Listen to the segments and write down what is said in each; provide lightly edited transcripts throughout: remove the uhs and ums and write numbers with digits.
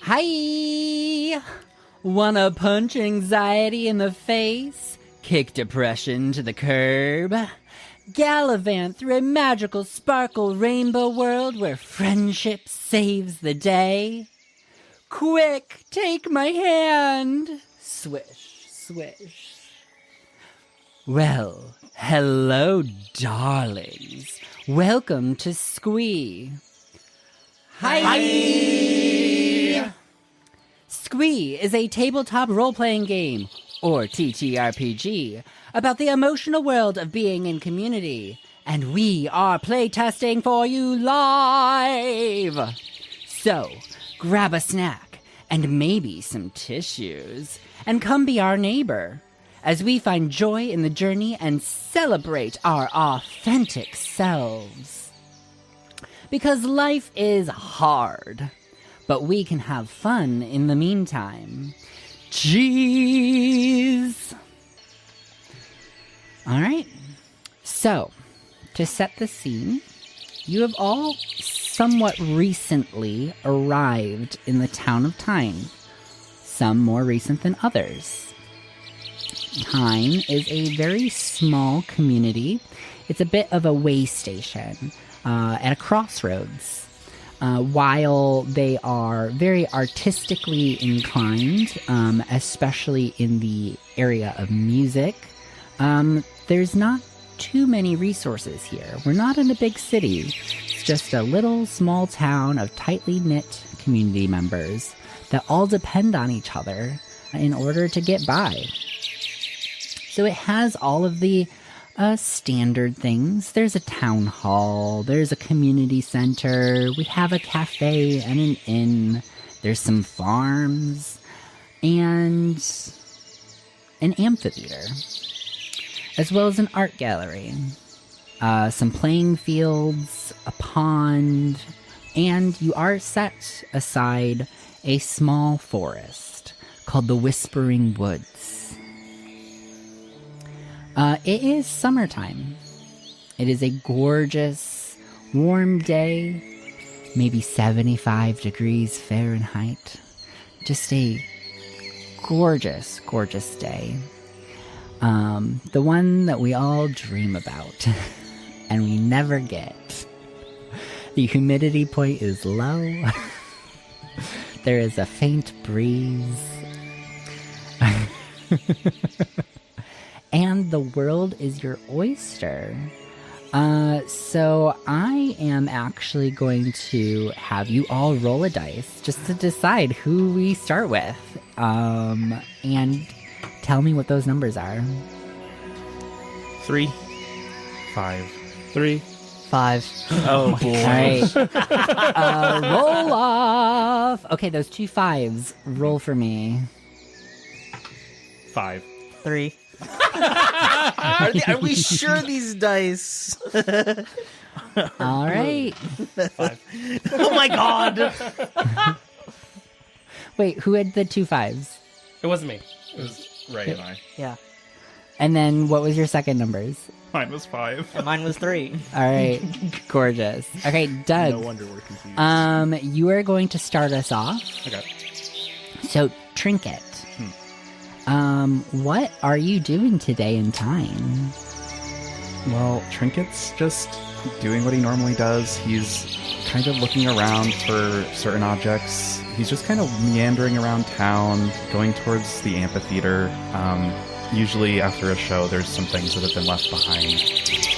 Hi! Wanna punch anxiety in the face? Kick depression to the curb? Gallivant through a magical sparkle rainbow world where friendship saves the day? Quick, take my hand! Swish, swish. Well, hello, darlings. Welcome to SQUEEEEE. Hi! SQUEEEEE is a tabletop role-playing game, or TTRPG, about the emotional world of being in community. And we are playtesting for you live! So, grab a snack, and maybe some tissues, and come be our neighbor, as we find joy in the journey and celebrate our authentic selves. Because life is hard, but we can have fun in the meantime. Cheese! Alright, so, to set the scene, you have all somewhat recently arrived in the town of Tine, some more recent than others. Tine is a very small community. It's a bit of a way station at a crossroads. While they are very artistically inclined, especially in the area of music, there's not too many resources here. We're not in a big city. It's just a little small town of tightly knit community members that all depend on each other in order to get by. So it has all of the standard things. There's a town hall, there's a community center, we have a cafe and an inn, there's some farms, and an amphitheater, as well as an art gallery, some playing fields, a pond, and you are set aside a small forest called the Whispering Woods. It is summertime. It is a gorgeous, warm day, maybe 75 degrees Fahrenheit. Just a gorgeous, gorgeous day. The one that we all dream about, and we never get. The humidity point is low. There is a faint breeze. And the world is your oyster. So I am actually going to have you all roll a dice just to decide who we start with. And tell me what those numbers are. 3, 5, 3, 5. Oh boy. All right. Roll off. Okay, those 2 5s. Roll for me. 5. 3. Are we sure these dice? All right. 5. Oh my god! Wait, who had the 2 5s? It wasn't me. It was Ray and I. Yeah. And then what was your second numbers? Mine was 5. And mine was 3. All right. Gorgeous. Okay, Doug. No wonder we're confused. You are going to start us off. Okay. So, Trinket. What are you doing today in Tine? Well, Trinket's just doing what he normally does. He's kind of looking around for certain objects. He's just kind of meandering around town, going towards the amphitheater. Usually after a show, there's some things that have been left behind.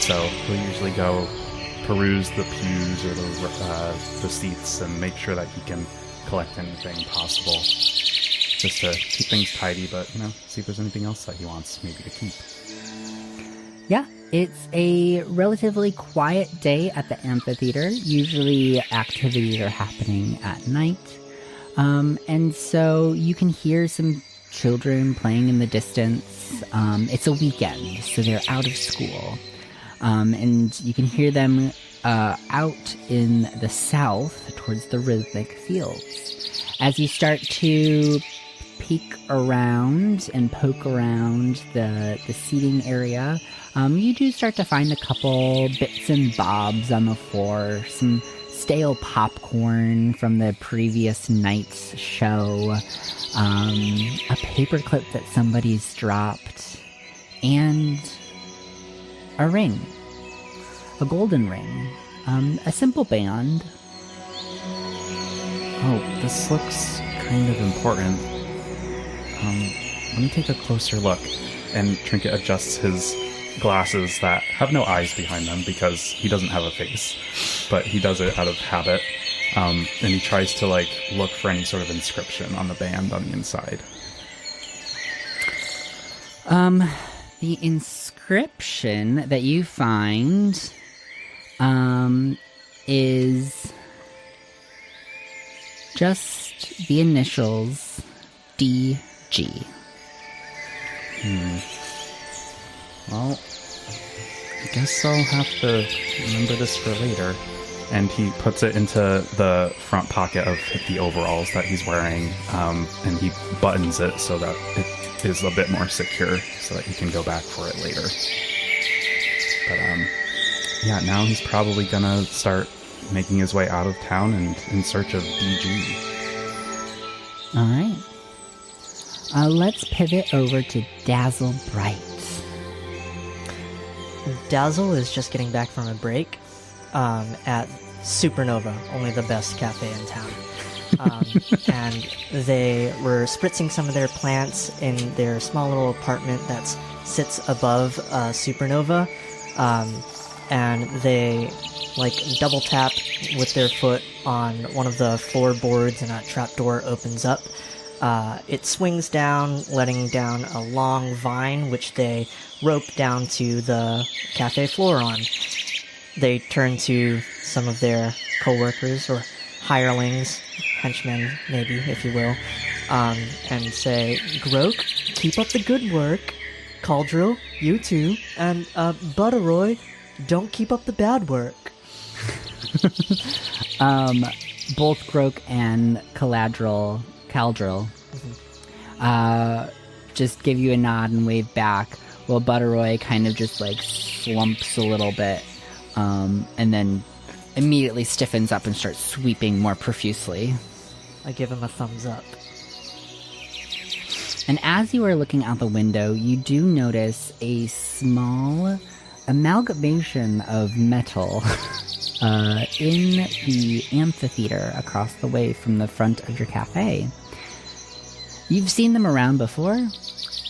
So he'll usually go peruse the pews or the seats and make sure that he can collect anything possible. Just to keep things tidy, but, see if there's anything else that he wants maybe to keep. Yeah, it's a relatively quiet day at the amphitheater. Usually activities are happening at night. And so you can hear some children playing in the distance. It's a weekend, so they're out of school. And you can hear them out in the south towards the rhythmic fields. As you start to peek around and poke around the seating area, you do start to find a couple bits and bobs on the floor, some stale popcorn from the previous night's show, a paperclip that somebody's dropped, and a ring. A golden ring. A simple band. Oh, this looks kind of important. Let me take a closer look. And Trinket adjusts his glasses that have no eyes behind them because he doesn't have a face. But he does it out of habit. And he tries to, look for any sort of inscription on the band on the inside. The inscription that you find, is just the initials DG. Well, I guess I'll have to remember this for later. And he puts it into the front pocket of the overalls that he's wearing, and he buttons it so that it is a bit more secure so that he can go back for it later. But, yeah, now he's probably gonna start making his way out of town and in search of DG. All right. Let's pivot over to Dazzle Bright. Dazzle is just getting back from a break at Supernova, only the best cafe in town. And they were spritzing some of their plants in their small little apartment that sits above Supernova. And they double tap with their foot on one of the floorboards, and a trapdoor opens up. It swings down, letting down a long vine, which they rope down to the cafe floor on. They turn to some of their co-workers, or hirelings, henchmen, maybe, if you will, and say, Groke, keep up the good work. Caldrill, you too. And, Butteroy, don't keep up the bad work. Both Groke and Caldrill just give you a nod and wave back, while Butteroy kind of just slumps a little bit, and then immediately stiffens up and starts sweeping more profusely. I give him a thumbs up. And as you are looking out the window, you do notice a small amalgamation of metal in the amphitheater across the way from the front of your cafe. You've seen them around before.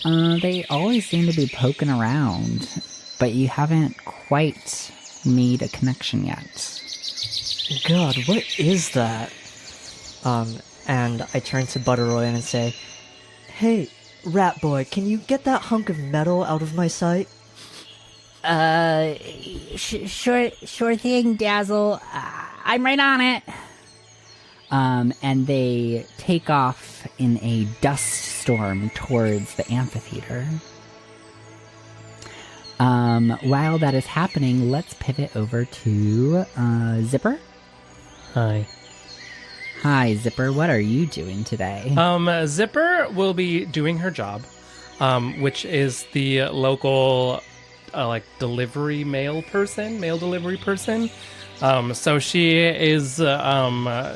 They always seem to be poking around, but you haven't quite made a connection yet. God, what is that? And I turn to Butteroy and say, Hey, Rat Boy, can you get that hunk of metal out of my sight? Sure thing, Dazzle. I'm right on it. And they take off in a dust storm towards the amphitheater. While that is happening, let's pivot over to Zipper. Hi. Hi, Zipper. What are you doing today? Zipper will be doing her job, which is the local delivery mail delivery person. So she is,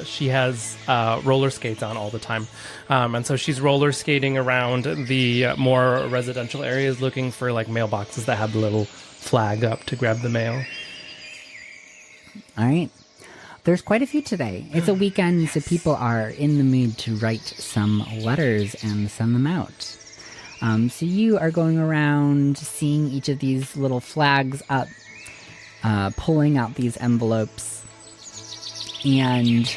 she has roller skates on all the time. And so she's roller skating around the more residential areas looking for mailboxes that have the little flag up to grab the mail. All right. There's quite a few today. It's a weekend, so people are in the mood to write some letters and send them out. So you are going around seeing each of these little flags up, pulling out these envelopes and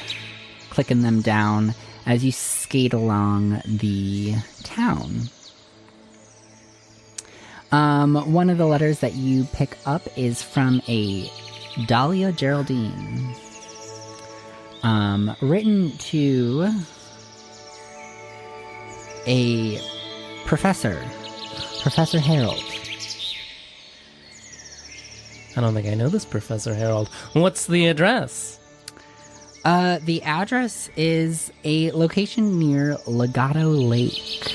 clicking them down as you skate along the town. One of the letters that you pick up is from a Dahlia Geraldine, written to a Professor Harold. I don't think I know this Professor Harold. What's the address? The address is a location near Legato Lake.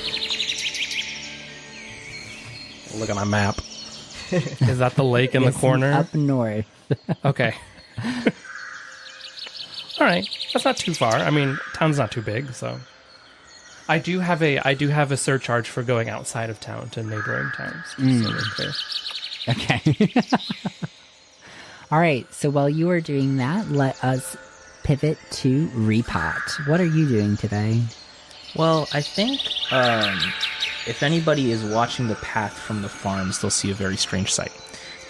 Look at my map. Is that the lake in Yes, the corner? up north. Okay. All right, that's not too far. I mean, town's not too big, so. I do have a surcharge for going outside of town to neighboring towns. So we're clear. Okay. All right. So while you are doing that, let us pivot to Repot. What are you doing today? Well, I think if anybody is watching the path from the farms, they'll see a very strange sight.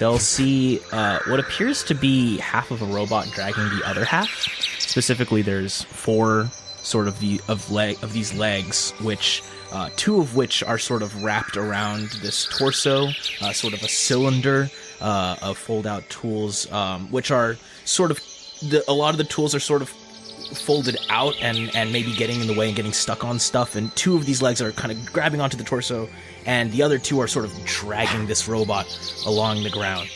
They'll see what appears to be half of a robot dragging the other half. Specifically, there's 4 sort of these legs, which 2 of which are sort of wrapped around this torso, sort of a cylinder of fold-out tools, which are sort of a lot of the tools are sort of folded out and maybe getting in the way and getting stuck on stuff. And 2 of these legs are kind of grabbing onto the torso, and the other 2 are sort of dragging this robot along the ground.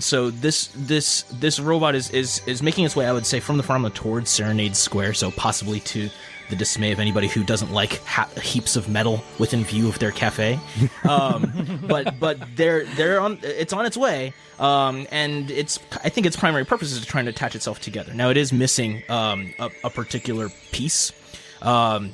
So this robot is making its way, I would say, from the farm towards Serenade Square, so possibly to the dismay of anybody who doesn't like heaps of metal within view of their cafe. But they're on. It's on its way, and I think its primary purpose is trying to attach itself together. Now it is missing a particular piece. To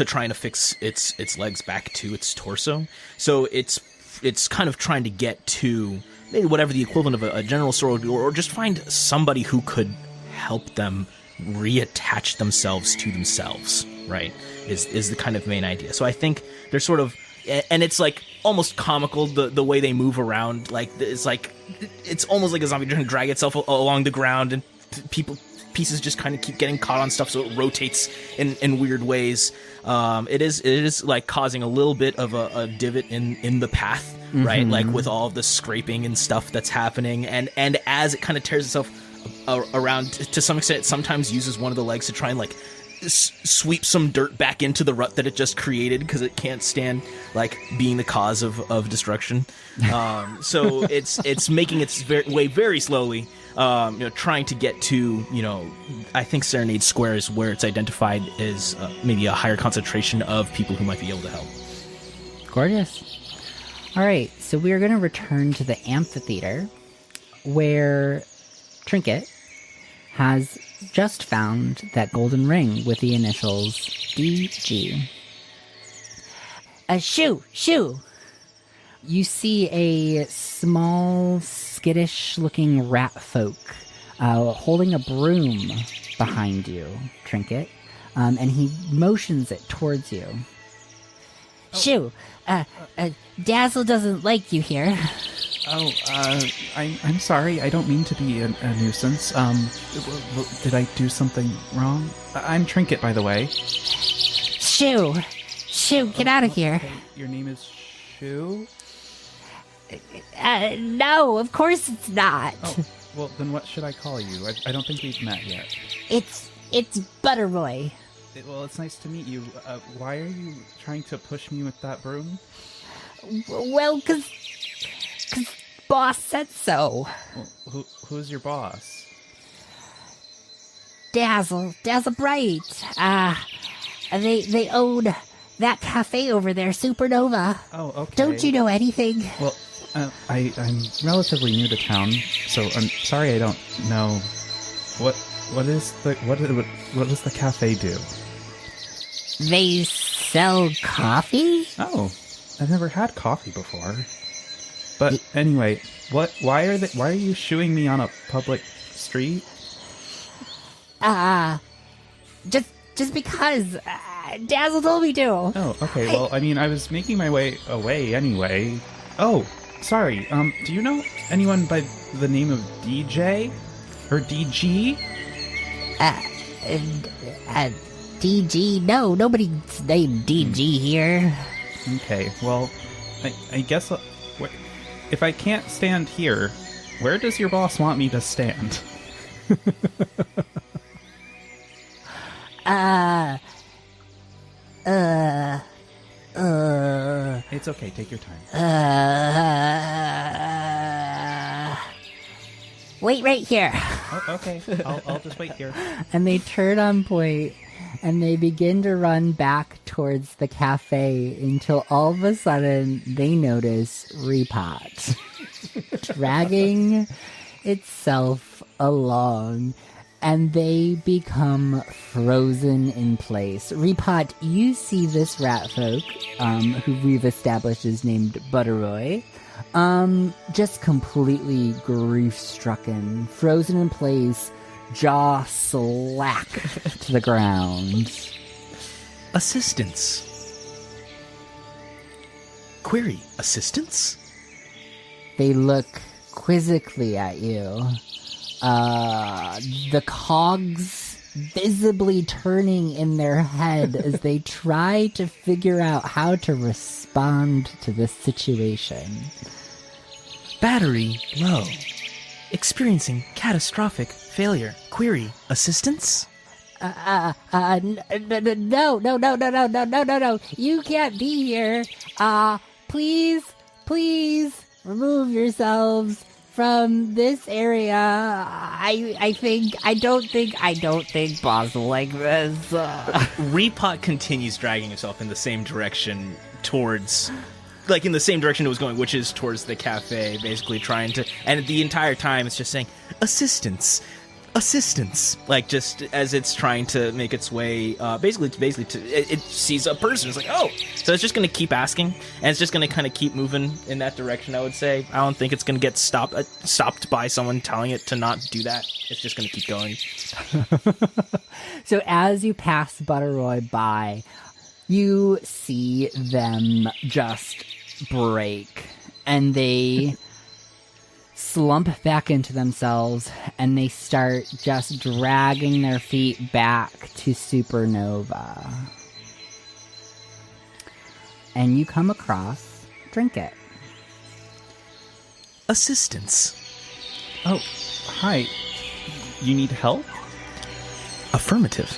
trying to fix its legs back to its torso. So it's kind of trying to get to maybe whatever the equivalent of a general store would be, or just find somebody who could help them reattach themselves to themselves, right, is the kind of main idea. So I think they're sort of, and it's like almost comical the way they move around. Like it's almost like a zombie trying to drag itself along the ground, and pieces just kind of keep getting caught on stuff, so it rotates in weird ways. It is like causing a little bit of a divot in the path, right? Mm-hmm. Like with all of the scraping and stuff that's happening, and as it kind of tears itself around, to some extent, it sometimes uses one of the legs to try and like sweep some dirt back into the rut that it just created, because it can't stand like being the cause of destruction. So it's making its way very slowly, trying to get to, I think Serenade Square is where it's identified as maybe a higher concentration of people who might be able to help. Gorgeous. All right, so we are going to return to the amphitheater, where Trinket has just found that golden ring with the initials DG. Shoo! You see a small, skittish-looking rat folk holding a broom behind you, Trinket, and he motions it towards you. Shoo! Dazzle doesn't like you here. Oh, I'm sorry. I don't mean to be a nuisance. Did I do something wrong? I'm Trinket, by the way. Shoo, get out of here. Okay. Your name is Shoo? No, of course it's not. Oh, well, then what should I call you? I don't think we've met yet. It's Butterboy. Well, it's nice to meet you. Why are you trying to push me with that broom? Well, cause boss said so. Well, who's your boss? Dazzle Bright. They own that cafe over there, Supernova. Oh, okay. Don't you know anything? Well, I'm relatively new to town, so I'm sorry I don't know. What does the cafe do? They sell coffee? Oh, I've never had coffee before. But anyway, why are you shooing me on a public street? Just because Dazzle told me to. Oh, okay. Well, I mean, I was making my way away anyway. Oh, sorry. Do you know anyone by the name of DJ or DG? DG? No, nobody's named DG here. Okay. Well, I guess if I can't stand here, where does your boss want me to stand? It's okay. Take your time. Wait right here. Oh, okay. I'll just wait here. And they turn on point, and they begin to run back towards the cafe until all of a sudden they notice Repot dragging itself along. and they become frozen in place. Repot, you see this rat folk, who we've established is named Butteroy, just completely grief-stricken, frozen in place, jaw slack to the ground. Assistance. Query, assistance? They look quizzically at you. The cogs visibly turning in their head as they try to figure out how to respond to this situation. Battery low. Experiencing catastrophic failure. Query, assistance? No. You can't be here. Please remove yourselves from this area. I don't think boss will like this. Repot continues dragging himself in the same direction towards, like in the same direction it was going, which is towards the cafe, basically trying to, and the entire time it's just saying, assistance, like just as it's trying to make its way, basically it sees a person, it's like, oh, so it's just going to keep asking, and it's just going to kind of keep moving in that direction, I would say. I don't think it's going to get stopped by someone telling it to not do that. It's just going to keep going. So as you pass Butteroy by, you see them just break, and they slump back into themselves, and they start just dragging their feet back to Supernova. And you come across Trinket. Assistance. Oh, hi. You need help? Affirmative.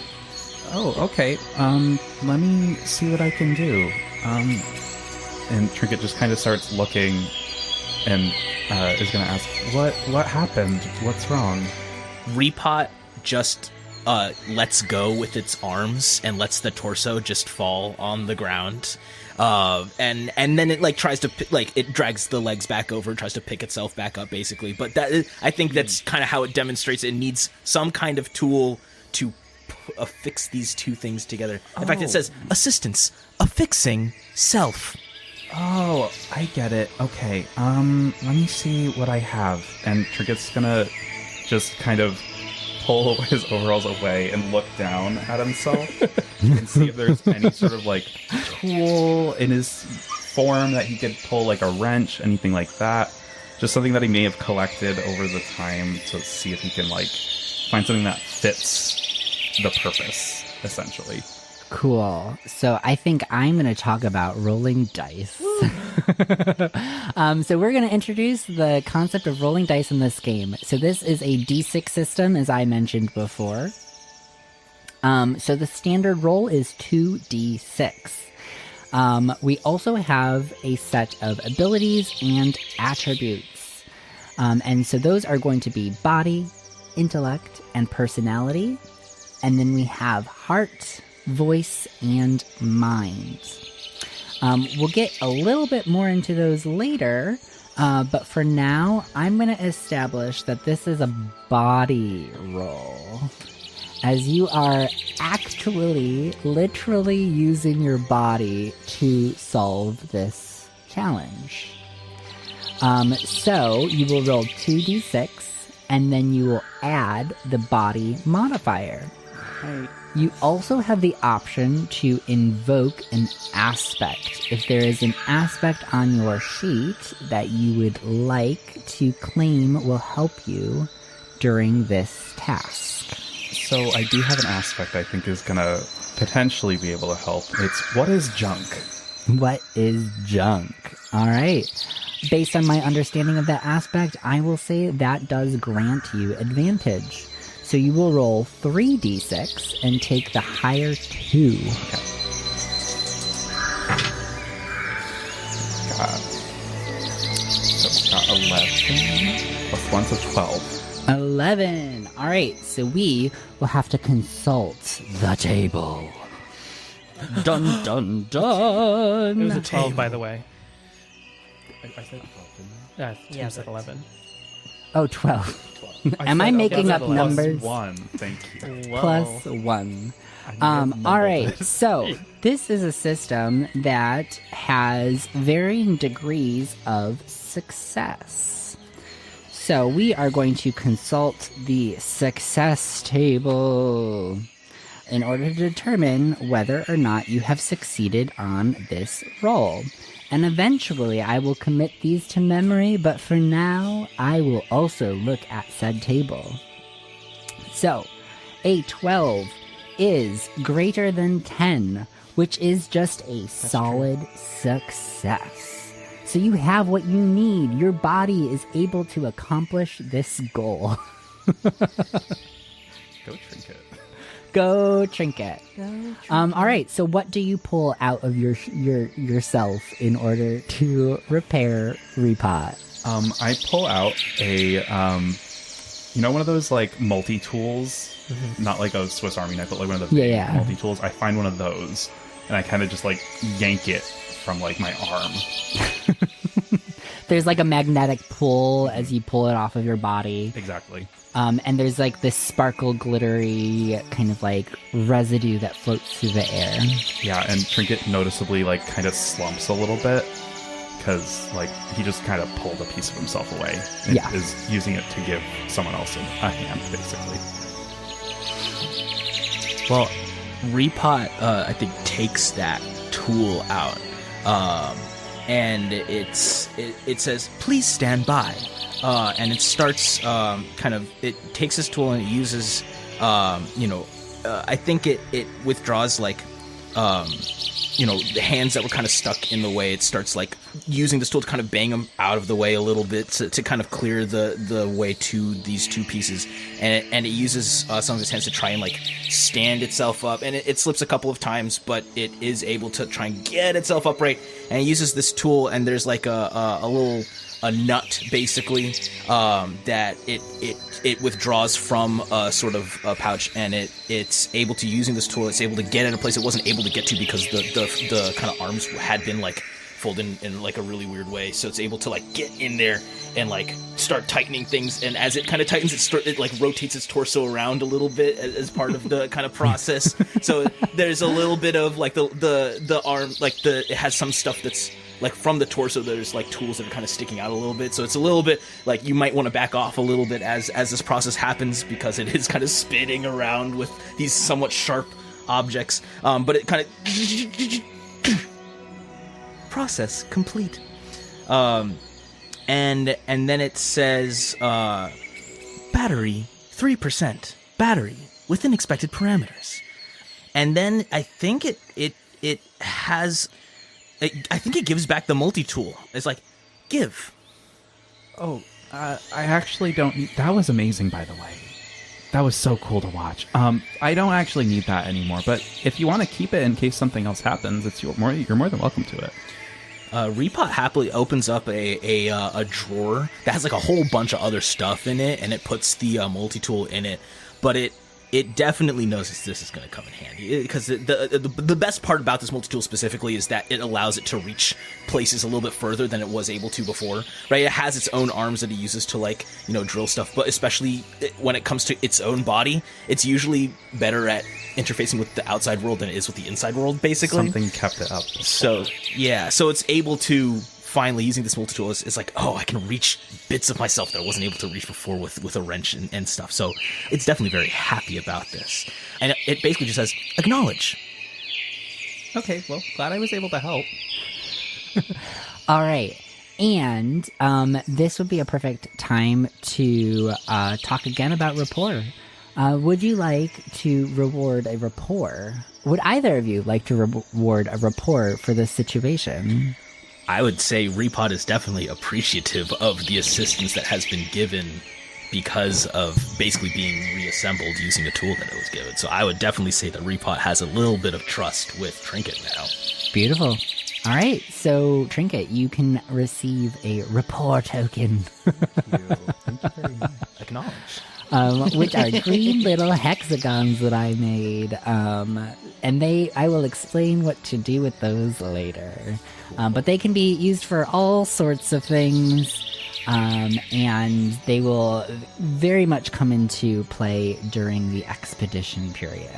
Oh, okay. Let me see what I can do. And Trinket just kind of starts looking and is going to ask, what happened? What's wrong? Repot just lets go with its arms and lets the torso just fall on the ground. And then it like tries to it drags the legs back over, tries to pick itself back up basically. But I think that's kind of how it demonstrates it needs some kind of tool to affix these two things together. In fact, it says assistance, affixing self. Oh, I get it. Okay, let me see what I have. And Trinket's gonna just kind of pull his overalls away and look down at himself and see if there's any sort of, like, tool in his form that he could pull, like a wrench, anything like that. Just something that he may have collected over the time to see if he can, like, find something that fits the purpose, essentially. Cool. So I think I'm going to talk about rolling dice. So we're going to introduce the concept of rolling dice in this game. So this is a D6 system, as I mentioned before. So the standard roll is 2d6. We also have a set of abilities and attributes. And so those are going to be body, intellect, and personality. And then we have heart, voice, and mind. We'll get a little bit more into those later, but for now, I'm going to establish that this is a body roll, as you are actually, literally using your body to solve this challenge. So you will roll 2d6, and then you will add the body modifier. You also have the option to invoke an aspect. If there is an aspect on your sheet that you would like to claim will help you during this task. So I do have an aspect I think is going to potentially be able to help. It's, what is junk? What is junk? All right. Based on my understanding of that aspect, I will say that does grant you advantage. So you will roll 3d6 and take the higher 2. Okay. Got 11 plus 1, so 12. 11. All right, so we will have to consult the table. Dun, dun, dun. It was a 12, by the way. I said 12, didn't Yeah, Yeah, said but- 11. Oh, 12. I Am I said making up plus numbers? 1. Thank you. Plus 1. I may have All right, mumbled it. so this is a system that has varying degrees of success. So we are going to consult the success table in order to determine whether or not you have succeeded on this roll. And eventually I will commit these to memory, but for now I will also look at said table. So, a 12 is greater than 10, which is just a solid success. So you have what you need. Your body is able to accomplish this goal. Go Trinket. Go Trinket. All right. So what do you pull out of yourself in order to repair Repot? I pull out a, one of those like multi-tools, not like a Swiss Army knife, but like one of the big Yeah. multi-tools. I find one of those, and I kind of just like yank it from like my arm. There's like a magnetic pull as you pull it off of your body. Exactly. And there's like this sparkle, glittery kind of like residue that floats through the air. Yeah, and Trinket noticeably like kind of slumps a little bit because like he just kind of pulled a piece of himself away and Yeah. is using it to give someone else a hand, basically. Well, Repot, I think, takes that tool out, and it says, "Please stand by," and it starts it takes this tool and it uses, I think it withdraws like, the hands that were kind of stuck in the way. It starts like using this tool to kind of bang them out of the way a little bit to kind of clear the way to these two pieces, and it uses some of its hands to try and like stand itself up, and it slips a couple of times, but it is able to try and get itself upright, and it uses this tool, and there's like a nut basically that it withdraws from a sort of a pouch, and it's able to, using this tool, it's able to get in a place it wasn't able to get to because the kind of arms had been like folded in like a really weird way, so it's able to like get in there and like start tightening things, and as it kind of tightens, it like rotates its torso around a little bit as part of the kind of process. So there's a little bit of like the arm, like it has some stuff that's like from the torso, there's like tools that are kind of sticking out a little bit, so it's a little bit like you might want to back off a little bit as this process happens, because it is kind of spinning around with these somewhat sharp objects, but it kind of process complete, and then it says battery 3%, battery within expected parameters, and then I think it has. I think it gives back the multi-tool. It's like, give. Oh, I actually don't need... That was amazing, by the way. That was so cool to watch. I don't actually need that anymore, but if you want to keep it in case something else happens, you're more than welcome to it. Repot happily opens up a drawer that has like a whole bunch of other stuff in it, and it puts the multi-tool in it, but it definitely knows this is going to come in handy, because the best part about this multi-tool specifically is that it allows it to reach places a little bit further than it was able to before, right? It has its own arms that it uses to like, drill stuff, but especially when it comes to its own body, it's usually better at interfacing with the outside world than it is with the inside world, basically. Something kept it up. So, yeah, so it's able to... Finally, using this multi-tool is like, oh, I can reach bits of myself that I wasn't able to reach before with a wrench and stuff. So it's definitely very happy about this. And it basically just says, acknowledge. Okay, well, glad I was able to help. All right. And this would be a perfect time to talk again about rapport. Would you like to reward a rapport? Would either of you like to reward a rapport for this situation? I would say Repot is definitely appreciative of the assistance that has been given because of basically being reassembled using a tool that it was given. So I would definitely say that Repot has a little bit of trust with Trinket now. Beautiful. All right, so Trinket, you can receive a rapport token. Thank you very much. Acknowledge. Which are green little hexagons that I made. And I will explain what to do with those later. But they can be used for all sorts of things. and they will very much come into play during the expedition period.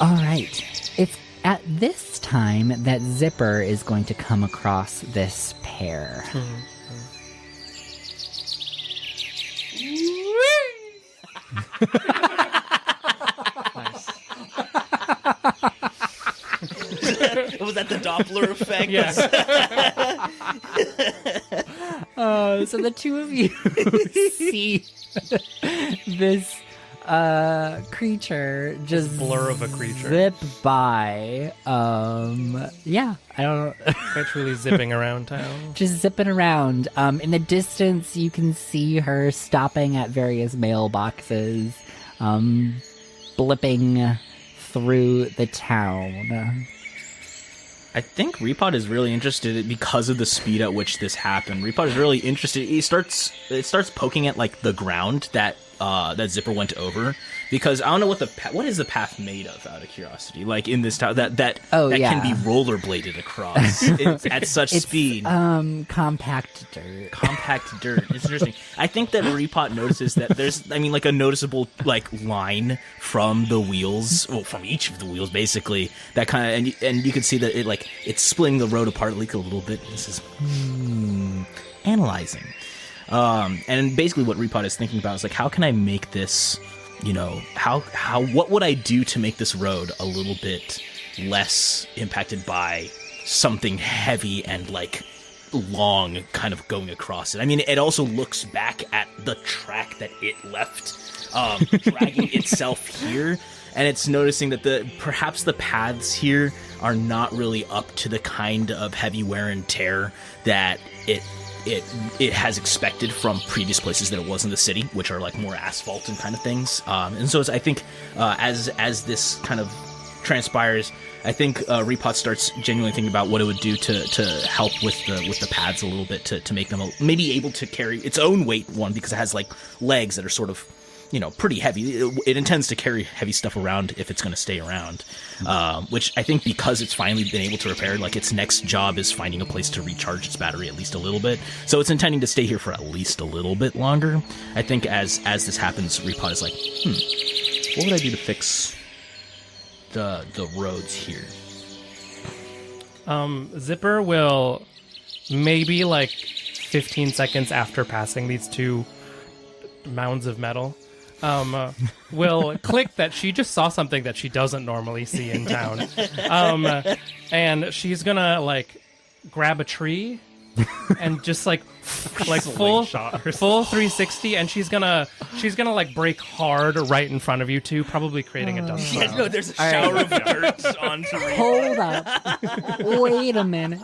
All right. It's at this time that Zipper is going to come across this pair. Was that the Doppler effect? Yes. So the two of you see this creature just blur of a creature. zip by. Yeah, I don't. Quite truly zipping around town. Just zipping around. In the distance, you can see her stopping at various mailboxes, blipping through the town. I think Repot is really interested because of the speed at which this happened. Repot is really interested. It starts poking at like the ground that Zipper went over, because I don't know what is the path made of, out of curiosity. Like in this town that can be rollerbladed across at such speed. Compact dirt. Compact dirt. It's interesting. I think that Repot notices that there's, like a noticeable like line from the wheels, well, from each of the wheels basically. That kind of, and you can see that it's splitting the road apart like a little bit. This is analyzing. And basically what Repot is thinking about is like, how can I make this, what would I do to make this road a little bit less impacted by something heavy and like long kind of going across it? I mean, it also looks back at the track that it left, dragging itself here, and it's noticing that perhaps the paths here are not really up to the kind of heavy wear and tear that it has expected from previous places that it was in the city, which are like more asphalt and kind of things. And so I think as this kind of transpires, I think Repot starts genuinely thinking about what it would do to help with the pads a little bit, to make them maybe able to carry its own weight, one, because it has like legs that are sort of pretty heavy. It intends to carry heavy stuff around if it's going to stay around, which I think because it's finally been able to repair, like its next job is finding a place to recharge its battery at least a little bit. So it's intending to stay here for at least a little bit longer. I think as this happens, Repot is like, what would I do to fix the roads here? Zipper will maybe like 15 seconds after passing these two mounds of metal, will click that she just saw something that she doesn't normally see in town. And she's gonna like grab a tree and just like full 360, and she's gonna like brake hard right in front of you two, probably creating a dust cloud. Yeah, no, there's a shower of dirt onto Repot. Hold up. Wait a minute.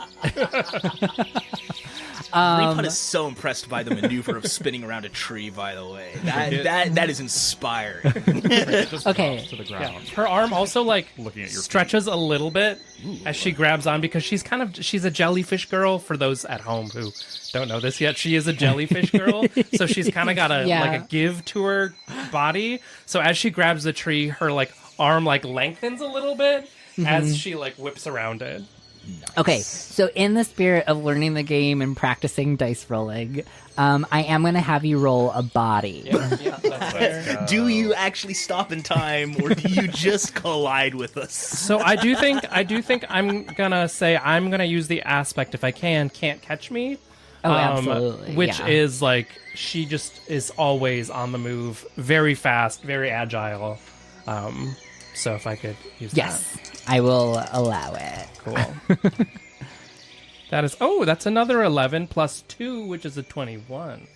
Repot is so impressed by the maneuver of spinning around a tree, by the way. That is inspiring. Okay. To the ground. Yeah. Her arm also like Looking at your stretches a little bit as she grabs on, because she's a jellyfish girl. For those at home who don't know this yet, she is a jellyfish girl. So she's kind of got a give to her body. So as she grabs the tree, her like arm like lengthens a little bit as she like whips around it. Nice. Okay, so in the spirit of learning the game and practicing dice rolling, I am going to have you roll a body. That's fair. Do you actually stop in time, or do you just collide with us? So I do think I'm gonna say I'm gonna use the aspect, if I can't catch me. Oh, absolutely. Which yeah. is like, she just is always on the move, very fast, very agile. So if I could use Yes, I will allow it. that. Cool. That's another 11 plus 2, which is a 21.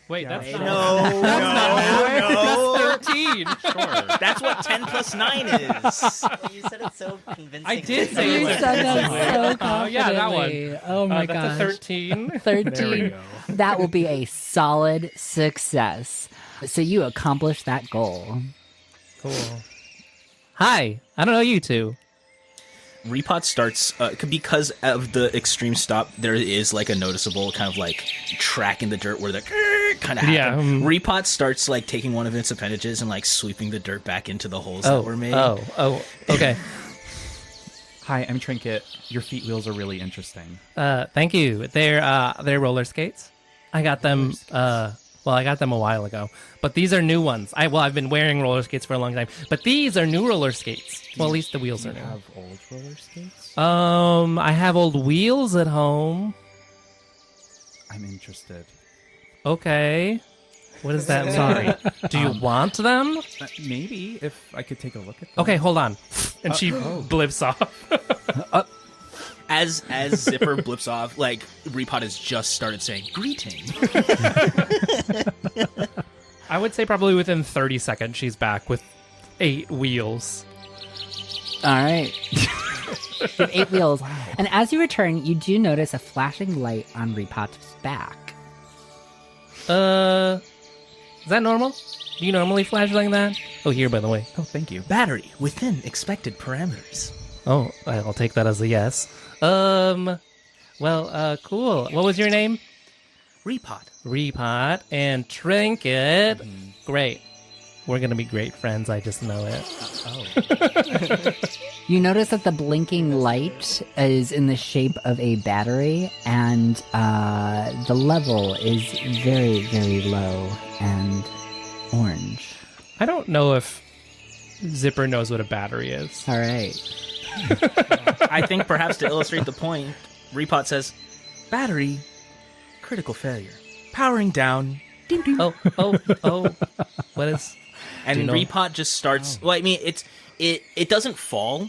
Wait, that's not No, That's 13. Sure. That's what 10 plus 9 is. You said it so convincing. I did say You it was said that so confidently. yeah, that one. Oh my That's gosh. a 13. 13. That will be a solid success. So you accomplished that goal. Cool. Hi, I don't know you two. Repot starts, because of the extreme stop, there is like a noticeable kind of like track in the dirt where the kind of happen. Yeah, Repot starts like taking one of its appendages and like sweeping the dirt back into the holes that were made. Oh, okay. Hi, I'm Trinket. Your feet wheels are really interesting. Thank you. They're roller skates. I got them. I got them a while ago, but these are new ones. I've been wearing roller skates for a long time, but these are new roller skates. Well, at least the wheels are new. Have old roller skates? I have old wheels at home. I'm interested. Okay. What does that mean? Sorry. Do you want them? Maybe, if I could take a look at them. Okay, hold on. And she blips off. As Zipper blips off, like, Repot has just started saying, greeting. I would say probably within 30 seconds she's back with 8 wheels. All right. You have 8 wheels. Wow. And as you return, you do notice a flashing light on Repot's back. Is that normal? Do you normally flash like that? Oh, here, by the way. Oh, thank you. Battery within expected parameters. Oh, I'll take that as a yes. Cool. What was your name? Repot. And Trinket. Great. We're gonna be great friends, I just know it. You notice that the blinking light is in the shape of a battery, and the level is very, very low and orange. I don't know if Zipper knows what a battery is. All right. I think perhaps to illustrate the point, Repot says, battery, critical failure, powering down, ding ding. Oh. What is... And Repot just starts. Well, I mean, it doesn't fall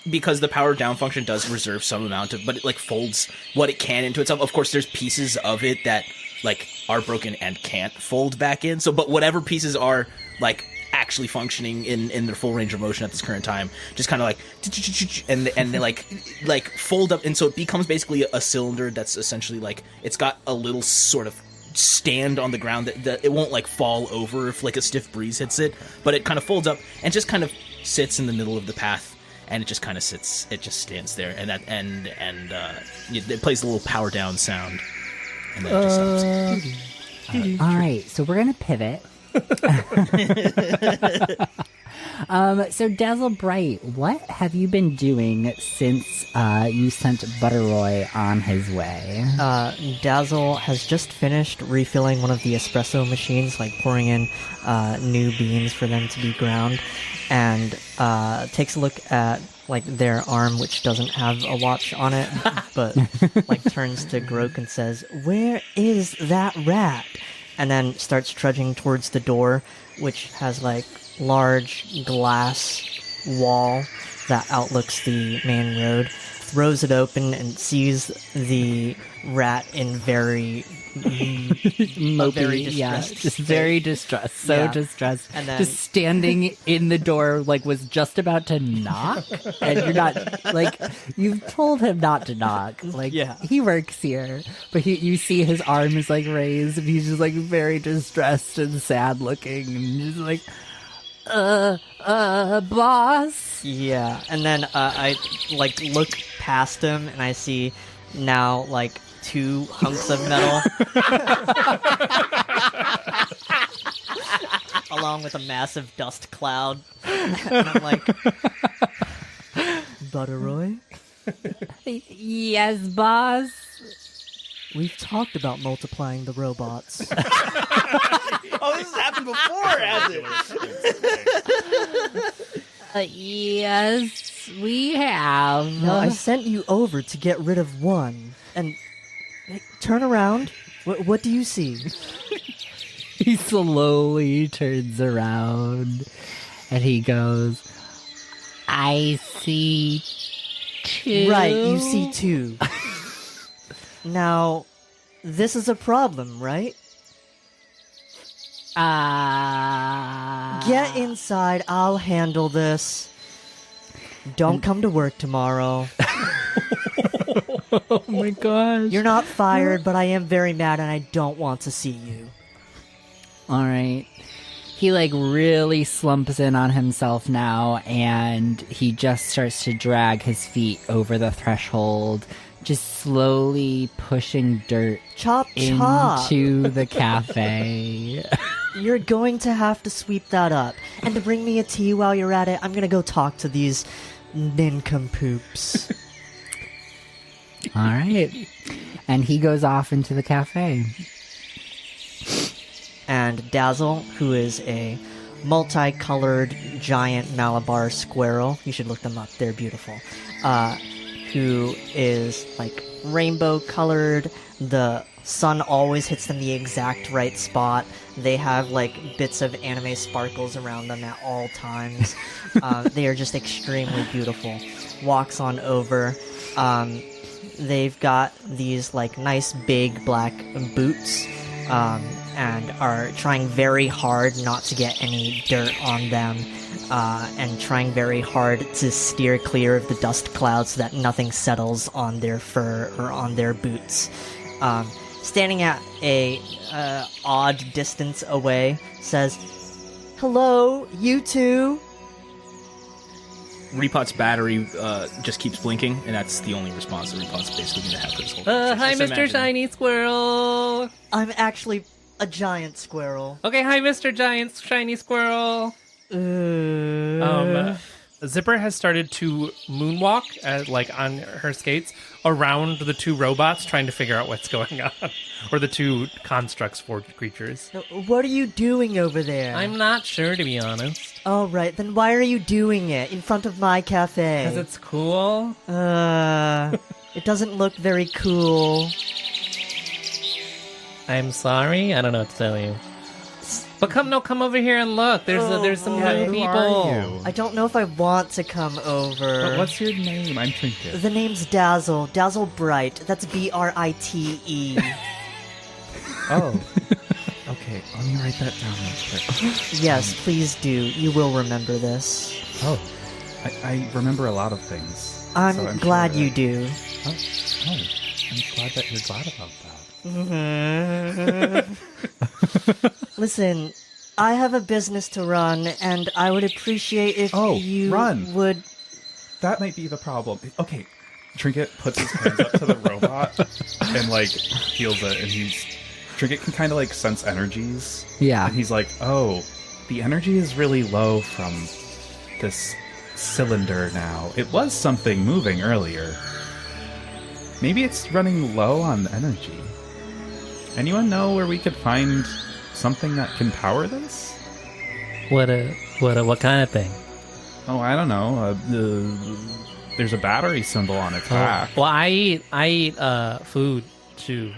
because the power down function does reserve some amount of, but it like folds what it can into itself. Of course, there's pieces of it that like are broken and can't fold back in. So, but whatever pieces are like actually functioning in their full range of motion at this current time, just kind of like and they like fold up, and so it becomes basically a cylinder that's essentially like it's got a little sort of stand on the ground that it won't like fall over if like a stiff breeze hits it, but it kind of folds up and just kind of sits in the middle of the path, and it just kind of sits, it just stands there, and it plays a little power down sound, and then it just stops. All right, so we're gonna pivot. So Dazzle Bright, what have you been doing since you sent Butterroy on his way? Dazzle has just finished refilling one of the espresso machines, like pouring in new beans for them to be ground, and takes a look at like their arm, which doesn't have a watch on it, but like turns to Groke and says, "Where is that rat?" And then starts trudging towards the door, which has like large glass wall that outlooks the main road, throws it open and sees the rat in very Mopey, just very distressed, distressed, and then just standing in the door, like was just about to knock, and you're not like you've told him not to knock, like he works here, but you see his arm is like raised, and he's just like very distressed and sad looking, and just like, boss. Yeah, and then I like look past him and I see now like 2 hunks of metal along with a massive dust cloud. And I'm like, Butterroy? Yes, boss. We've talked about multiplying the robots. Oh, this has happened before, has it? Yes, we have. No, I sent you over to get rid of one. And hey, turn around. What do you see? He slowly turns around and he goes, I see 2. Right, you see 2. Now, this is a problem, right? Get inside, I'll handle this. Don't come to work tomorrow. Oh my gosh. You're not fired, but I am very mad and I don't want to see you. Alright. He like really slumps in on himself now, and he just starts to drag his feet over the threshold, just slowly pushing dirt Chop, chop. into the cafe. You're going to have to sweep that up. And to bring me a tea while you're at it, I'm gonna go talk to these nincompoops. All right. And he goes off into the cafe. And Dazzle, who is a multicolored giant Malabar squirrel, you should look them up, they're beautiful, who is like rainbow colored. The sun always hits them the exact right spot. They have like bits of anime sparkles around them at all times. They are just extremely beautiful. Walks on over. They've got these like nice big black boots, and are trying very hard not to get any dirt on them, and trying very hard to steer clear of the dust clouds so that nothing settles on their fur or on their boots. Standing at a odd distance away, says, "Hello, you two." Repot's battery just keeps blinking, and that's the only response that Repot's basically going to have for this whole Hi, Just Mr. imagine. Shiny Squirrel. I'm actually a giant squirrel. Okay, hi, Mr. Giant Shiny Squirrel. Zipper has started to moonwalk on her skates around the two robots, trying to figure out what's going on, or the two constructs for creatures. What are you doing over there? I'm not sure, to be honest. All right, then why are you doing it in front of my cafe? Because it's cool. It doesn't look very cool. I'm sorry. I don't know what to tell you. But come over here and look. There's some new Who people. are you? I don't know if I want to come over. But what's your name? I'm Trinket. The name's Dazzle. Dazzle Bright. That's Brite. Oh. Okay, let me write that down real quick. Yes, please do. You will remember this. Oh. I remember a lot of things. I'm so glad sure you that- do. Oh, I'm glad that you're glad about that. Listen, I have a business to run, and I would appreciate if you run. would... That might be the problem. Okay, Trinket puts his hands up to the robot and feels it, and Trinket can kind of sense energies. Yeah. And he's like, oh, the energy is really low from this cylinder now. It was something moving earlier. Maybe it's running low on energy. Anyone know where we could find something that can power this? What kind of thing? Oh, I don't know. There's a battery symbol on its back. Well, I eat food to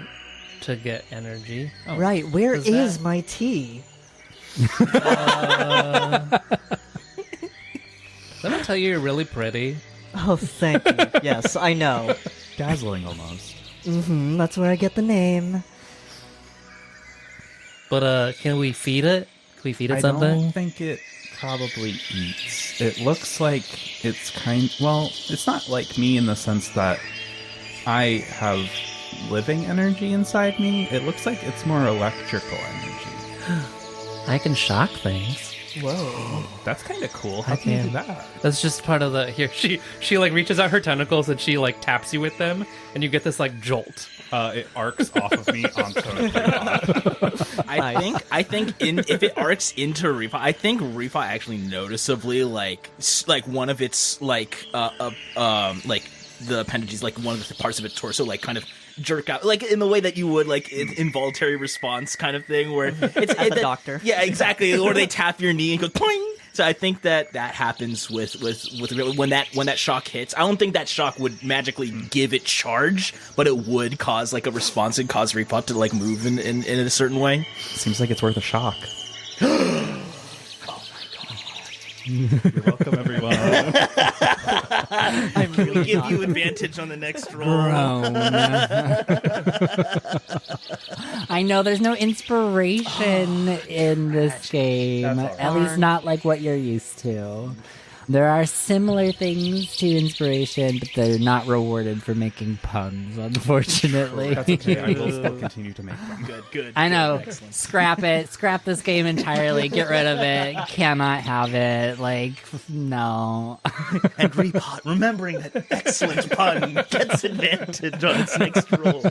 get energy. Right, where Does is that- my tea? Let me tell you, you're really pretty. Oh, thank you. Yes, I know. Dazzling almost. That's where I get the name. But can we feed it? Can we feed it I something? don't think it probably eats. It looks like it's it's not like me in the sense that I have living energy inside me. It looks like it's more electrical energy. I can shock things. Whoa. That's kind of cool. How can you do that? That's just part of the here. She reaches out her tentacles and she taps you with them, and you get this jolt. It arcs off of me onto Repot. I think if it arcs into Repot, I think Repot actually noticeably one of its the appendages, one of the parts of its torso kind of jerk out, in the way that you would involuntary response kind of thing, where it's At the doctor. Yeah, exactly. Or they tap your knee and go poing. So I think that happens with when that shock hits. I don't think that shock would magically give it charge, but it would cause a response and cause Repot to move in a certain way. Seems like it's worth a shock. You're welcome, everyone. We give you advantage on the next roll. I know there's no inspiration in this game. That's At least not like what you're used to. There are similar things to inspiration, but they're not rewarded for making puns, unfortunately. That's okay. I will still continue to make them. Good. I know. Excellent. Scrap it. Scrap this game entirely. Get rid of it. Cannot have it. No. And Repot, remembering that excellent pun, gets advantage on its next roll.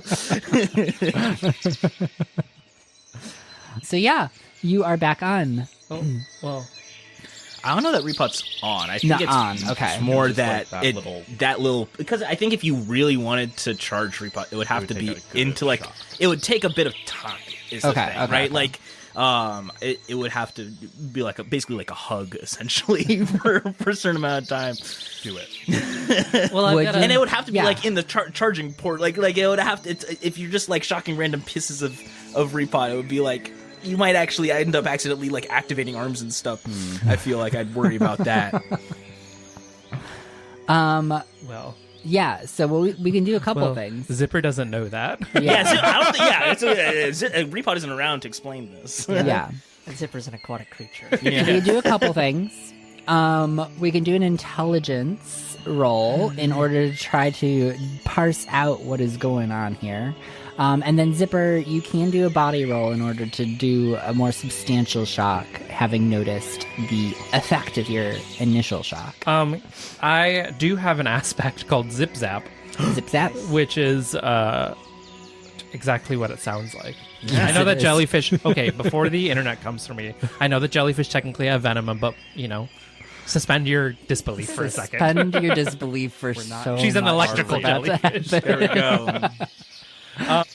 So yeah, you are back on. Oh well. I don't know that Repot's on. I think Not it's on, okay. it's more Just that like that little- because I think if you really wanted to charge Repot, it would have to would be take a good into like shot. it would take a bit of time. Is the Okay, thing, okay, right? okay. Like it would have to be like basically like a hug essentially for a certain amount of time. Do it. Well, I've Would got you- And it would have to be Yeah. like in the charging port, like it would have to. If you're just like shocking random pieces of Repot, it would be like you might actually end up accidentally like activating arms and stuff. I feel like I'd worry about that. well, Yeah, so we can do a couple things. Zipper doesn't know that. Yeah, I don't think. Yeah, Repot isn't around to explain this. Yeah. And Zipper's an aquatic creature. We can do a couple things. We can do an intelligence roll in order to try to parse out what is going on here. And then Zipper, you can do a body roll in order to do a more substantial shock, having noticed the effect of your initial shock. I do have an aspect called Zip Zap, Zip zap. which is exactly what it sounds like. Yes, I know it that is. jellyfish. Okay, before the internet comes for me, I know that jellyfish technically have venom, but suspend your disbelief for a second. Suspend your disbelief for so She's an much electrical about to jellyfish. happen. There we go.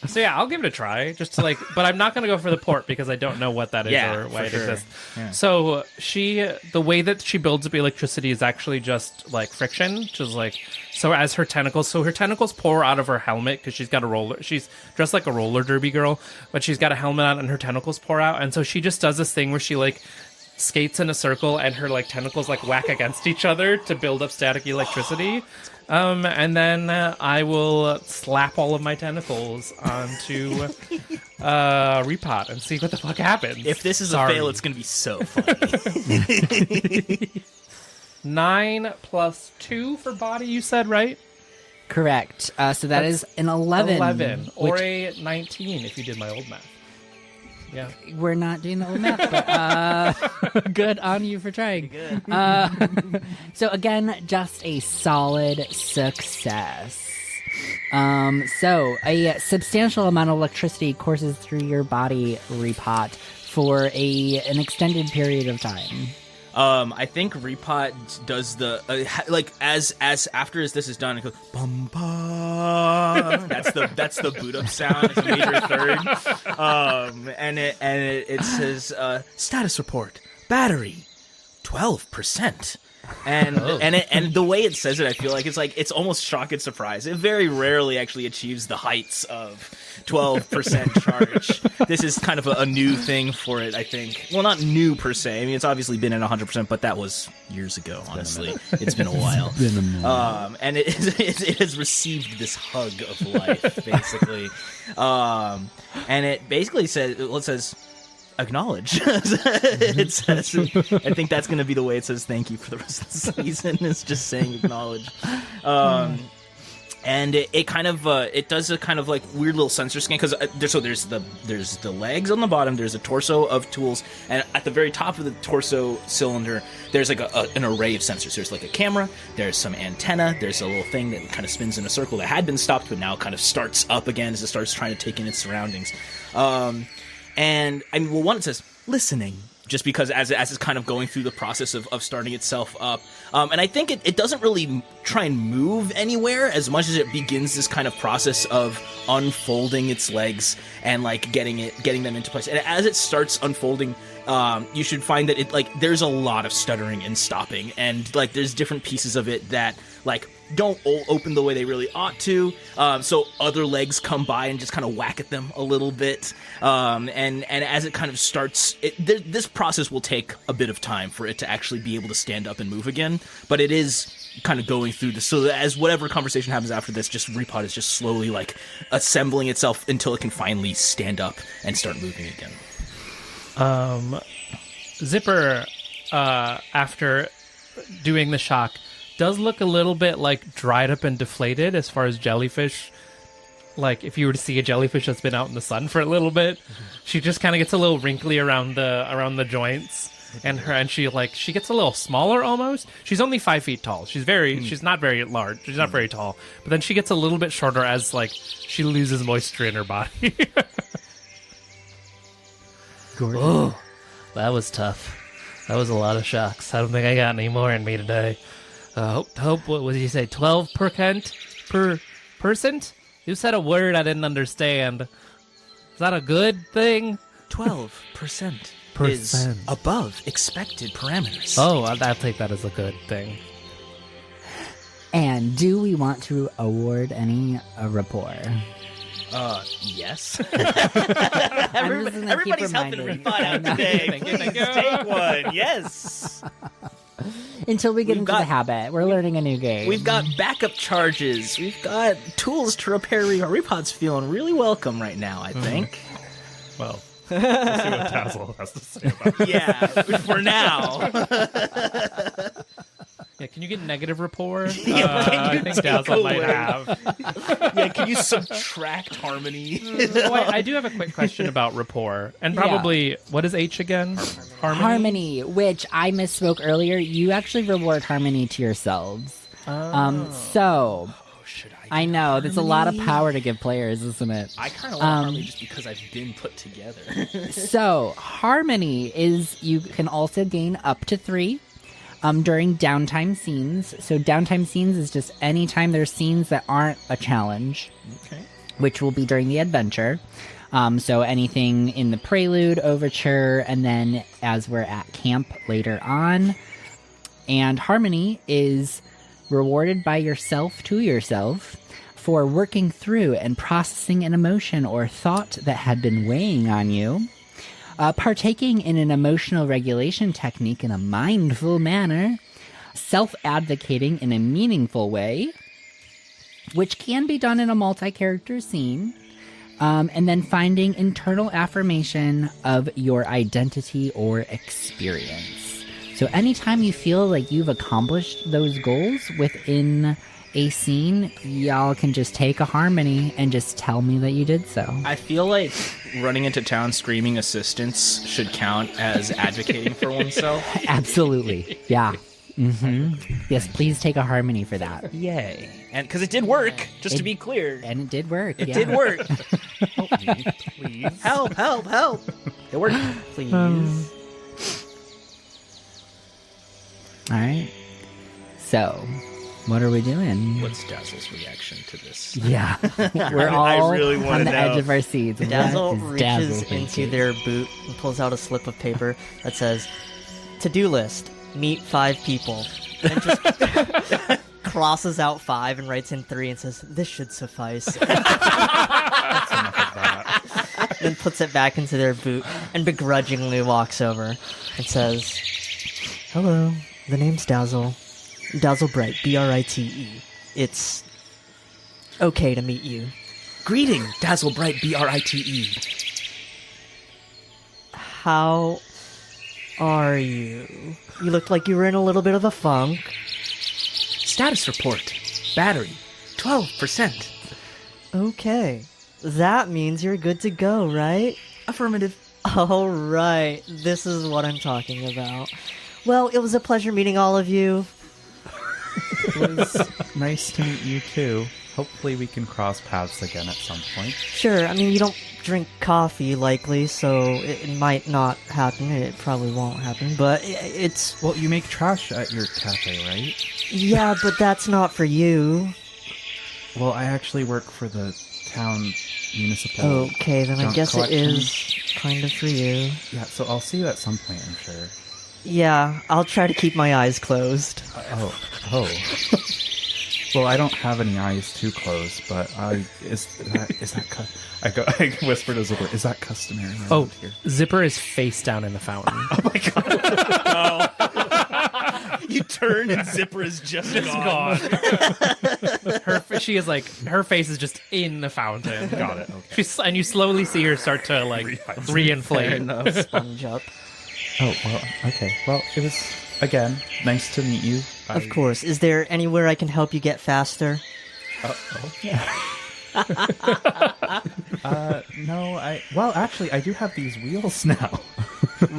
So yeah, I'll give it a try, just to but I'm not going to go for the port because I don't know what that is Yeah, or why for it sure. exists. Yeah. So the way that she builds up electricity is actually just like friction, just like so as her tentacles pour out of her helmet because she's got a roller. She's dressed like a roller derby girl, but she's got a helmet on and her tentacles pour out, and so she just does this thing where she like skates in a circle and her like tentacles like whack against each other to build up static electricity. And then I will slap all of my tentacles onto Repot and see what the fuck happens. If this is Sorry. a fail, it's going to be so funny. 9 plus 2 for body, you said, right? Correct. So that is an 11. 11. Or which a 19 if you did my old math. Yeah. we're not doing the old math, but good on you for trying. So again, just a solid success. So a substantial amount of electricity courses through your body, Repot, for an extended period of time. I think Repot does the as after this is done, it goes bum bum. That's the boot up sound. It's a major third. And it says status report battery 12%. And the way it says it, I feel like it's almost shock and surprise. It very rarely actually achieves the heights of 12% charge. This is kind of a new thing for it, I think. Well, not new per se. I mean, it's obviously been at 100%, but that was years ago. Honestly, it's been a while. And it has received this hug of life, basically. And it basically says. Acknowledge. It says, I think that's going to be the way it says thank you for the rest of the season. Is just saying acknowledge. And it kind of it does a kind of like weird little sensor scan because there's the legs on the bottom, there's a torso of tools, and at the very top of the torso cylinder there's like an array of sensors. There's like a camera, there's some antenna, there's a little thing that kind of spins in a circle that had been stopped but now kind of starts up again as it starts trying to take in its surroundings. And I mean, well, one, it says listening, just because as it's kind of going through the process of starting itself up. And I think it doesn't really try and move anywhere as much as it begins this kind of process of unfolding its legs and like getting them into place. And as it starts unfolding, you should find that there's a lot of stuttering and stopping, and like there's different pieces of it that like don't all open the way they really ought to, so other legs come by and just kind of whack at them a little bit, and as it kind of starts, this process will take a bit of time for it to actually be able to stand up and move again, but it is kind of going through this, so as whatever conversation happens after this, just Repot is just slowly like assembling itself until it can finally stand up and start moving again. Zipper, after doing the shock, does look a little bit like dried up and deflated as far as jellyfish. Like if you were to see a jellyfish that's been out in the sun for a little bit, she just kind of gets a little wrinkly around the joints, and she gets a little smaller almost. She's only 5 feet tall. She's not very large. She's not very tall. But then she gets a little bit shorter as like she loses moisture in her body. Oh, that was tough. That was a lot of shocks. I don't think I got any more in me today. Hope, what did you say, 12% per percent? You said a word I didn't understand. Is that a good thing? 12% is above expected parameters. Oh, I'll take that as a good thing. And do we want to award any rapport? Yes. Everybody's helping reminding. Ripot out today. Please take one. Yes. Until we get We've into got- the habit. We're learning a new game. We've got backup charges. We've got tools to repair Repot's feeling really welcome right now, I think. Well, we'll see what Dazzle has to say about it. Yeah, for now. Yeah, can you get negative rapport? Can you I think take Dazzle might away- have. Yeah, can you subtract harmony? Wait, I do have a quick question about rapport. And probably, what is H again? Harmony, which I misspoke earlier. You actually reward harmony to yourselves. So Should I know that's a lot of power to give players, isn't it? I kind of want harmony just because I've been put together. So harmony is you can also gain up to 3 during downtime scenes. So downtime scenes is just any time there's scenes that aren't a challenge, Okay. which will be during the adventure. So anything in the prelude, overture, and then as we're at camp later on. And harmony is rewarded by yourself to yourself for working through and processing an emotion or thought that had been weighing on you. Partaking in an emotional regulation technique in a mindful manner, self-advocating in a meaningful way, which can be done in a multi-character scene, and then finding internal affirmation of your identity or experience. So anytime you feel like you've accomplished those goals within a scene, y'all can just take a harmony and just tell me that you did so. I feel like running into town screaming assistance should count as advocating for oneself. Absolutely. Yeah. Yes, please take a harmony for that. Yay. And because it did work, just to be clear. And it did work. It did work. Help me, please. Help, help, help. It worked. Please. All right. So, what are we doing? What's Dazzle's reaction to this? Yeah. We're all I really on wanna the know. edge of our seats. Dazzle What is reaches Dazzle into thinking? their boot and pulls out a slip of paper that says, "To-do list, meet 5 people." And just crosses out 5 and writes in 3 and says, "This should suffice." That's enough of that. Then puts it back into their boot and begrudgingly walks over and says, "Hello, the name's Dazzle. Dazzle Bright, B-R-I-T-E. It's okay to meet you." Greeting, Dazzle Bright, B-R-I-T-E. "How are you? You looked like you were in a little bit of a funk." Status report. Battery, 12%. "Okay. That means you're good to go, right?" Affirmative. "All right. This is what I'm talking about. Well, it was a pleasure meeting all of you." It was nice to meet you too. Hopefully we can cross paths again at some point. "Sure. I mean, you don't drink coffee, likely, so it might not happen. It probably won't happen, but it's... Well, you make trash at your cafe, right? Yeah, but that's not for you." Well, I actually work for the town municipal. Okay, then I junk guess collection. it is kind of for you. Yeah, so I'll see you at some point, I'm sure. Yeah, I'll try to keep my eyes closed. Oh. Well, I don't have any eyes too closed, but is that I whisper to Zipper, is that customary around Oh, here? Zipper is face down in the fountain. You turn and Zipper is just gone. Her face is just in the fountain. Got it. Okay. And you slowly see her start to reinflate. Sponge up. Oh, well, okay. Well, it was, again, nice to meet you. Of course. Is there anywhere I can help you get faster? No, well, actually, I do have these wheels now.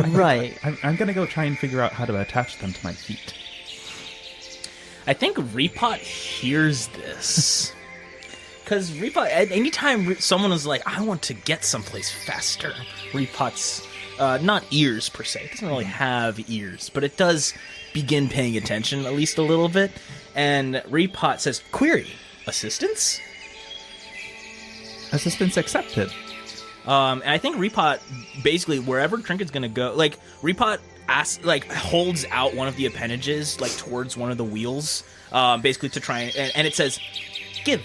Right. I'm gonna go try and figure out how to attach them to my feet. I think Repot hears this. Because Repot, anytime someone is like, I want to get someplace faster, Repot's not ears per se. It doesn't really have ears, but it does begin paying attention at least a little bit. And Repot says, "Query, assistance?" Assistance accepted. And I think Repot, basically, wherever Trinket's gonna go, like, Repot holds out one of the appendages, like, towards one of the wheels, basically to try and it says, "Give."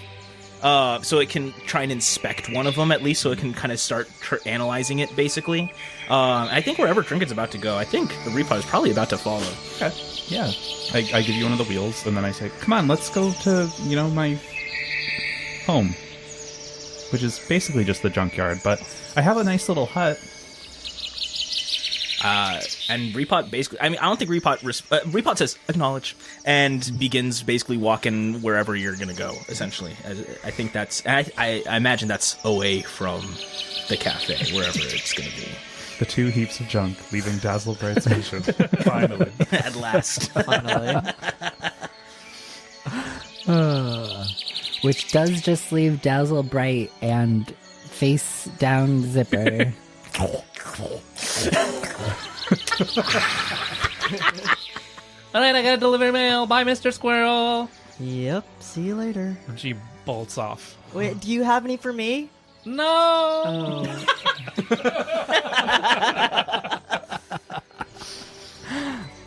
So it can try and inspect one of them, at least, so it can kind of start analyzing it, basically. I think wherever Trinket's about to go, I think the Repot is probably about to follow. Okay. Yeah. I give you one of the wheels, and then I say, "Come on, let's go to, my home." Which is basically just the junkyard, but I have a nice little hut. And Repot basically, I don't think Repot says, "Acknowledge," and begins basically walking wherever you're going to go, essentially. I think I imagine that's away from the cafe, wherever it's going to be. The 2 heaps of junk leaving Dazzle Bright Station. Finally. At last. Finally. Which does just leave Dazzle Bright and face down Zipper. Alright, I gotta deliver mail. Bye, Mr. Squirrel. Yep. See you later. And she bolts off. Wait, do you have any for me? No! Oh.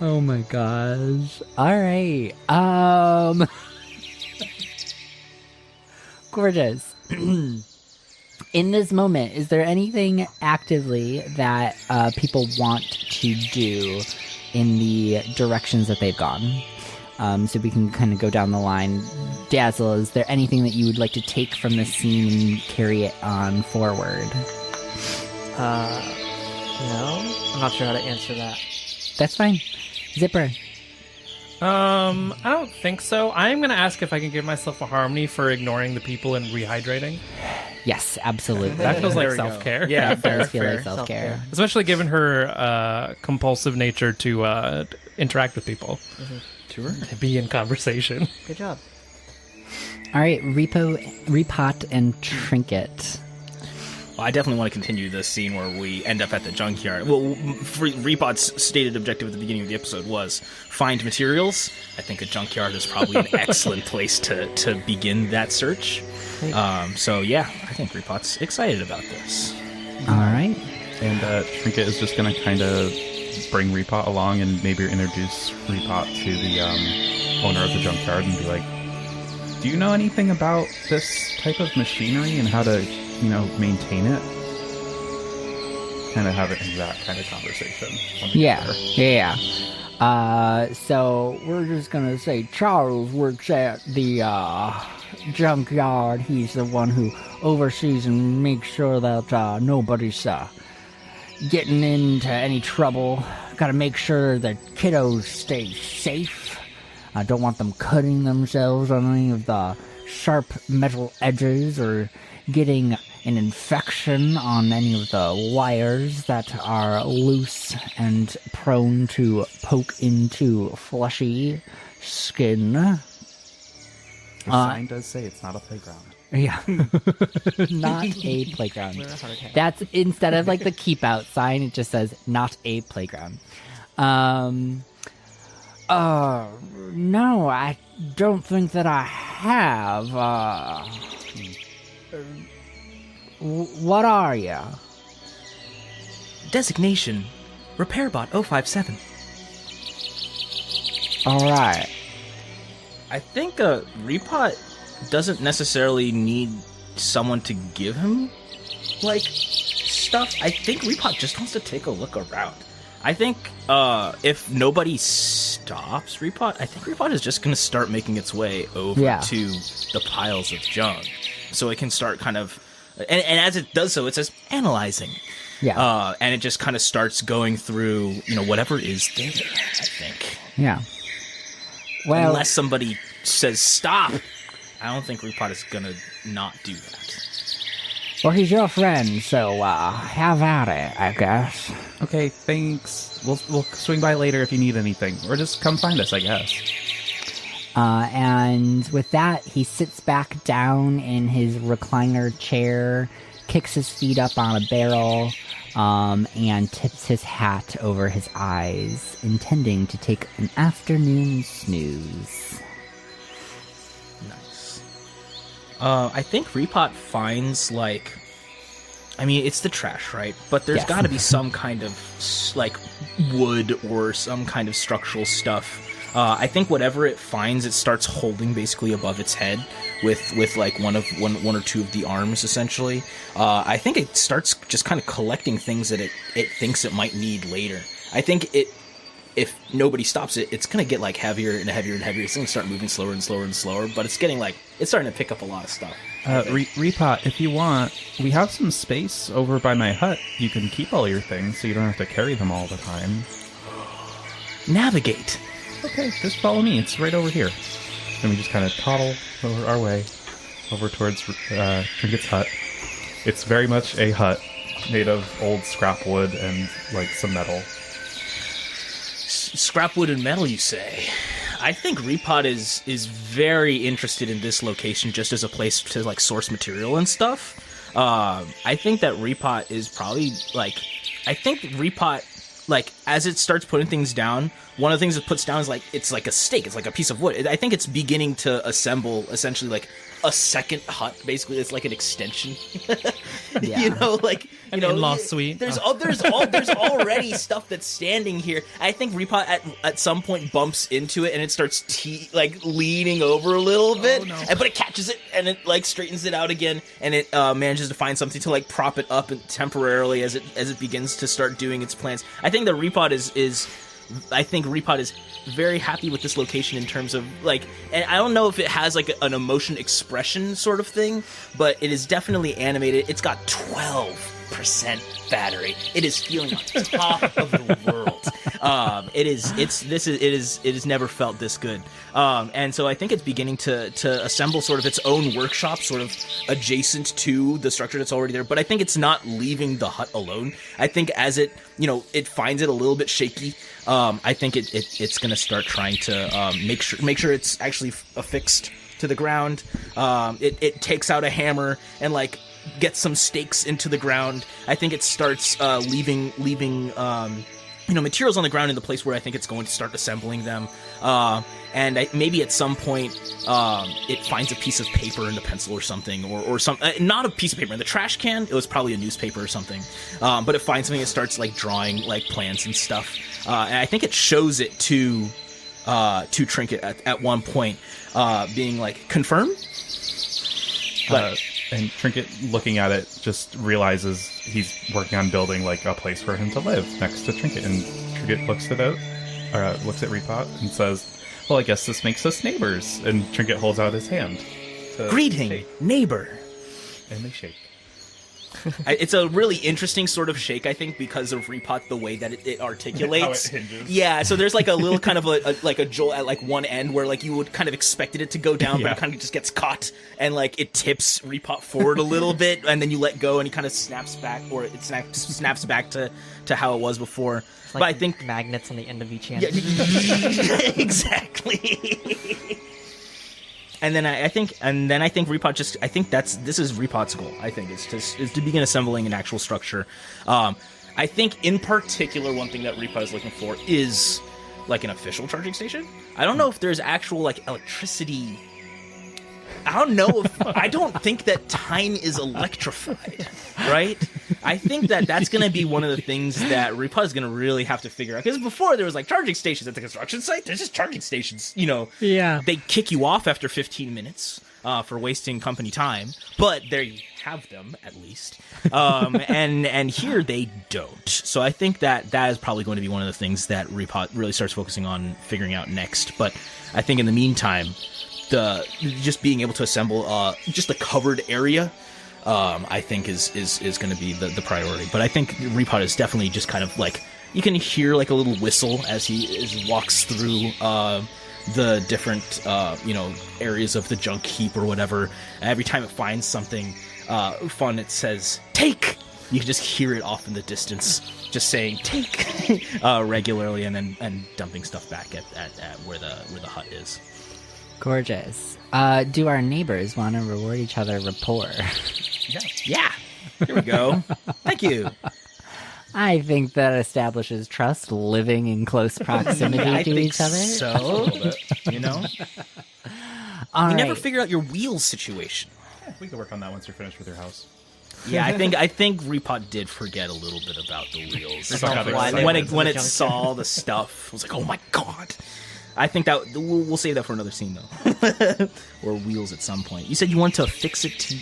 Oh my gosh. Alright. Gorgeous. In this moment, is there anything actively that people want to do in the directions that they've gone? So we can kind of go down the line. Dazzle, is there anything that you would like to take from the scene and carry it on forward? No? I'm not sure how to answer that. That's fine. Zipper. I don't think so. I'm gonna ask if I can give myself a harmony for ignoring the people and rehydrating. Yes, absolutely. That feels like There we go. self-care. Yeah, That does fair, feel like fair. self-care. Especially given her compulsive nature to interact with people. Sure. To be in conversation. Good job. All right, Repot and Trinket. Well, I definitely want to continue the scene where we end up at the junkyard. Well, Repot's stated objective at the beginning of the episode was find materials. I think a junkyard is probably an excellent place to begin that search. So yeah, I think Repot's excited about this. All right. And Trinket is just going to kind of bring Repot along and maybe introduce Repot to the owner of the junkyard and be like, "Do you know anything about this type of machinery and how to, maintain it?" Kind of have it in that kind of conversation. Yeah. So we're just gonna say Charles works at the junkyard. He's the one who oversees and makes sure that nobody's getting into any trouble. Gotta make sure that kiddos stay safe. I don't want them cutting themselves on any of the sharp metal edges or getting an infection on any of the wires that are loose and prone to poke into fleshy skin. The sign does say it's not a playground. Yeah. Not a playground. We're a hard hat. That's instead of like the keep out sign, it just says not a playground. No, I don't think that I have. What are you? Designation, RepairBot 057. All right. I think Repot doesn't necessarily need someone to give him, stuff. I think Repot just wants to take a look around. I think if nobody stops Repot, I think Repot is just going to start making its way over to the piles of junk. So it can start kind of... And as it does so, it says analyzing. Yeah. And it just kind of starts going through, whatever is there, I think. Yeah. Well, Unless somebody says stop, I don't think Repot is going to not do that. well, he's your friend, so have at it, I guess. Okay, thanks. We'll swing by later if you need anything. Or just come find us, I guess. And with that, he sits back down in his recliner chair, kicks his feet up on a barrel, and tips his hat over his eyes, intending to take an afternoon snooze. Nice. I think Repot finds, like, I mean, it's the trash, right? But there's Yes. got to be some kind of, like, wood or some kind of structural stuff. I think whatever it finds, it starts holding basically above its head with like one or two of the arms, essentially. I think it starts just kind of collecting things that it thinks it might need later. I think if nobody stops it, it's going to get, like, heavier and heavier and heavier. It's going to start moving slower and slower and slower, but it's getting, like, it's starting to pick up a lot of stuff. Repot, if you want, we have some space over by my hut. You can keep all your things so you don't have to carry them all the time. Navigate. Okay, just follow me. It's right over here. And we just kind of toddle over our way over towards Trinket's hut. It's very much a hut made of old scrap wood and, like, some metal. Scrap wood and metal, you say? I think Repot is very interested in this location just as a place to, like, source material and stuff. I think that Repot is probably, like... I think Repot, like, as it starts putting things down, one of the things it puts down is, like, it's like a stake. It's like a piece of wood. I think it's beginning to assemble, essentially, like, a second hut. Basically, it's like an extension. Yeah. You know, like, you An know, in-law suite. There's already stuff that's standing here. I think Repot at some point bumps into it and it starts like leaning over a little bit. no. But it catches it and it, like, straightens it out again, and it manages to find something to, like, prop it up and temporarily as it begins to start doing its plans. I think the Repot is very happy with this location in terms of, like, and I don't know if it has, like, an emotion expression sort of thing, but it is definitely animated. It's got 12% battery. It is feeling on top of the world. It has never felt this good. And so I think it's beginning to assemble sort of its own workshop, sort of adjacent to the structure that's already there. But I think it's not leaving the hut alone. I think as it, you know, it finds it a little bit shaky, I think it's going to start trying to make sure it's actually affixed to the ground. It takes out a hammer and, like, gets some stakes into the ground. I think it starts leaving materials on the ground in the place where I think it's going to start assembling them. And maybe at some point it finds a piece of paper and a pencil or something, or some not a piece of paper in the trash can. It was probably a newspaper or something. But it finds something. It starts, like, drawing, like, plans and stuff. And I think it shows it to Trinket at one point, being like, confirm. And Trinket, looking at it, just realizes he's working on building, like, a place for him to live next to Trinket. And Trinket looks at Repot and says, well, I guess this makes us neighbors. And Trinket holds out his hand. Greeting, shake. neighbor. And they shake. It's a really interesting sort of shake, I think, because of Repot, the way that it articulates. How it hinges. Yeah, so there's, like, a little kind of a jolt at, like, one end where, like, you would kind of expected it to go down, but Yeah. it kind of just gets caught, and, like, it tips Repot forward a little bit, and then you let go, and he kind of snaps back, or it snaps back to how it was before. It's like But I think magnets on the end of each hand. yeah, exactly. And then I think Repot this is Repot's goal. I think is to begin assembling an actual structure. I think in particular one thing that Repot is looking for is, like, an official charging station. I don't know if there's actual, like, electricity. I don't think that Tine is electrified, right? I think that's going to be one of the things that Repot is going to really have to figure out. Because before there was, like, charging stations at the construction site. There's just charging stations, you know. Yeah. They kick you off after 15 minutes for wasting company time. But there you have them, at least. And here they don't. So I think that is probably going to be one of the things that Repot really starts focusing on figuring out next. But I think in the meantime, just being able to assemble just a covered area, I think is going to be the priority. But I think Repot is definitely just kind of, like, you can hear, like, a little whistle as he walks through the different areas of the junk heap or whatever. Every time it finds something fun, it says "take." You can just hear it off in the distance, just saying "take" regularly, and then dumping stuff back at where the hut is. Gorgeous. Do our neighbors want to reward each other rapport? Yeah. Here we go. Thank you. I think that establishes trust, living in close proximity I to think each other. so. You know, All we right. never figured out your wheels situation. We can work on that once you're finished with your house. Yeah, I think Repot did forget a little bit about the wheels. Repot got excited. when it Junkyard. saw the stuff, it was like, oh my god. I think that we'll save that for another scene though, or wheels at some point. You said you want to fix it to.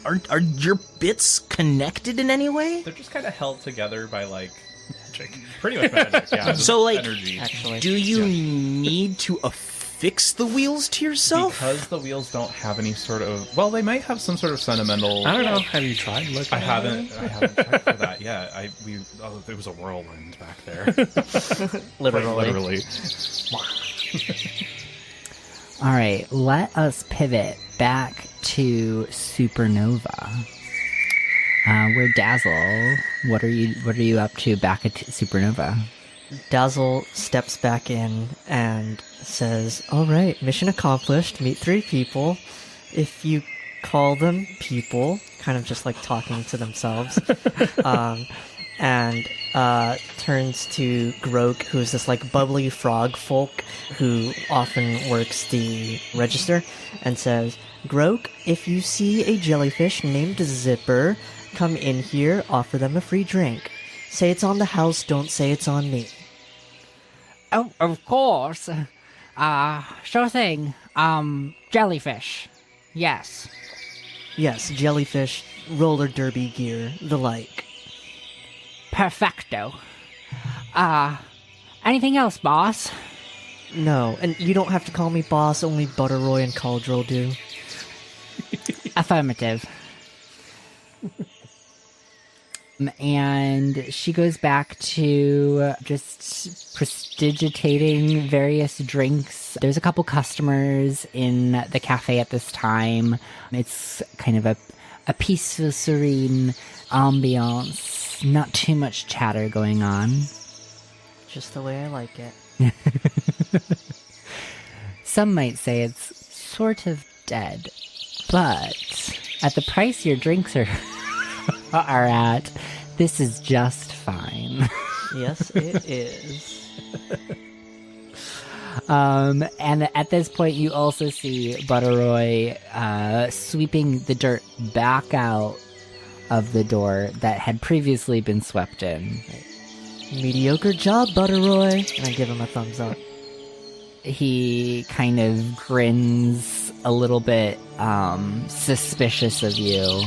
Are your bits connected in any way? They're just kind of held together by like magic. Pretty much magic. Yeah. So, like, energy. Actually, Do you need to affix the wheels to yourself? Because the wheels don't have any sort of... Well, they might have some sort of sentimental... I don't know. Have you tried looking? I haven't checked for that yet. It was a whirlwind back there. literally. All right, let us pivot back to Supernova. Where Dazzle, what are you up to back at Supernova? Dazzle steps back in and says, "All right, mission accomplished. Meet 3 people. If you call them people," kind of just like talking to themselves, and turns to Groke, who's this like bubbly frog folk who often works the register, and says, "Groke, if you see a jellyfish named Zipper, come in here, offer them a free drink. Say it's on the house, don't say it's on me." Oh, of course. Sure thing. Jellyfish. Yes. Yes, jellyfish, roller derby gear, the like. Perfecto. Anything else, boss? No, and you don't have to call me boss, only Butteroy and Cauldrell do. Affirmative. And she goes back to just prestidigitating various drinks. There's a couple customers in the cafe at this time. It's kind of a peaceful, serene ambiance. Not too much chatter going on. Just the way I like it. Some might say it's sort of dead. But at the price your drinks are at, this is just fine. Yes, it is. And at this point, you also see Butteroy sweeping the dirt back out of the door that had previously been swept in. Mediocre job, Butteroy. And I give him a thumbs up. He kind of grins a little bit suspicious of you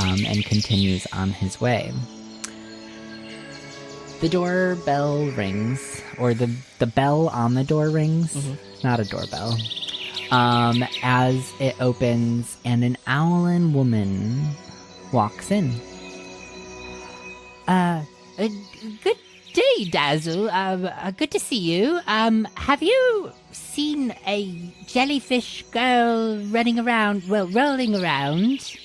and continues on his way. The doorbell rings, or the bell on the door rings. Not a doorbell. As it opens and an owlin woman walks in. Good day, Dazzle. Good to see you. Have you seen a jellyfish girl running around, rolling around?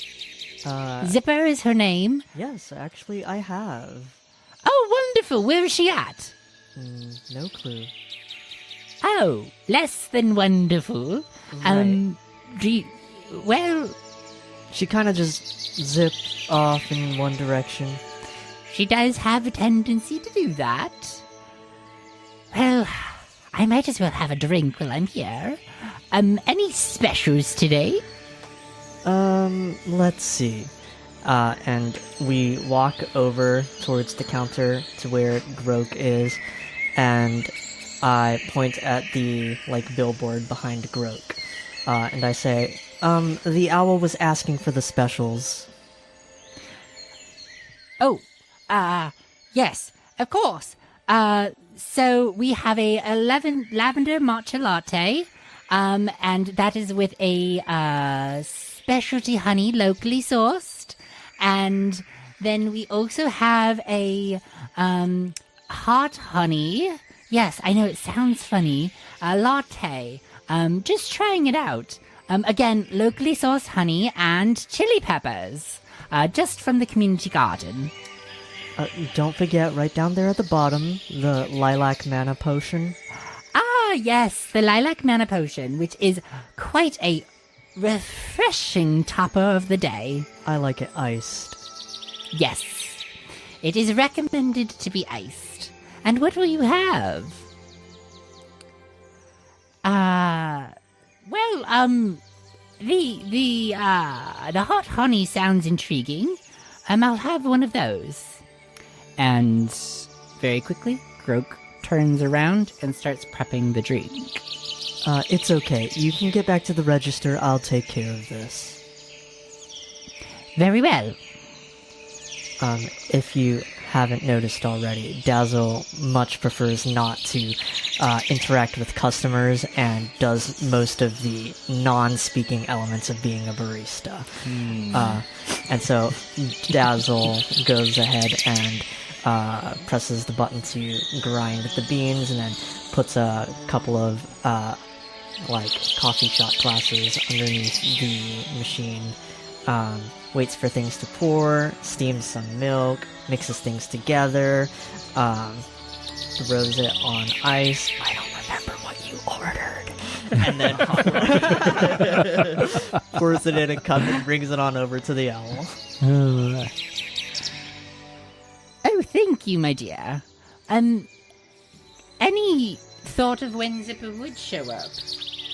Zipper is her name. Yes, actually, I have. Oh, wonderful. Where is she at? No clue. Oh, less than wonderful. Right. Well, She kind of just zipped off in one direction. she does have a tendency to do that. Well, I might as well have a drink while I'm here. Any specials today? Let's see. And we walk over towards the counter to where Groke is, and I point at the, billboard behind Groke. And I say, the owl was asking for the specials. Oh, yes, of course. So we have a lavender matcha latte, and that is with a specialty honey, locally sourced. And then we also have a hot honey. Yes, I know it sounds funny. A latte. Just trying it out. Again, locally sourced honey and chili peppers. Just from the community garden. Don't forget, right down there at the bottom, the lilac mana potion. Ah, yes, the lilac mana potion, which is quite a refreshing topper of the day. I like it iced. Yes, It is recommended to be iced. And what will you have? The hot honey sounds intriguing. I'll have one of those. And very quickly, Groke turns around and starts prepping the drink. It's okay. You can get back to the register. I'll take care of this. Very well. If you haven't noticed already, Dazzle much prefers not to interact with customers and does most of the non-speaking elements of being a barista. And so Dazzle goes ahead and presses the button to grind the beans, and then puts a couple of coffee shot glasses underneath the machine. Waits for things to pour, steams some milk, mixes things together, throws it on ice. I don't remember what you ordered. And then pours it in a cup and brings it on over to the owl. Oh, thank you, my dear. Any thought of when Zipper would show up?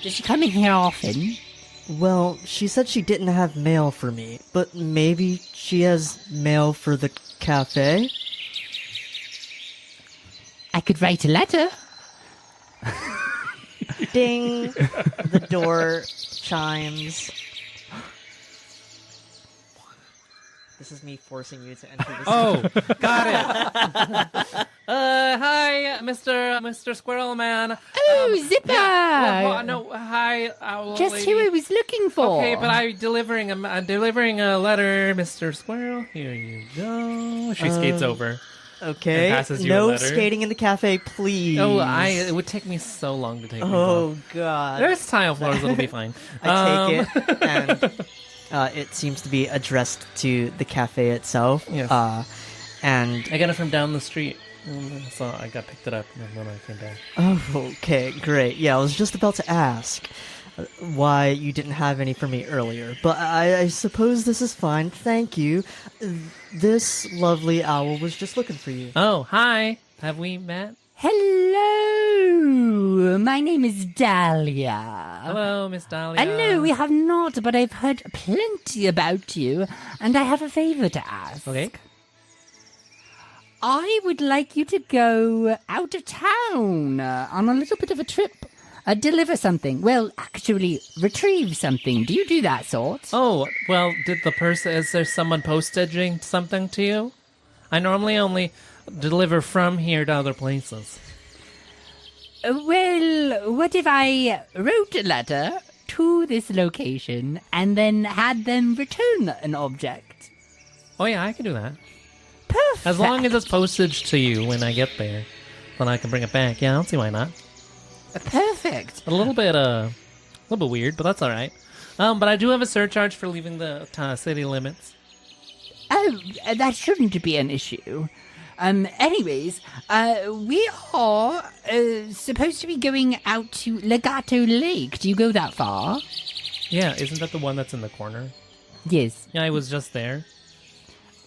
Does she come in here often? Well, she said she didn't have mail for me, but maybe she has mail for the cafe? I could write a letter. Ding! The door chimes. This is me forcing you to enter this. Oh, got it. Hi, Mr. Squirrel Man. Oh, Zipper! Hi, owl Just lady. who I was looking for. Okay, but I'm delivering a letter, Mr. Squirrel. Here you go. She skates over. Okay, And passes you no a letter. skating in the cafe, please. It would take me so long to take these Oh, off. God. There's tile floors, it'll be fine. I take it, and it seems to be addressed to the cafe itself. Yes. And I got it from down the street. So I picked it up when I came down. oh, okay, great. Yeah, I was just about to ask why you didn't have any for me earlier, but I suppose this is fine. Thank you. This lovely owl was just looking for you. Oh, hi. Have we met? Hello, my name is Dahlia. Hello, Miss Dahlia. No, we have not, but I've heard plenty about you, and I have a favor to ask. Okay. I would like you to go out of town on a little bit of a trip. Deliver something. Well, actually, retrieve something. Do you do that sort? Oh, well, is there someone postaging something to you? I normally only deliver from here to other places. Well, what if I wrote a letter to this location and then had them return an object? Oh, yeah, I can do that. Perfect. As long as it's postage to you when I get there, then I can bring it back. Yeah, I don't see why not. Perfect. A little bit weird, but that's all right. But I do have a surcharge for leaving the city limits. Oh, that shouldn't be an issue. Anyways, we are supposed to be going out to Legato Lake. Do you go that far? Yeah, isn't that the one that's in the corner? Yes. Yeah, I was just there.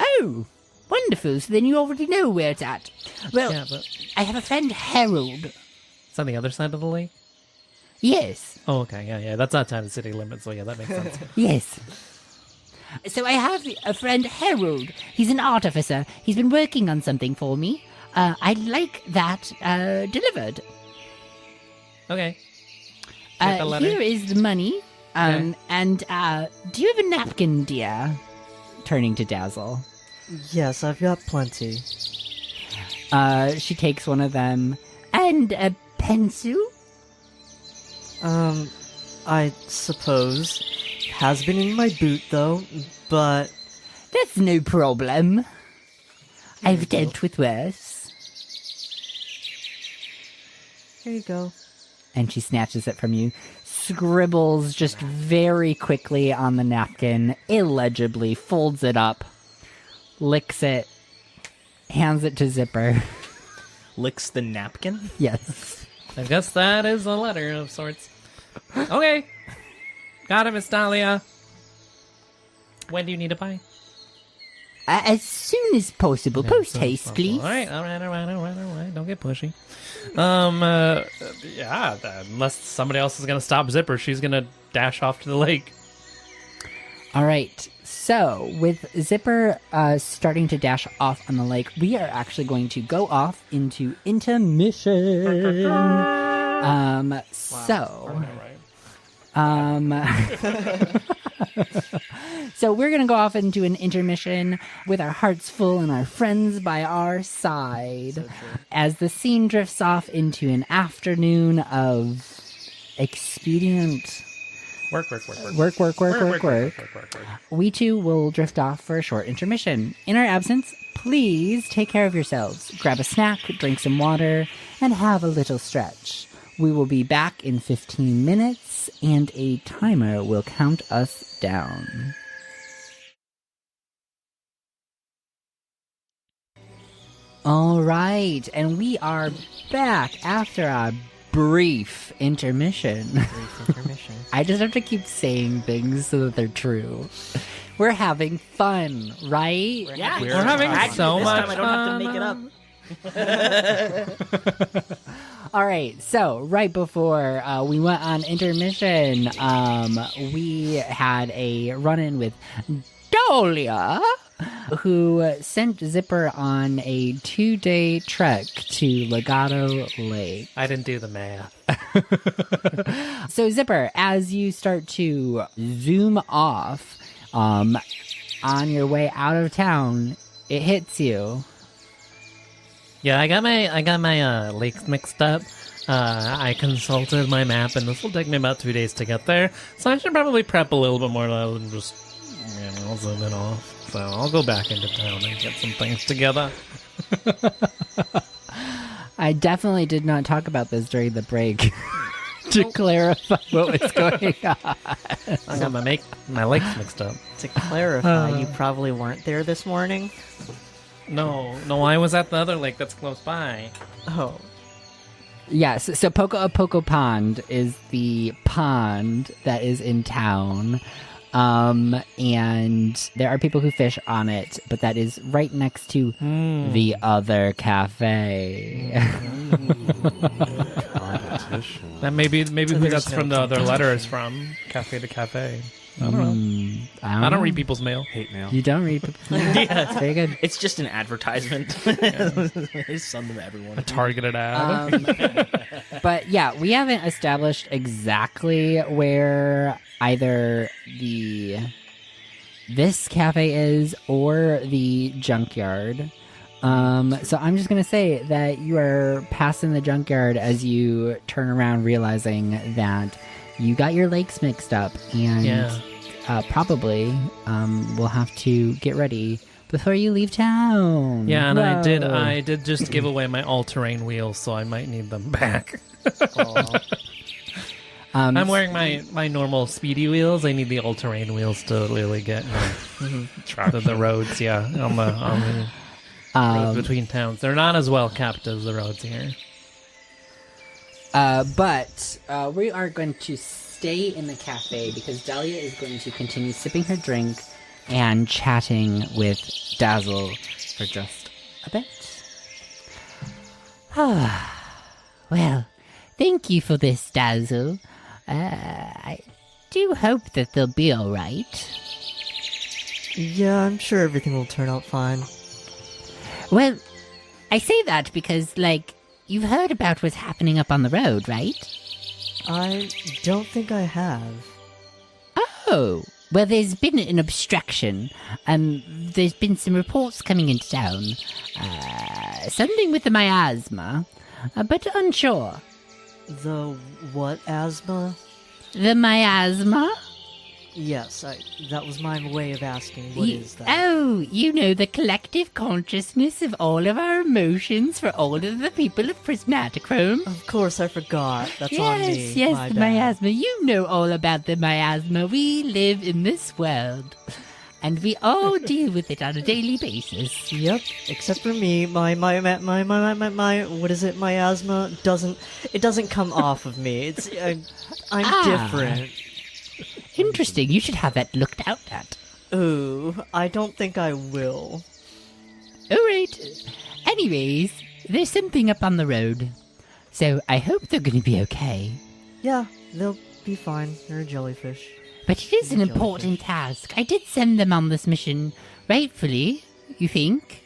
Oh, wonderful. So then you already know where it's at. Well, Yeah, but I have a friend, Harold. it's on the other side of the lake? Yes. Oh, okay, yeah, that's outside the city limits, so yeah, that makes sense. Yes. So I have a friend, Harold. He's an art officer. He's been working on something for me. I'd like that delivered. Okay. Get the letter? Here is the money. Okay. And do you have a napkin, dear? Turning to Dazzle. Yes, I've got plenty. She takes one of them. And a pencil? I suppose. Has been in my boot, though, but... That's no problem. I've dealt with worse. Here you go. And she snatches it from you, scribbles just very quickly on the napkin, illegibly, folds it up, licks it, hands it to Zipper. Licks the napkin? Yes. I guess that is a letter of sorts. Okay. Got it, Miss Dahlia. When do you need to buy? As soon as possible. Post haste, please. All right. Don't get pushy. Yeah. Unless somebody else is gonna stop Zipper, she's gonna dash off to the lake. All right. So, with Zipper starting to dash off on the lake, we are actually going to go off into intermission. So we're going to go off into an intermission with our hearts full and our friends by our side as the scene drifts off into an afternoon of expedient Work. We too will drift off for a short intermission. In our absence, please take care of yourselves. Grab a snack, drink some water, and have a little stretch. We will be back in 15 minutes, and a timer will count us down. All right, and we are back after a brief intermission. I just have to keep saying things so that they're true. We're having fun, right? Yeah, We're having so this much time I don't have to make it up. All right, so right before we went on intermission, we had a run-in with Dahlia, who sent Zipper on a 2-day trek to Legato Lake. I didn't do the math. So, Zipper, as you start to zoom off on your way out of town, it hits you. Yeah, I got my lakes mixed up. I consulted my map, and this will take me about 2 days to get there. So I should probably prep a little bit more than just zoom it off. So I'll go back into town and get some things together. I definitely did not talk about this during the break to clarify what was going on. I got my lakes mixed up. To clarify, you probably weren't there this morning. No, I was at the other lake that's close by. Oh. Yes, so Poco a Poco Pond is the pond that is in town. And there are people who fish on it, but that is right next to the other cafe. That maybe who that's from the other letter is from. Cafe to cafe. I don't know. I don't read people's mail. Hate mail. You don't read people's mail? Yeah. Very good. It's just an advertisement. It's something to everyone. A targeted ad. But yeah, we haven't established exactly where either this cafe is or the junkyard. So I'm just gonna say that you are passing the junkyard as you turn around, realizing that you got your lakes mixed up, and probably we'll have to get ready before you leave town. Yeah, and Whoa. I did just give away my all-terrain wheels, so I might need them back. I'm wearing my normal speedy wheels. I need the all-terrain wheels to really get the roads. Yeah, on the roads between towns. They're not as well kept as the roads here. But we are going to stay in the cafe because Dahlia is going to continue sipping her drink and chatting with Dazzle for just a bit. Well, thank you for this, Dazzle. I do hope that they'll be all right. Yeah, I'm sure everything will turn out fine. Well, I say that because, you've heard about what's happening up on the road, right? I don't think I have. Oh, well, there's been an obstruction. There's been some reports coming into town. Something with the miasma, but unsure. The what asthma? The miasma? Yes, that was my way of asking. What is that? Oh, the collective consciousness of all of our emotions for all of the people of Prismatochrome. Of course, I forgot. That's on me. Yes, My the bad. miasma. You know all about the miasma. We live in this world, and we all deal with it on a daily basis. Yep, except for me, my what is it? My asthma doesn't come off of me. I'm different. Interesting. You should have that looked out at. Ooh, I don't think I will. Alright. Anyways, there's something up on the road. So I hope they're gonna be okay. Yeah, they'll be fine. They're a jellyfish. But it is an Jellyfish. important task. I did send them on this mission, rightfully, you think?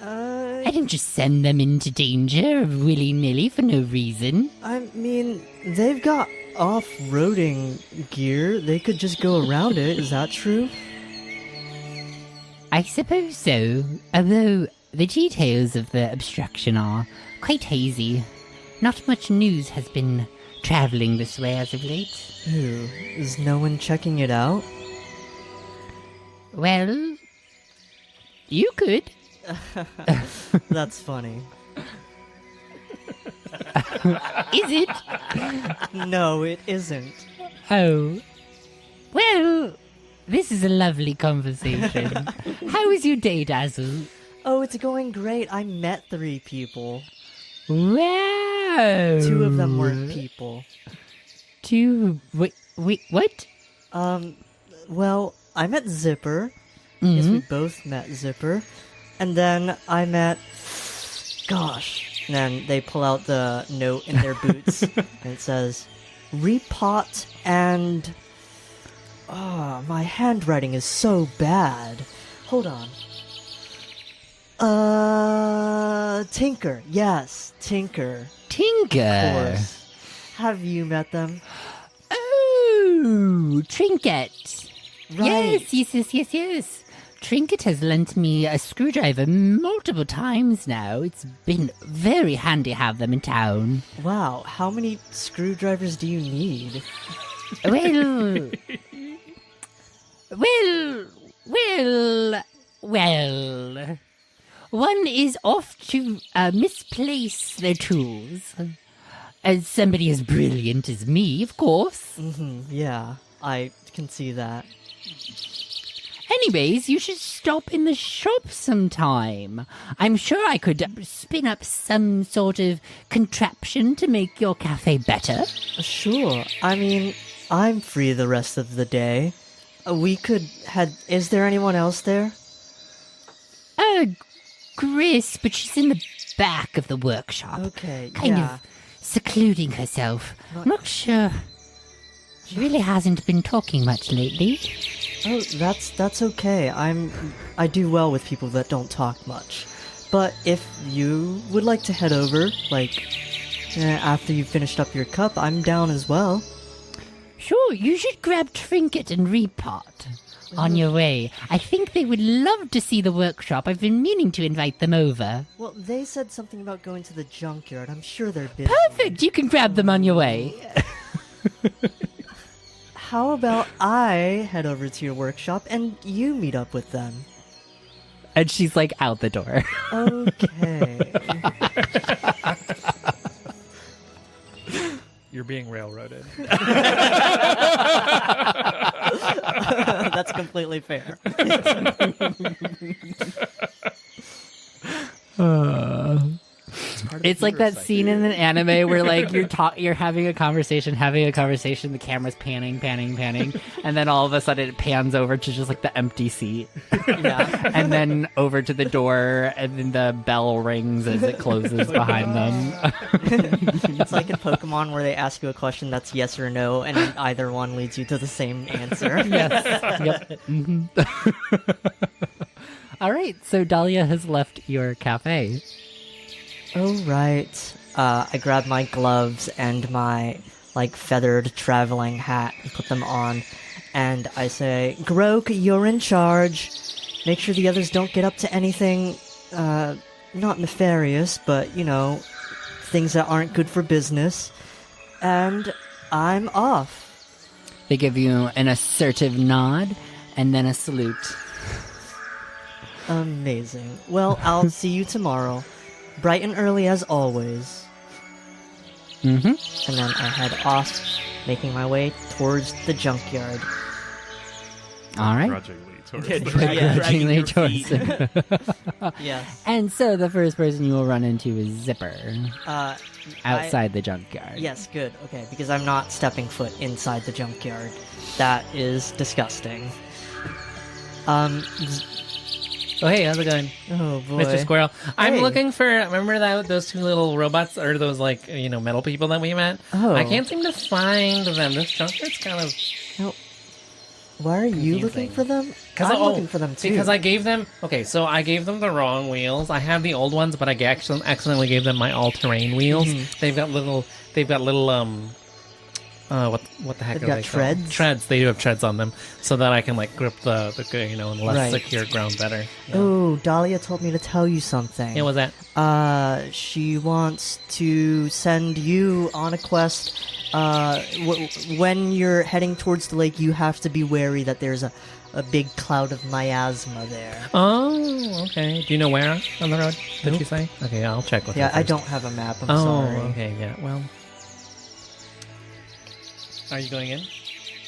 I didn't just send them into danger willy-nilly for no reason. I mean, they've got off-roading gear. They could just go around it. Is that true? I suppose so, although the details of the obstruction are quite hazy. Not much news has been traveling this way as of late. Ooh, is no one checking it out? Well, you could. That's funny. Is it? No, it isn't. Oh. Well, this is a lovely conversation. How was your day, Dazzle? Oh, it's going great. I met 3 people. Wow. 2 of them weren't people. Wait, what? Well, I met Zipper. Yes, we Mhm. both met Zipper. And then I met... Gosh. And then they pull out the note in their boots. And it says, Repot and... Oh, my handwriting is so bad. Hold on. Tinker. Yes, Tinker. Tinker. Of course. Have you met them? Oh, Trinket. Right. Yes. Trinket has lent me a screwdriver multiple times now. It's been very handy to have them in town. Wow, how many screwdrivers do you need? Well. One is off to misplace their tools. As somebody as brilliant as me, of course. Yeah, I can see that. Anyways, you should stop in the shop sometime. I'm sure I could spin up some sort of contraption to make your cafe better. Sure, I mean, I'm free the rest of the day. We could head... Is there anyone else there? Chris, but she's in the back of the workshop. Okay, Kind yeah. of secluding herself. Not sure. She really hasn't been talking much lately. Oh, that's okay. I do well with people that don't talk much. But if you would like to head over, after you've finished up your cup, I'm down as well. Sure, you should grab Trinket and Repot on your way. I think they would love to see the workshop. I've been meaning to invite them over. Well, they said something about going to the junkyard. I'm sure they're busy. Perfect! You can grab them on your way. How about I head over to your workshop and you meet up with them? And she's like out the door. Okay. You're being railroaded. That's completely fair. It's like that scene in an anime where like you're having a conversation, the camera's panning, and then all of a sudden it pans over to just like the empty seat. Yeah. And then over to the door, and then the bell rings as it closes behind them. It's like in Pokemon where they ask you a question that's yes or no, and either one leads you to the same answer. Yes. Yep. All right. So Dahlia has left your cafe. Oh, right. I grab my gloves and my, feathered traveling hat and put them on. And I say, Grok, you're in charge. Make sure the others don't get up to anything, not nefarious, but, things that aren't good for business. And I'm off. They give you an assertive nod and then a salute. Amazing. Well, I'll see you tomorrow. Bright and early as always. Mm-hmm. And then I head off, making my way towards the junkyard. All right. Grudgingly towards Yeah, the dragging your towards feet. it. Yes. And so the first person you will run into is Zipper outside the junkyard. Yes, good. Okay, because I'm not stepping foot inside the junkyard. That is disgusting. Oh, hey, how's it going? Oh boy, Mr. Squirrel. I'm Hey. looking for, remember those two little robots, or those, like, metal people that we met? Oh. I can't seem to find them. This junkyard's kind of... No. Why are you looking for them? I'm looking for them too. Because I gave them... Okay, so I gave them the wrong wheels. I have the old ones, but I accidentally gave them my all-terrain wheels. They've got little... what the heck They've are got they treads? called? Treads. They do have treads on them, so that I can like grip the less Right. secure ground better. Yeah. Oh, Dahlia told me to tell you something. Yeah, what's that? She wants to send you on a quest. When you're heading towards the lake, you have to be wary that there's a big cloud of miasma there. Oh, okay. Do you know where on the road? Did you say? Okay, I'll check with Yeah, her I first. don't have a map. I'm Oh, sorry. okay. Yeah. Well, are you going in?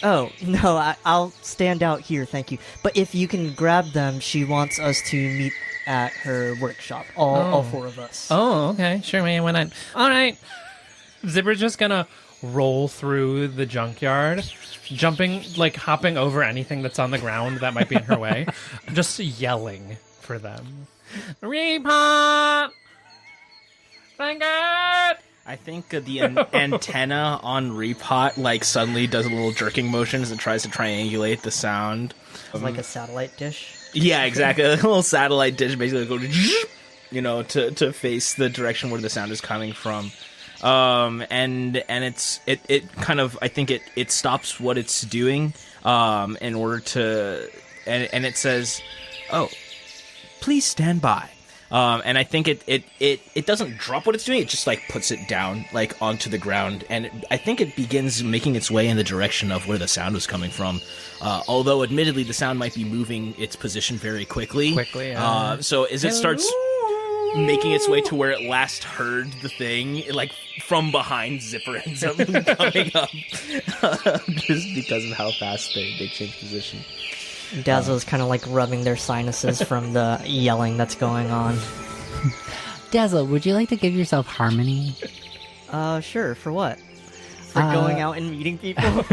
Oh, no, I'll stand out here, thank you. But if you can grab them, she wants us to meet at her workshop, all four of us. Oh, okay. Sure, man. Why not? All right. Zipper's just gonna roll through the junkyard, hopping over anything that's on the ground that might be in her way, just yelling for them. Repot! Thank God! I think the antenna on Repot suddenly does a little jerking motion as it tries to triangulate the sound. It's like a satellite dish. Yeah, exactly. A little satellite dish basically go to face the direction where the sound is coming from. And it kind of, I think it stops what it's doing in order to, and it says, "Oh, please stand by." And I think it doesn't drop what it's doing. It just puts it down onto the ground, and I think it begins making its way in the direction of where the sound was coming from. Although, admittedly, the sound might be moving its position very quickly. So as it starts making its way to where it last heard the thing, from behind, Zipper ends up coming up, just because of how fast they change position. Dazzle's kind of rubbing their sinuses from the yelling that's going on. Dazzle, would you like to give yourself harmony? Sure, for what? For going out and meeting people?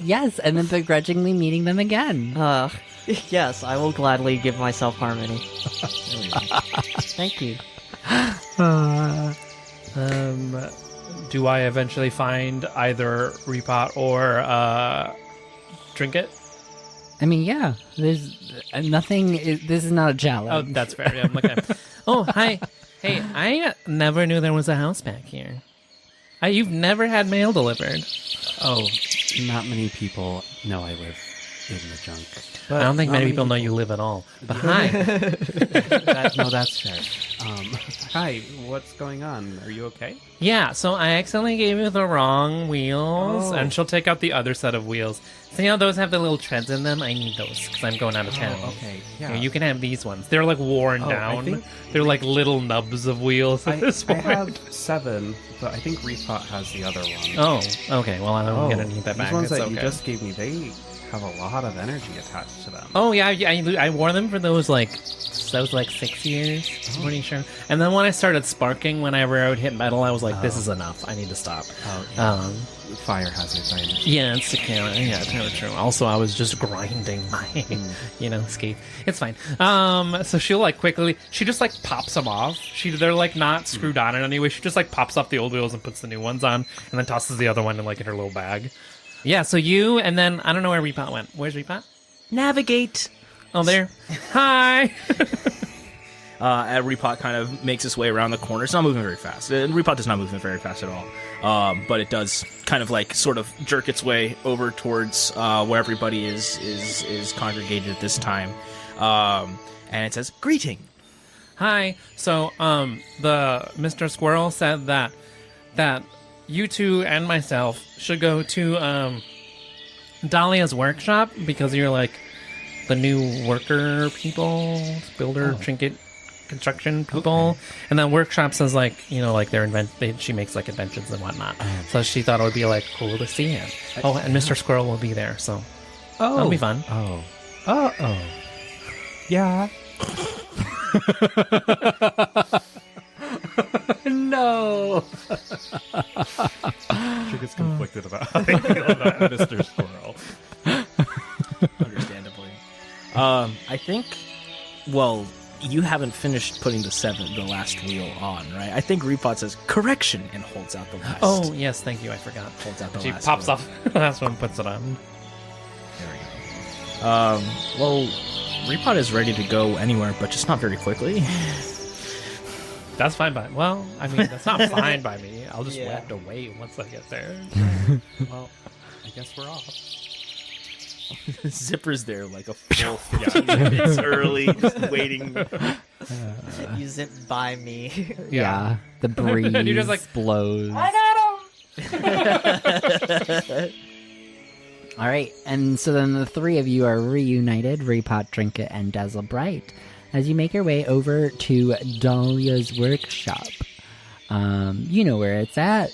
Yes, and then begrudgingly meeting them again. Yes, I will gladly give myself harmony. Thank you. Do I eventually find either Repot or Trinket? I mean, yeah, there's nothing. This is not a Oh, challenge. that's fair. Yeah, okay. Oh, hi. Hey, I never knew there was a house back here. You've never had mail delivered. Oh, not many people know I live in the junk. I don't think many people know you live at all. But hi. No, that's fair. Hi, what's going on? Are you okay? Yeah, so I accidentally gave you the wrong wheels, and she'll take out the other set of wheels. So, those have the little treads in them? I need those, because I'm going out of town. Okay, yeah. Here, you can have these ones. They're, worn I down. think- They're, little nubs of wheels at this I point. have 7, but I think Repot has the other one. Oh, okay. Well, I'm going to need that back. These ones It's that you okay. just gave me, they have a lot of energy attached to them. Oh, yeah, I wore them for those 6 years, I'm pretty sure. And then when I started sparking whenever I would hit metal, I was like, this is enough. I need to stop. Oh, yeah. Fire hazards, I understand. Yeah, it's true. Also, I was just grinding my, skate. It's fine. So she'll quickly, she just pops them off. They're not screwed on in any way. She just pops off the old wheels and puts the new ones on, and then tosses the other one in in her little bag. Yeah. So you, and then I don't know where Repot went. Where's Repot? Navigate. Oh, there. Hi. Repot kind of makes its way around the corner. It's not moving very fast. Repot does not move very fast at all. But it does kind of sort of jerk its way over towards where everybody is congregated at this time. And it says, "Greeting." Hi. So, the Mr. Squirrel said that you two and myself should go to Dahlia's workshop because you're the new worker people, builder, trinket, construction people. Okay. And then workshop says she makes inventions and whatnot. So she thought it would be cool to see him. Oh, and Mr. Squirrel will be there, so that'll be fun. Oh. Yeah. No. Tricket's conflicted about how they feel about Mr. Squirrel. Understandably. I think, well, you haven't finished putting the last wheel on, right? I think Repot says correction and holds out the last. Oh, yes, thank you. I forgot. Holds out the She last pops wheel. off the last one, puts it on. There we go. Well, Repot is ready to go anywhere, but just not very quickly. That's fine by well, I mean, that's not fine by me. I'll just Yeah. have to wait once I get there. Well, I guess we're off. Zipper's there like a full 15 minutes early, just waiting. You zip by me. Yeah. The breeze And you're just like, blows. All right, and so then the three of you are reunited, Repot, Trinket, and Dazzle Bright, as you make your way over to Dahlia's workshop. You know where it's at.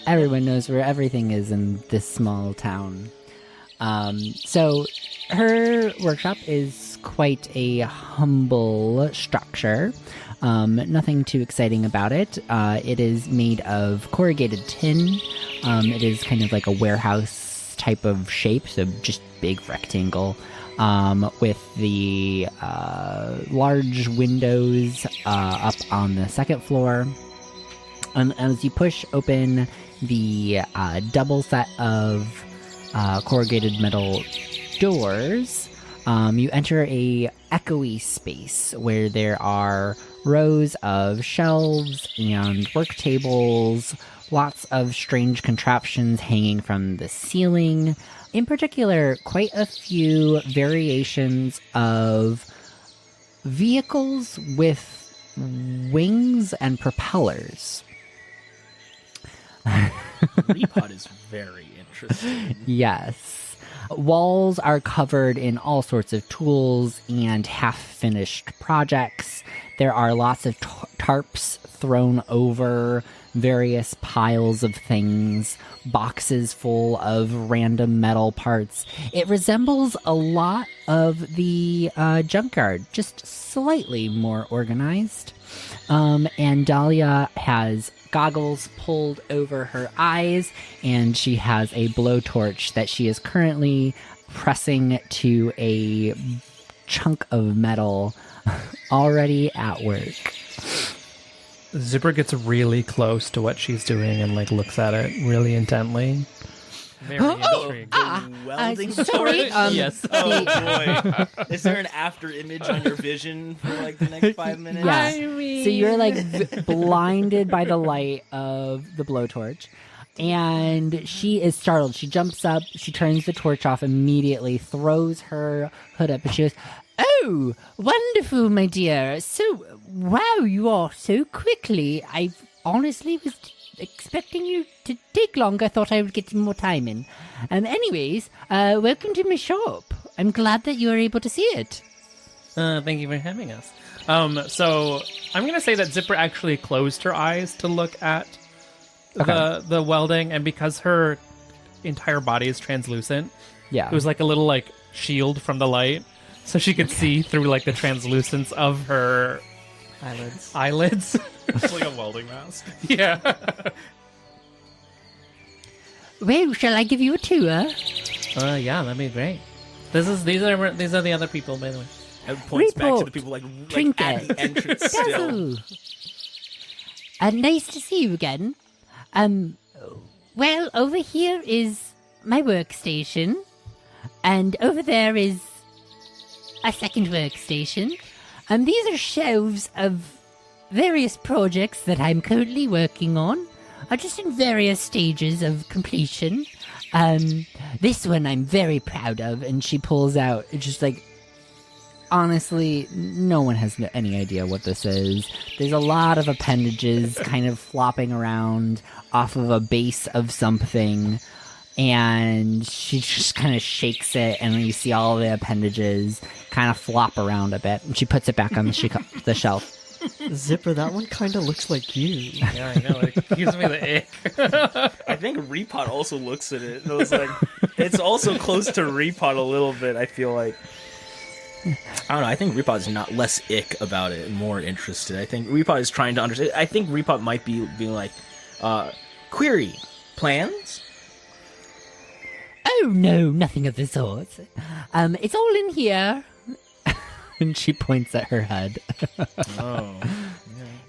Everyone knows where everything is in this small town. So her workshop is quite a humble structure. Nothing too exciting about it. It is made of corrugated tin. It is kind of like a warehouse type of shape, so just big rectangle, with the large windows up on the second floor. And as you push open the double set of corrugated metal doors, you enter a echoey space where there are rows of shelves and work tables, lots of strange contraptions hanging from the ceiling. In particular, quite a few variations of vehicles with wings and propellers. Repot is very interesting. Yes. Walls are covered in all sorts of tools and half-finished projects. There are lots of tarps thrown over various piles of things, boxes full of random metal parts. It resembles a lot of the junkyard, just slightly more organized. And Dahlia has goggles pulled over her eyes, and she has a blowtorch that she is currently pressing to a chunk of metal already at work. Zipper gets really close to what she's doing and like looks at it really intently. Very intrigued. Welding sorry, torch? Yes. Oh boy. Is there an after image on your vision for like the next 5 minutes? Yeah. So you're like blinded by the light of the blowtorch. And she is startled. She jumps up, she turns the torch off immediately, throws her hood up, and she goes, "Oh, wonderful, my dear. So, wow, you are so quickly. I honestly was expecting you to take longer. Thought I would get some more time in. Anyways, welcome to my shop. I'm glad that you are able to see it." Thank you for having us. So I'm gonna say that Zipper actually closed her eyes to look at the welding, and because her entire body is translucent, Yeah. it was like a little like shield from the light, so she could see through like the translucence of her eyelids. It's like a welding mask. Yeah. Well, shall I give you a tour? Yeah, that'd be great. These are the other people, by the way. And points back to Report. the people like at Trinket. the entrance still. Dazzle. Nice to see you again. Well, over here is my workstation, and over there is a second workstation. These are shelves of various projects that I'm currently working on, just in various stages of completion. This one I'm very proud of, and she pulls out, it's just like, honestly, no one has any idea what this is. There's a lot of appendages kind of flopping around off of a base of something, and she just kind of shakes it, and you see all the appendages kind of flop around a bit, and she puts it back on the shelf. Zipper, that one kind of looks like you. Yeah, I know. It gives me the ick. I think Repot also looks at it. It was like it's also close to Repot a little bit, I feel like. I don't know. I think Repot is not less ick about it, more interested. I think Repot is trying to understand. I think Repot might be being like, query, plans? Oh, no, nothing of the sort. It's all in here. And she points at her head. Oh.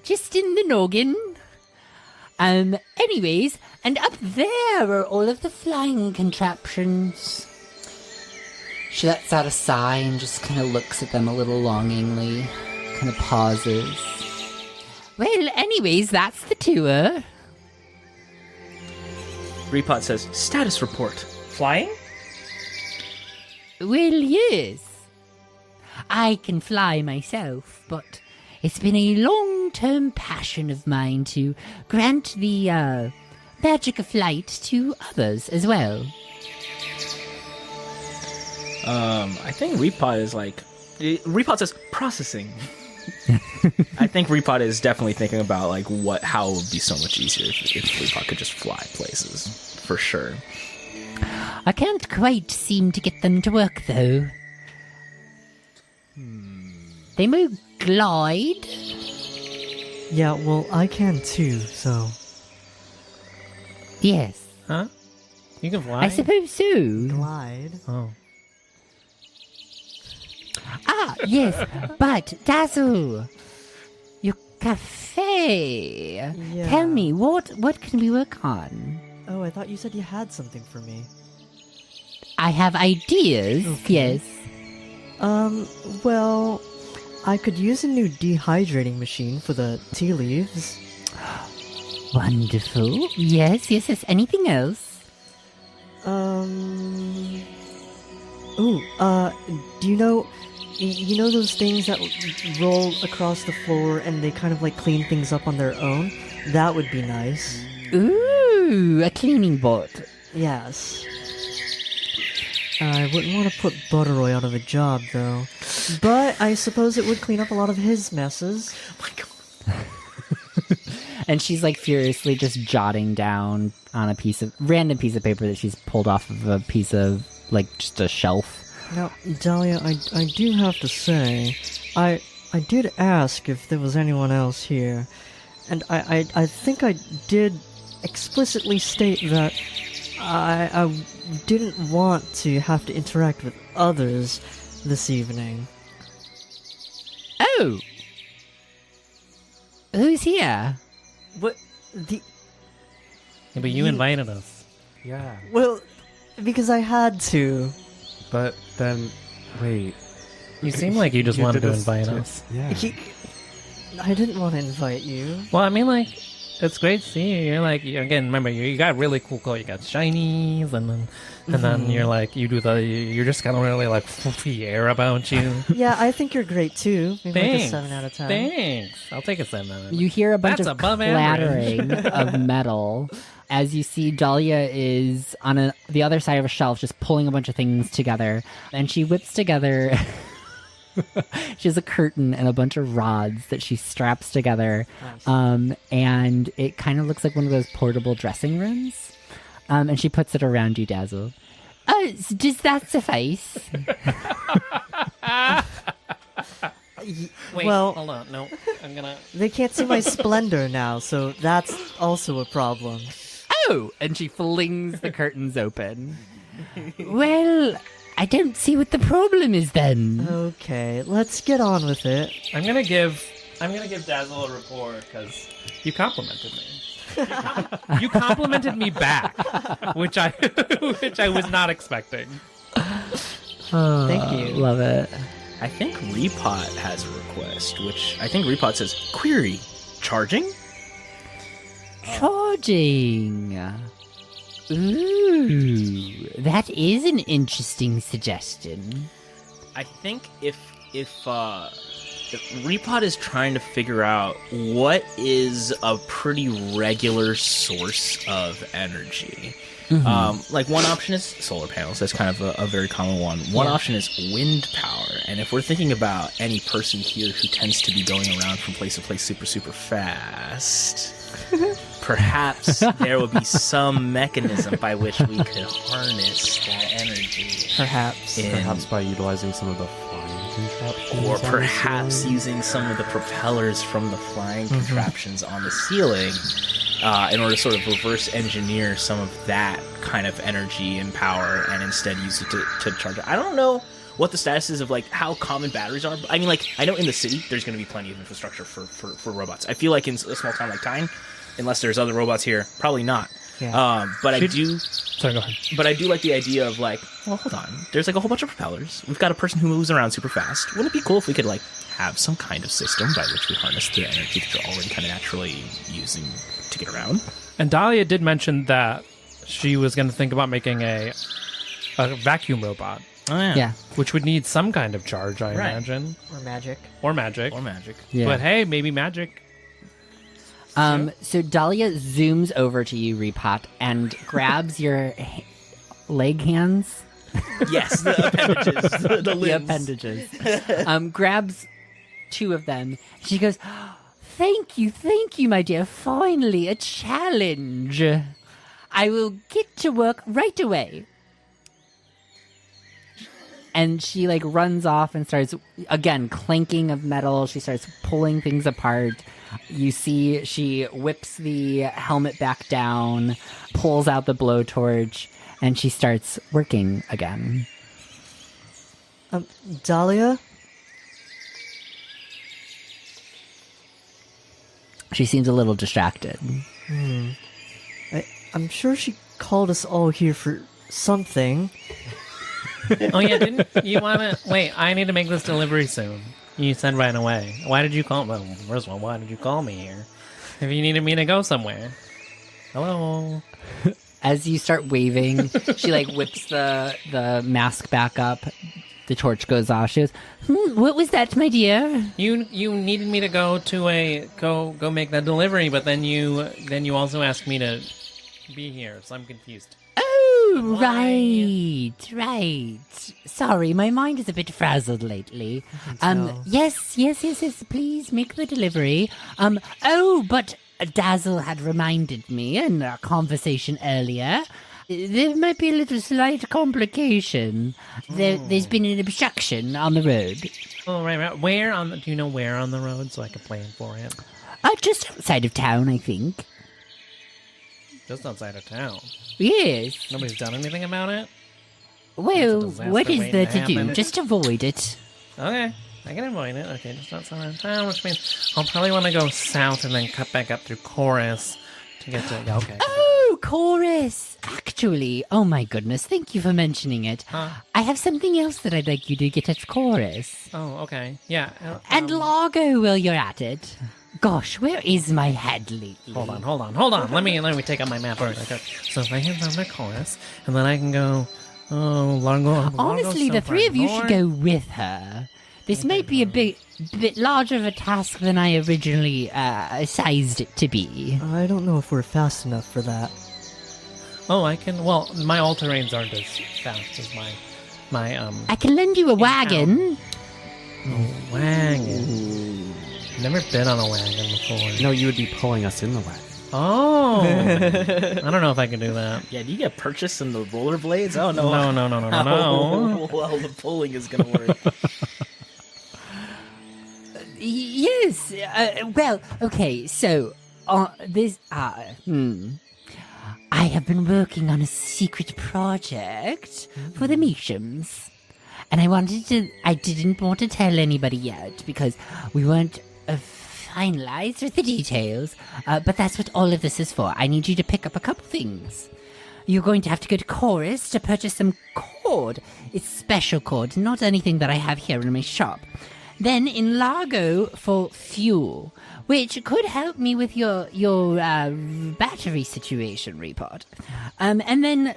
Just in the noggin. Anyways, and up there are all of the flying contraptions. She lets out a sigh and just kind of looks at them a little longingly. Kind of pauses. Well, anyways, that's the tour. Repot says, status report. Flying? Well, yes. I can fly myself, but it's been a long-term passion of mine to grant the magic of flight to others as well. I think Repot is like... Repot says, processing. I think Repot is definitely thinking about like how it would be so much easier if Repot could just fly places. For sure. I can't quite seem to get them to work, though. They move glide. Yeah, well, I can too, so... Yes, Huh? You can fly? I suppose so. Glide? Oh. Ah, yes, but Dazzle, your cafe. Yeah. Tell me, what can we work on? Oh, I thought you said you had something for me. I have ideas, Okay. yes. Well, I could use a new dehydrating machine for the tea leaves. Wonderful. Yes. Anything else? Do you know... You know those things that roll across the floor and they kind of like clean things up on their own? That would be nice. Ooh, a cleaning bot. Yes. I wouldn't want to put Butteroy out of a job, though. But I suppose it would clean up a lot of his messes. Oh my god. And she's like furiously just jotting down on a random piece of paper that she's pulled off of a piece of like just a shelf. Now, Dahlia, I do have to say, I did ask if there was anyone else here, and I think I did explicitly state that I didn't want to have to interact with others this evening. Oh! Who's here? What? The... Yeah, but you invited us. Yeah. Well, because I had to. But then, wait. You seem like you just You wanted did to this invite to- us. Yeah. I didn't want to invite you. Well, I mean, like, it's great to see you. You're like, again, remember, you got really cool clothes. You got shinies, and then you're like, you're just kind of really like fluffy air about you. Yeah, I think you're great too. Maybe like a Thanks. 7 out of 10. Thanks. I'll take a 7 out of 10. You hear a bunch That's of above clattering average. of metal as you see Dahlia is on the other side of a shelf just pulling a bunch of things together. And she whips together... she has a curtain and a bunch of rods that she straps together. Nice. And it kind of looks like one of those portable dressing rooms. And she puts it around you, Dazzle. Oh, does that suffice? Wait, Well- hold on. No, I'm gonna... They can't see my splendor now, so that's also a problem. Oh! And she flings the curtains open. Well, I don't see what the problem is then. Okay, let's get on with it. I'm gonna give Dazzle a report because you complimented me. You complimented me back, which I was not expecting. Thank you. Love it. I think Repot has a request, which I think Repot says, query, charging? Charging. Ooh, that is an interesting suggestion. I think if Repot is trying to figure out what is a pretty regular source of energy. Like one option is solar panels. That's kind of a very common one. One option is wind power. And if we're thinking about any person here who tends to be going around from place to place super, super fast, perhaps there would be some mechanism by which we could harness that energy. Perhaps. Perhaps by utilizing some of the flying contraptions. Or on the perhaps ceiling? using some of the propellers from the flying contraptions on the ceiling in order to sort of reverse engineer some of that kind of energy and power and instead use it to charge it. I don't know what the status is of like how common batteries are. I mean, like I know in the city there's going to be plenty of infrastructure for robots. I feel like in a small town like Tine, unless there's other robots here, probably not. Yeah. But I do. Sorry, go ahead. But I do like the idea of like, well, hold on. There's like a whole bunch of propellers. We've got a person who moves around super fast. Wouldn't it be cool if we could like have some kind of system by which we harness the energy that you're already kind of naturally using to get around? And Dahlia did mention that she was going to think about making a vacuum robot, Oh yeah. Yeah. which would need some kind of charge, I Right. imagine, Or magic. or magic. Or magic. Yeah. But hey, maybe magic. So Dahlia zooms over to you, Repot, and grabs your leg hands. Yes, the appendages, the The limbs. appendages. Grabs 2 of them. She goes, thank you, my dear. Finally, a challenge. I will get to work right away. And she like runs off and starts again clanking of metal. She starts pulling things apart. You see she whips the helmet back down, pulls out the blowtorch, and she starts working again. Dahlia? She seems a little distracted. I'm sure she called us all here for something. Oh yeah, didn't you want to wait? I need to make this delivery soon. You said right away. Why did you call? Well, first of all, why did you call me here? If you needed me to go somewhere. Hello. As you start waving, she like whips the mask back up. The torch goes off. She goes, what was that, my dear? You needed me to go to go make that delivery, but then you also asked me to be here, so I'm confused. Oh, Why? right. Sorry, my mind is a bit frazzled lately. Yes, please make the delivery. But Dazzle had reminded me in our conversation earlier, there might be a little slight complication. There's been an obstruction on the road. Oh, right. Do you know where on the road so I can plan for it? Just outside of town, I think. Just outside of town. Yes. Nobody's done anything about it? Well, disaster what is waiting there to to do? happen. Just avoid it. Okay. I can avoid it. Okay, just outside of town, which means I'll probably want to go south and then cut back up through Chorus to get to... Yeah, okay. Oh, chorus! Actually, oh my goodness, thank you for mentioning it. I have something else that I'd like you to get at chorus. Oh, okay. Yeah. And Largo while you're at it. Gosh, where is my head lately? Hold on. Let me take out my map. Alright, okay. So if I head down to Chorus, and then I can go... Oh, Largo. Honestly, the three of you should go with her. This might be a bit larger of a task than I originally sized it to be. I don't know if we're fast enough for that. Oh, I can... Well, my all-terrains aren't as fast as my I can lend you a wagon. wagon. Never been on a wagon before. No, you would be pulling us in the wagon. Oh! I don't know if I can do that. Yeah, do you get purchased in the rollerblades? Oh no. No. Well, the pulling is gonna work. Yes. Well, okay. So, this. I have been working on a secret project for the Meashams. And I didn't want to tell anybody yet because we weren't finalized with the details. But that's what all of this is for. I need you to pick up a couple things. You're going to have to go to Chorus to purchase some cord. It's special cord, not anything that I have here in my shop. Then in Largo for fuel, which could help me with your battery situation, Report. And then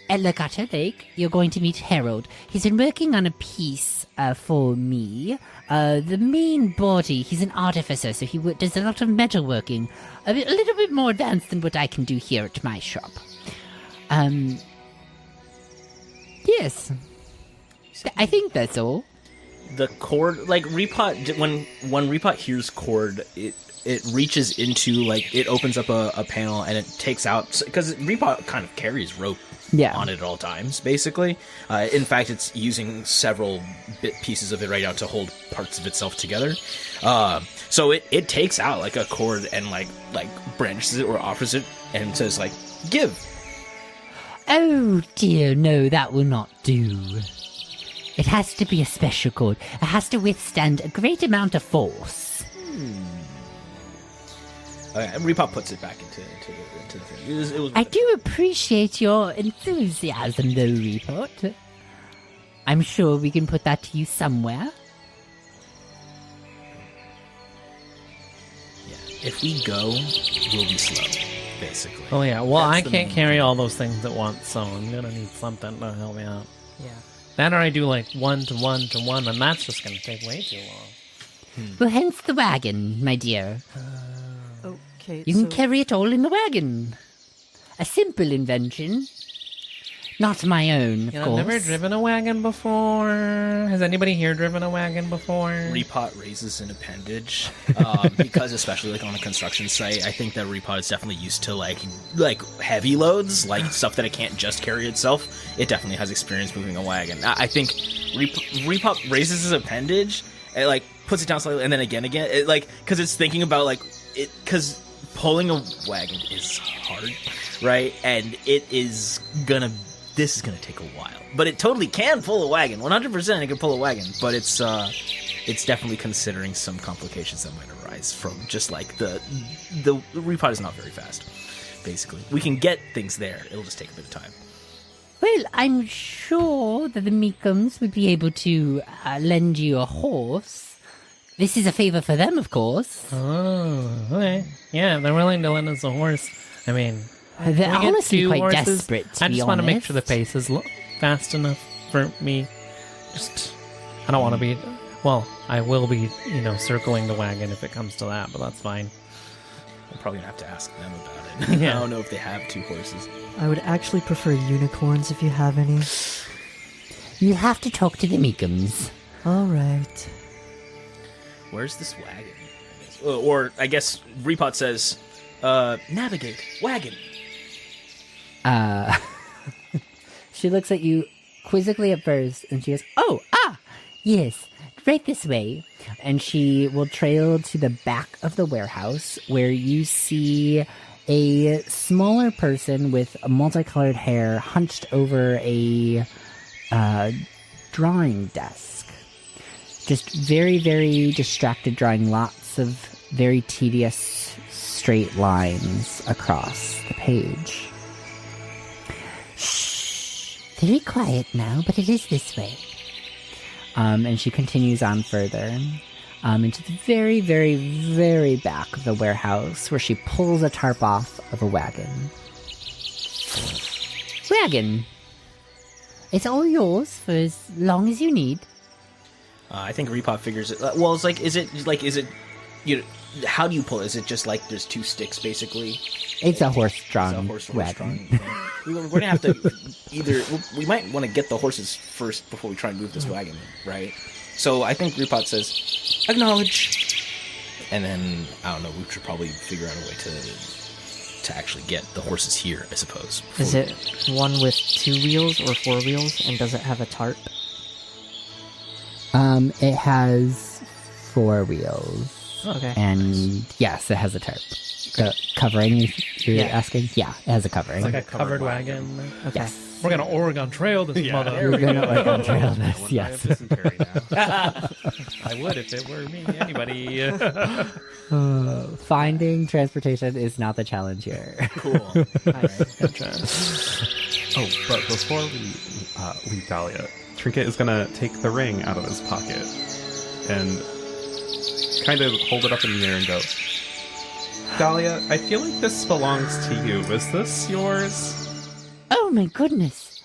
at Legato Lake, you're going to meet Harold. He's been working on a piece for me. The main body, he's an artificer, so he does a lot of metalworking. A little bit more advanced than what I can do here at my shop. Yes. I think that's all. The cord, like Repot, when Repot hears cord, it reaches into, like, it opens up a panel and it takes out, because Repot kind of carries rope on it at all times, basically. In fact, it's using several pieces of it right now to hold parts of itself together. So it takes out like a cord and like branches it or offers it and says like, give. Oh dear, no, that will not do. It has to be a special cord. It has to withstand a great amount of force. Repop puts it back into the thing. It was I do appreciate your enthusiasm, though, Report. I'm sure we can put that to use somewhere. Yeah. If we go, we'll be slow, basically. Oh yeah, well That's I the can't main carry thing. all those things at once, so I'm gonna need something to help me out. Yeah. That or I do like 1 to 1 to 1, and that's just gonna take way too long. Well, hence the wagon, my dear. Okay. You can carry it all in the wagon. A simple invention. Not my own, of You know, course. I've never driven a wagon before. Has anybody here driven a wagon before? Repot raises an appendage because, especially like on a construction site, I think that Repot is definitely used to like heavy loads, like stuff that it can't just carry itself. It definitely has experience moving a wagon. I think Repot raises his appendage and like puts it down slightly, and then again, because it's thinking about like it because pulling a wagon is hard, right? And this is gonna take a while, but it totally can pull a wagon. 100% it can pull a wagon, but it's definitely considering some complications that might arise from just like the Repot is not very fast. Basically, we can get things there. It'll just take a bit of time. Well, I'm sure that the Meekums would be able to lend you a horse. This is a favor for them, of course. Oh, okay. Yeah, they're willing to lend us a horse. I mean, They're can we get honestly 2 quite horses? desperate, to I be just want to make honest. sure the pace is fast enough for me. I don't want to be. Well, I will be, circling the wagon if it comes to that, but that's fine. I'm probably gonna have to ask them about it. Yeah. I don't know if they have 2 horses. I would actually prefer unicorns if you have any. You have to talk to the Meekums. All right. Where's this wagon? Or I guess Repot says, navigate wagon. She looks at you quizzically at first, and she goes, yes, right this way. And she will trail to the back of the warehouse, where you see a smaller person with multicolored hair hunched over a drawing desk. Just very, very distracted, drawing lots of very tedious straight lines across the page. Shh. Very quiet now, but it is this way. And she continues on further into the very, very, very back of the warehouse, where she pulls a tarp off of a wagon. Wagon. It's all yours for as long as you need. I think Repot figures it. Well, is it? How do you pull it? Is it just like there's 2 sticks basically? It's a It's horse-drawn a horse-drawn wagon. thing. We're gonna have to we might want to get the horses first before we try and move this wagon, right? So I think Repot says, acknowledge. And then, I don't know, we should probably figure out a way to actually get the horses here, I suppose. Is it one with 2 wheels or 4 wheels, and does it have a tarp? It has 4 wheels. Okay. And yes, it has a tarp. Covering, you're Yeah. asking? Yeah, it has a covering. Like a covered wagon. Okay. Yes. We're gonna Oregon Trail this Yeah, mother. there We're we gonna go. Oregon Trail I this, wouldn't yes. have dysentery now. I would if it were me. Anybody. Finding transportation is not the challenge here. Cool. Oh, but before we leave Dahlia, Trinket is gonna take the ring out of his pocket and kind of hold it up in the air and go, Dahlia, I feel like this belongs to you. Is this yours? Oh my goodness.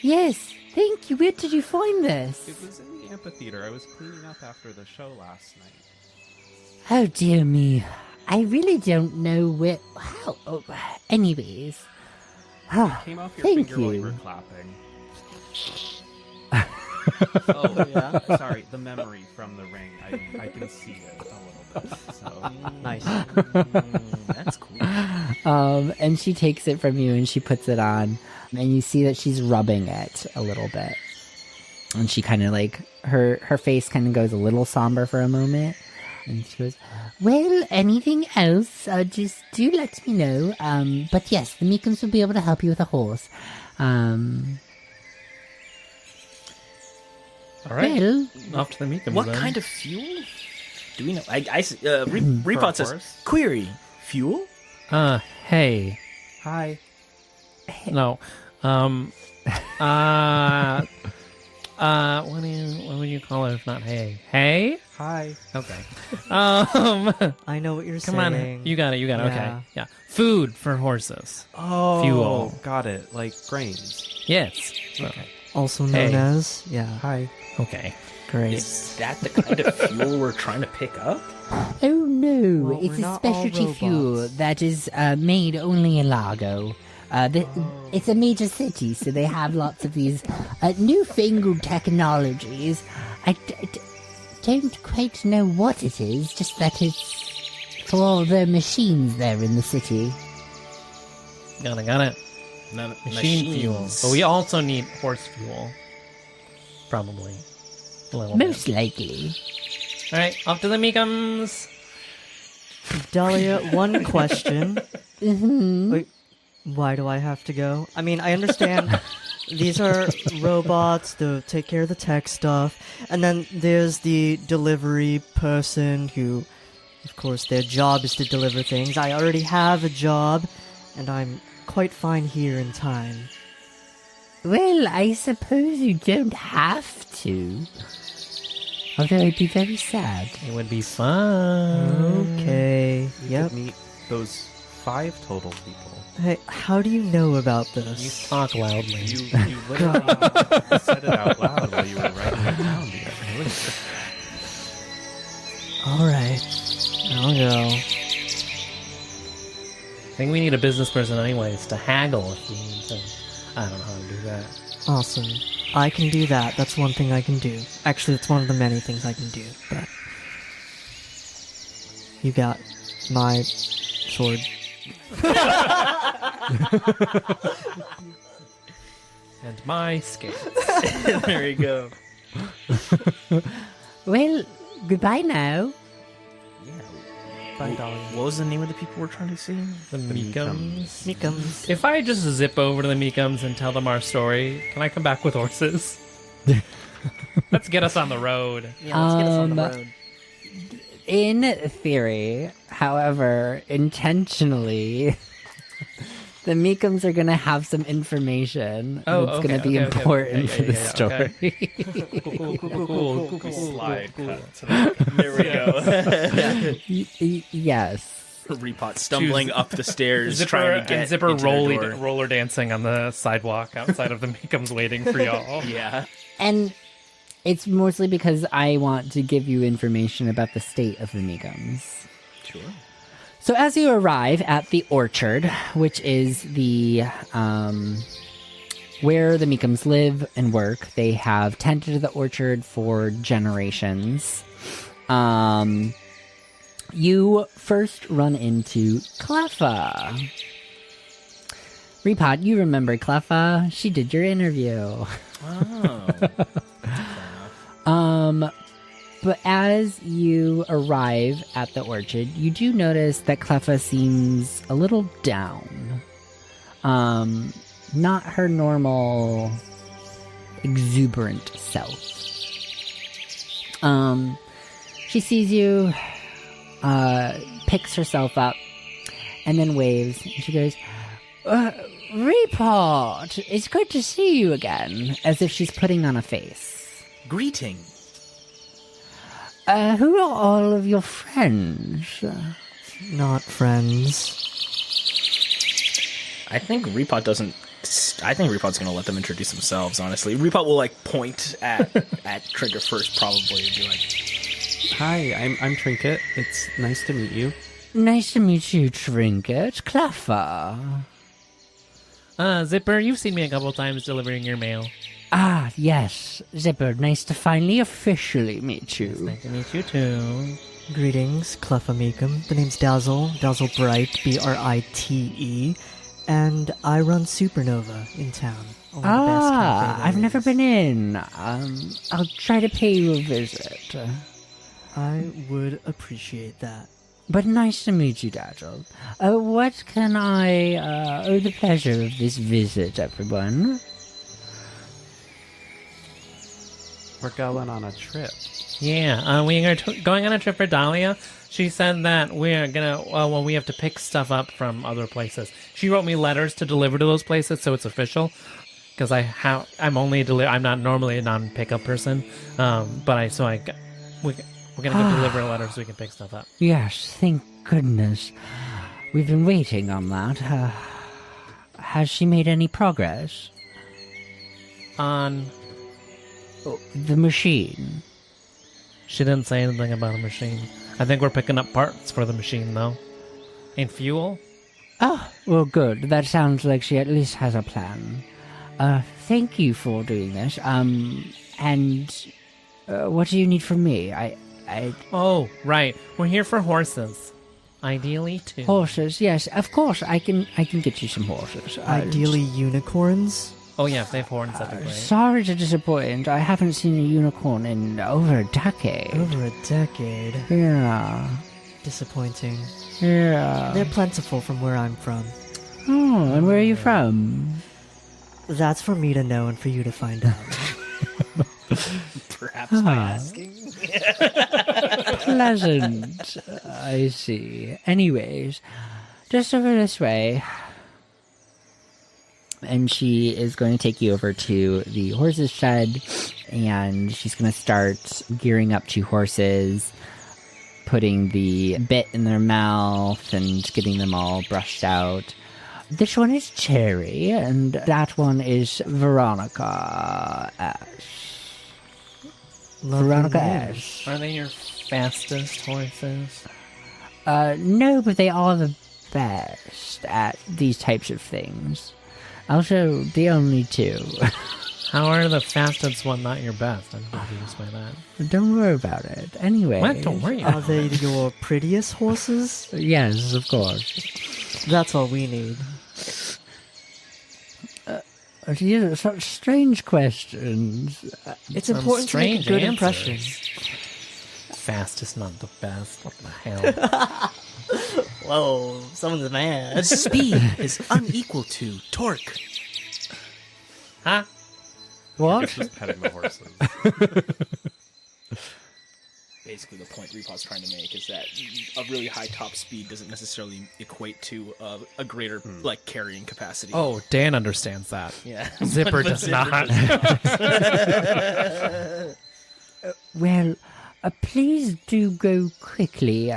Yes, thank you. Where did you find this? It was in the amphitheater. I was cleaning up after the show last night. Oh dear me. I really don't know where... How... Oh, anyways. Ah, Came off your thank finger while you you. were clapping. Oh, yeah? Sorry, the memory from the ring. I can see it a little bit. So. Nice. That's cool. And she takes it from you and she puts it on. And you see that she's rubbing it a little bit. And she kind of like... Her face kind of goes a little somber for a moment. And she goes, well, anything else, just do let me know. But yes, the Meekums will be able to help you with a horse. All right. Well, Off to the Meekums. What then. kind of fuel? Do we know? Repot says horse? query fuel. Hey. Hi. No. What would you call it if not hey? Hey? Hi. Okay. I know what you're Come saying. on. You got it. Yeah. Okay. Yeah. Food for horses. Oh, Fuel. Got it. Like grains. Yes. Okay. Also known Hey. as, yeah, Hi. Okay. great. Is that the kind of fuel we're trying to pick up? oh no, Well, it's we're a not all specialty fuel robots. that is made only in Largo. It's a major city, so they have lots of these newfangled technologies. I don't quite know what it is, just that it's for all the machines there in the city. Got it. Machine fuel. But we also need horse fuel. Probably. A little bit. Most likely. All right. Off to the Meekums. Dahlia, one question. Hmm. Wait, why do I have to go? I mean, I understand these are robots to take care of the tech stuff, and then there's the delivery person who, of course, their job is to deliver things. I already have a job, and I'm quite fine here in time. Well, I suppose you don't have to. Although I'd be very sad. It would be fun. Okay, You yep. could meet those 5 total people. Hey, how do you know about You this? talk loudly. You literally said it out loud while you were writing it down the other day. Alright, I'll go. I think we need a business person anyways to haggle if we need to. I don't know how to do that. Awesome. I can do that. That's one thing I can do. Actually, it's one of the many things I can do, but... You got my sword. And my skates. There you go. Well, goodbye now. Bye, Dahlia. What was the name of the people we're trying to see? The Meekums. Meekums. If I just zip over to the Meekums and tell them our story, can I come back with horses? Let's get us on the road. Yeah, let's get us on the Um, road. In theory, however, intentionally, the Meekums are going to have some information that's going to be important for the story. Cool. Slide cut to the There we go. Yes. Repot stumbling up the stairs, Zipper trying to get and Zipper into their door. roller dancing on the sidewalk outside of the Meekums waiting for y'all. Yeah. And it's mostly because I want to give you information about the state of the Meekums. Sure. So as you arrive at the orchard, which is the where the Meekums live and work, they have tended the orchard for generations. You first run into Cleffa. Repot, you remember Cleffa? She did your interview. Oh. But as you arrive at the orchard, you do notice that Cleffa seems a little down. Not her normal exuberant self. She sees you, picks herself up, and then waves. And she goes, Report! It's good to see you again, as if she's putting on a face. Greeting. Who are all of your friends? Not friends. I think Repot doesn't. I think Repot's gonna let them introduce themselves. Honestly, Repot will like point at Trinket first, probably, and be like, Hi, I'm Trinket. It's nice to meet you. Nice to meet you, Trinket. Cleffa. Zipper, you've seen me a couple times delivering your mail. Ah, yes. Zipper, nice to finally officially meet you. Nice to meet you too. Greetings, Cleffa Meekum. The name's Dazzle Bright, Brite, and I run Supernova in town. One of the best cafe there I've never is. been in. I'll try to pay you a visit. I would appreciate that. But nice to meet you, Dazzle. What can I owe the pleasure of this visit, everyone? we're going on a trip. Yeah, we are going on a trip for Dahlia. She said that we're gonna, we have to pick stuff up from other places. She wrote me letters to deliver to those places, so it's official. Because I'm not normally a non-pickup person, we're gonna go deliver a letter so we can pick stuff up. Yes, thank goodness. We've been waiting on that. Has she made any progress? On The machine. She didn't say anything about a machine. I think we're picking up parts for the machine, though. And fuel? Oh, well, good. That sounds like she at least has a plan. Thank you for doing this. What do you need from me? Oh, right. We're here for horses. Ideally, 2. Horses, yes, of course. I can get you some horses. Ideally, unicorns. Oh, yeah, if they have horns, that'd be great. Sorry to disappoint. I haven't seen a unicorn in over a decade. Over a decade. Yeah. Disappointing. Yeah. They're plentiful from where I'm from. Oh, and where are you from? That's for me to know and for you to find out. Perhaps by asking. Pleasant. I see. Anyways, just over this way. And she is going to take you over to the horse's shed, and she's going to start gearing up 2 horses, putting the bit in their mouth and getting them all brushed out. This one is Cherry, and that one is Veronica S. Veronica S. Are they your fastest horses? No, but they are the best at these types of things. Also, the only 2. How are the fastest one not your best? I'm confused by that. Don't worry about it. Anyway. What? Don't worry. Are they your prettiest horses? Yes, of course. That's all we need. These are such strange questions. It's Some important to make a strange good answers. impression. Fastest, not the best. What the hell? Whoa, someone's mad. Speed is unequal to torque. Huh? What? Just petting the horses. Basically, the point Repaw's trying to make is that a really high top speed doesn't necessarily equate to a greater carrying capacity. Oh, Dan understands that. yeah. Zipper But does Zipper not. Well, please do go quickly.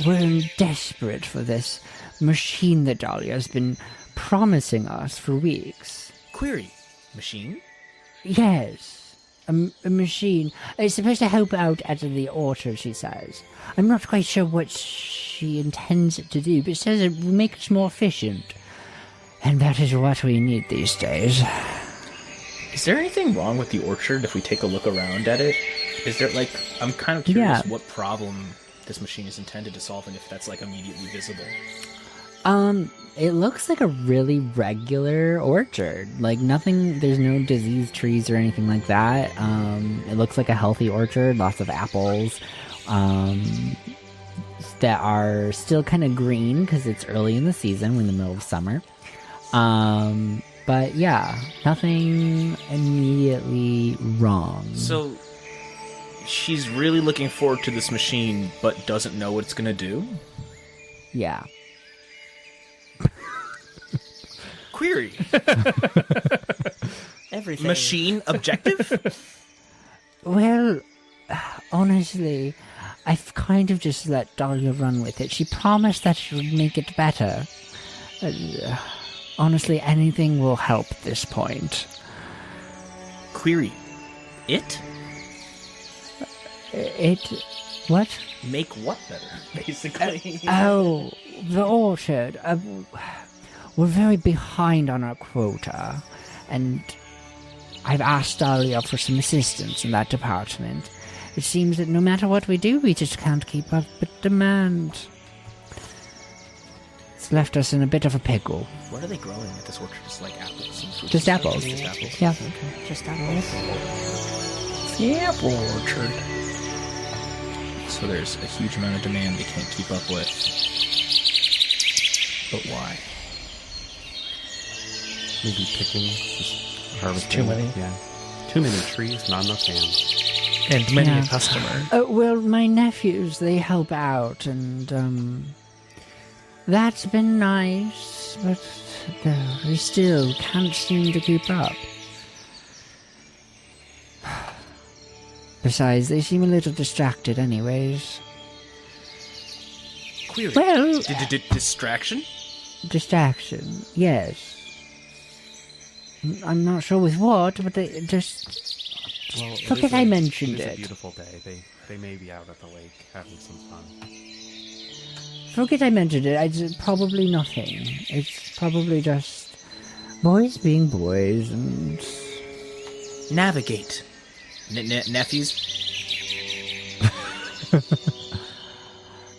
We're desperate for this machine that Dahlia's been promising us for weeks. Query. Machine? Yes, a machine. It's supposed to help out at the orchard, she says. I'm not quite sure what she intends it to do, but it says it will make us more efficient. And that is what we need these days. Is there anything wrong with the orchard if we take a look around at it? Is there, I'm kind of curious what problem this machine is intended to solve and if that's, immediately visible. It looks like a really regular orchard. Nothing, there's no diseased trees or anything like that. It looks like a healthy orchard, lots of apples, that are still kind of green because it's early in the season, we're in the middle of summer. But yeah, nothing immediately wrong. So, she's really looking forward to this machine, but doesn't know what it's gonna do? Yeah. Query. Everything. Machine objective? Well, honestly, I've kind of just let Dahlia run with it. She promised that she would make it better. Honestly, anything will help at this point. Query. It? What? Make what better, basically? Oh, the orchard. We're very behind on our quota, and I've asked Dahlia for some assistance in that department. It seems that no matter what we do, we just can't keep up with demand. It's left us in a bit of a pickle. What are they growing at this orchard? Just apples? and fruits? Just apples. Just apples. Yeah. Just apples. The apple orchard. So there's a huge amount of demand they can't keep up with. But why? Maybe picking, just harvesting. Too many. Yeah. Too many trees, not enough hands. And many Yeah. a customer. Well, my nephews, they help out, and, that's been nice, but they still can't seem to keep up. Besides, they seem a little distracted anyways. Query. Well, Distraction? distraction, yes. I'm not sure with what, but they just... Well, Forget I mentioned it is it. a beautiful day. They may be out at the lake having some fun. Forget I mentioned it, it's probably nothing. It's probably just boys being boys and... Navigate. Nephews?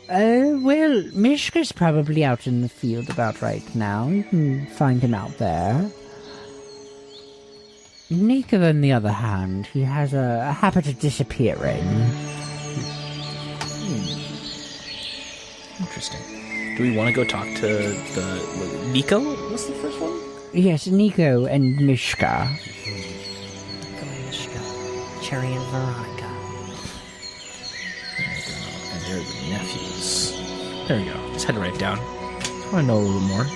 Well, Mishka's probably out in the field about right now. You can find him out there. Nico, on the other hand, he has a habit of disappearing. Interesting. Do we want to go talk to the Nico? What's the first one? Yes, Nico and Mishka. Mishka, Cherry and Veronica. And they're the nephews. There we go. Just had to write it down. I want to know a little more.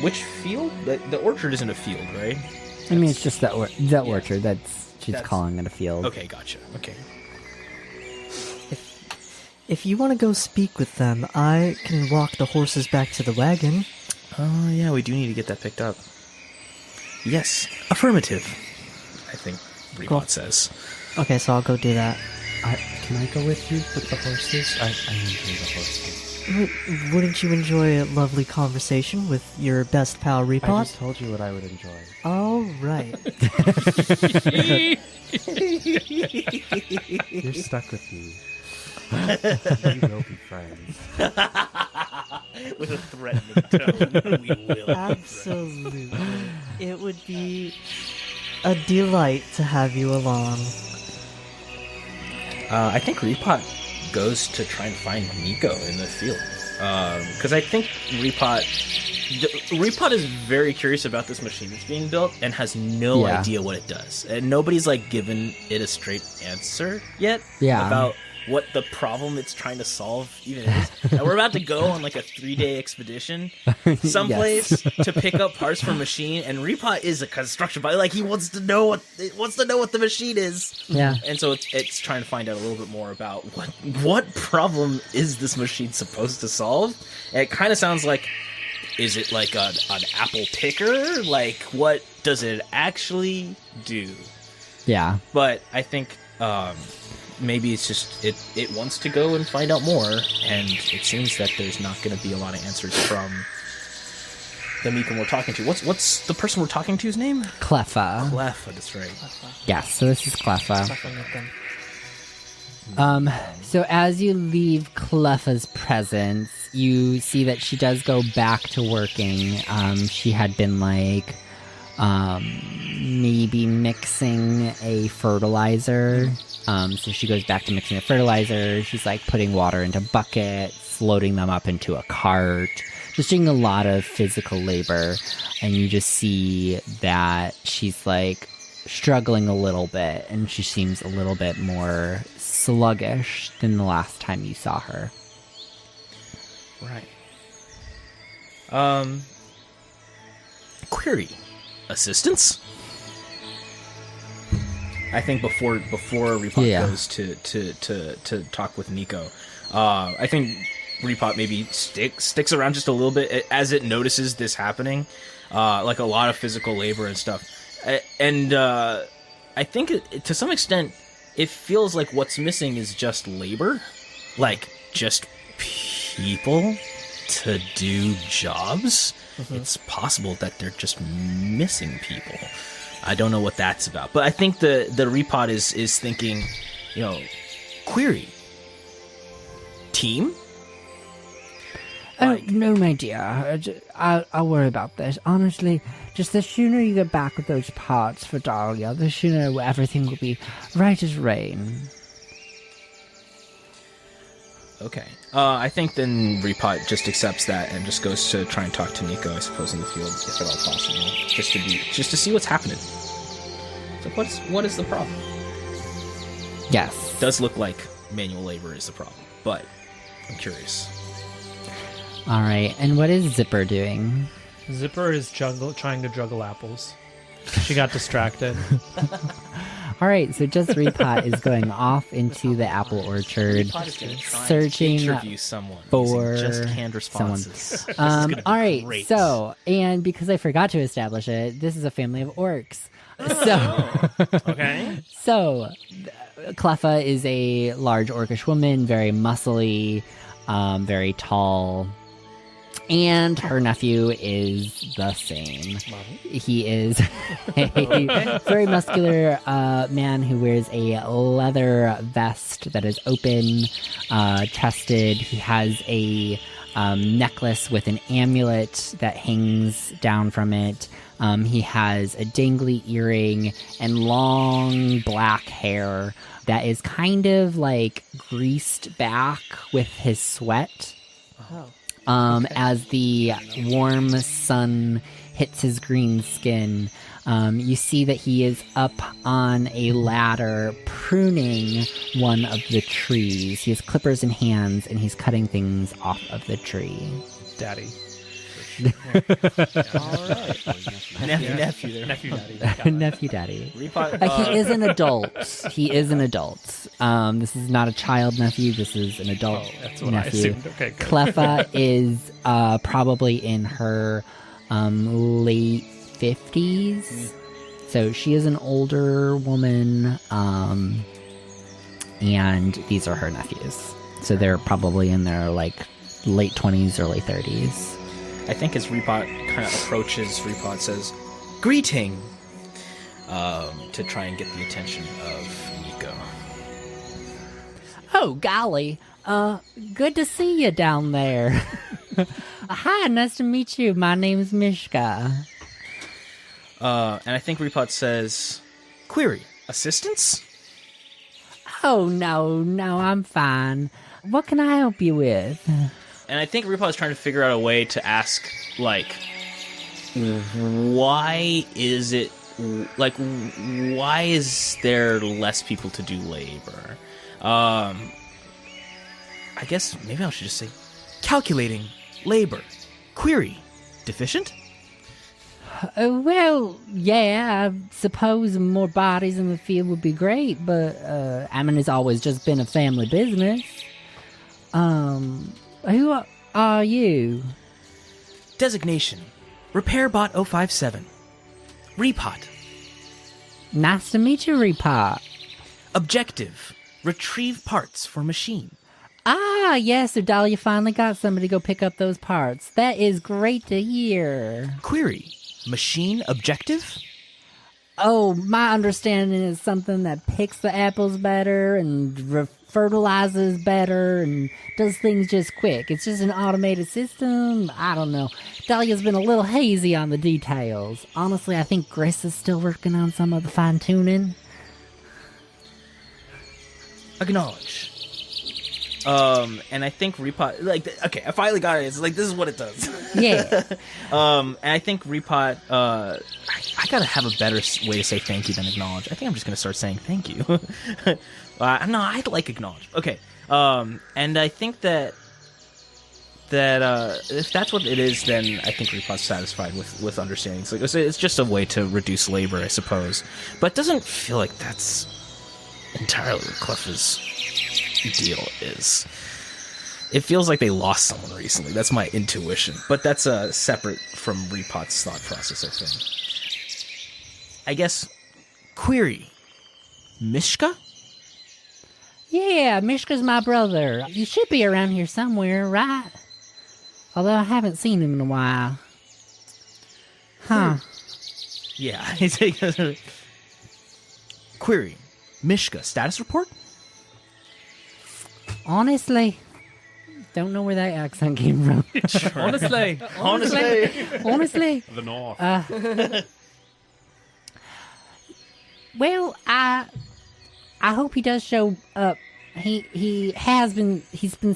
Which field? The orchard isn't a field, right? I mean, it's just that orchard. She's calling it a field. Okay, gotcha. Okay. If you want to go speak with them, I can walk the horses back to the wagon. Oh, yeah, we do need to get that picked up. Yes, affirmative. I think Rebot says. Okay, so I'll go do that. Can I go with you with the horses? I enjoy the horses. Wouldn't you enjoy a lovely conversation with your best pal, I Repot? just told you what I would enjoy. All right. You're stuck with me. We will be friends. With a threatening tone, we will. Absolutely. It would be a delight to have you along. I think Repot goes to try and find Nico in the field. Because I think Repot is very curious about this machine that's being built and has no idea what it does. And nobody's like given it a straight answer yet about what the problem it's trying to solve even is. And we're about to go on like a 3-day expedition someplace to pick up parts for a machine, and Repot is a construction pilot. Like he wants to know what the machine is. Yeah. And so it's trying to find out a little bit more about what problem is this machine supposed to solve. And it kind of sounds like, is it like an apple picker? Like what does it actually do? Yeah. But I think maybe it's just it wants to go and find out more, and it seems that there's not going to be a lot of answers from the Meekum we're talking to. What's the person we're talking to's name? Cleffa. Cleffa, that's right. Yes, so this is Cleffa. So as you leave Cleffa's presence, you see that she does go back to working. She had been like maybe mixing a fertilizer. So she goes back to mixing the fertilizer. She's like putting water into buckets, loading them up into a cart, just doing a lot of physical labor. And you just see that she's like struggling a little bit, and she seems a little bit more sluggish than the last time you saw her. Right. Query. Assistance? I think before Repot goes to talk with Nico, I think Repot maybe sticks around just a little bit as it notices this happening, like a lot of physical labor and stuff, and I think to some extent it feels like what's missing is just labor, like just people to do jobs. Mm-hmm. It's possible that they're just missing people. I don't know what that's about, but I think the Repot is thinking, query team. No, my dear. I'll worry about this. Honestly, just the sooner you get back with those parts for Dahlia, the sooner everything will be right as rain. Okay. I think then Repot just accepts that and just goes to try and talk to Nico, I suppose, in the field, if at all possible, just to see what's happening. So what is the problem? Yes. Does look like manual labor is the problem, but I'm curious. All right. And what is Zipper doing? Zipper is trying to juggle apples. She got distracted. All right. So just Repot is going off into the apple orchard, searching interview someone for using just canned responses. This is gonna be all right. great. So, and because I forgot to establish it, this is a family of orcs. Okay. So, Cleffa is a large orcish woman, very muscly, very tall, and her nephew is the same. He is a very muscular man who wears a leather vest that is open, chested. He has a necklace with an amulet that hangs down from it. He has a dangly earring and long black hair that is kind of like greased back with his sweat. As the warm sun hits his green skin, you see that he is up on a ladder pruning one of the trees. He has clippers in hands and he's cutting things off of the tree. Daddy. Nephew there. Nephew daddy. Nephew daddy. Repot, He is an adult. He is an adult. This is not a child nephew. This is an adult That's what nephew. I assumed. Okay, good. Cleffa is probably in her late 50s. So she is an older woman, and these are her nephews. So they're probably in their like late 20s, early 30s. I think as Repot kind of approaches, Repot says, "Greeting," to try and get the attention of Nico. Oh, golly. Good to see you down there. Hi, nice to meet you. My name's Mishka. And I think Repot says, "Query, assistance?" Oh, no, I'm fine. What can I help you with? And I think Repot is trying to figure out a way to ask, like, why is there less people to do labor? I guess maybe I should just say, calculating labor. Query, deficient? Well, yeah, I suppose more bodies in the field would be great, but, it's always just been a family business. Who are you? Designation, RepairBot 057. Repot. Nice to meet you, Repot. Objective, retrieve parts for machine. Ah, yes, so Dahlia finally got somebody to go pick up those parts. That is great to hear. Query, machine objective? Oh, my understanding is something that picks the apples better and fertilizes better and does things just quick. It's just an automated system. I don't know. Dahlia's been a little hazy on the details. Honestly, I think Gris is still working on some of the fine-tuning. Acknowledge. And I think Repot, okay, I finally got it. It's like, this is what it does. Yeah. And I think Repot, I gotta have a better way to say thank you than acknowledge. I think I'm just gonna start saying thank you. No, I like acknowledge. Okay. And I think that if that's what it is, then I think Repot's satisfied with understanding. It's just a way to reduce labor, I suppose. But it doesn't feel like that's entirely what Cleffa's deal is. It feels like they lost someone recently. That's my intuition. But that's separate from Repot's thought process, I think. I guess, query, Mishka? Yeah, Mishka's my brother. He should be around here somewhere, right? Although I haven't seen him in a while. Huh. Yeah. Query, Mishka, status report? Honestly, don't know where that accent came from. Honestly. Honestly. The North. Well, I hope he does show up. He's been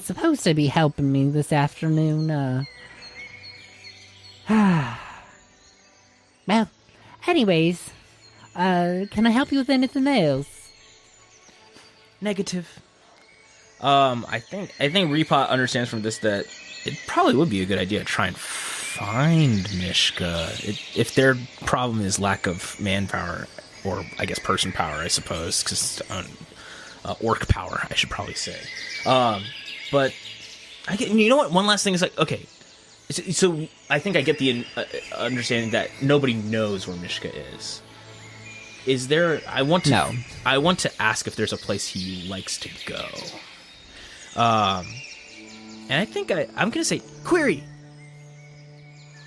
supposed to be helping me this afternoon. Well, anyways, Can I help you with anything else? Negative. I think Repot understands from this that it probably would be a good idea to try and find Mishka. If their problem is lack of manpower, or I guess person power, I suppose, because orc power, I should probably say. But you know what? One last thing is like, okay, so I think I get the understanding that nobody knows where Mishka is. Is there? I want to ask if there's a place he likes to go. And I think I'm gonna say query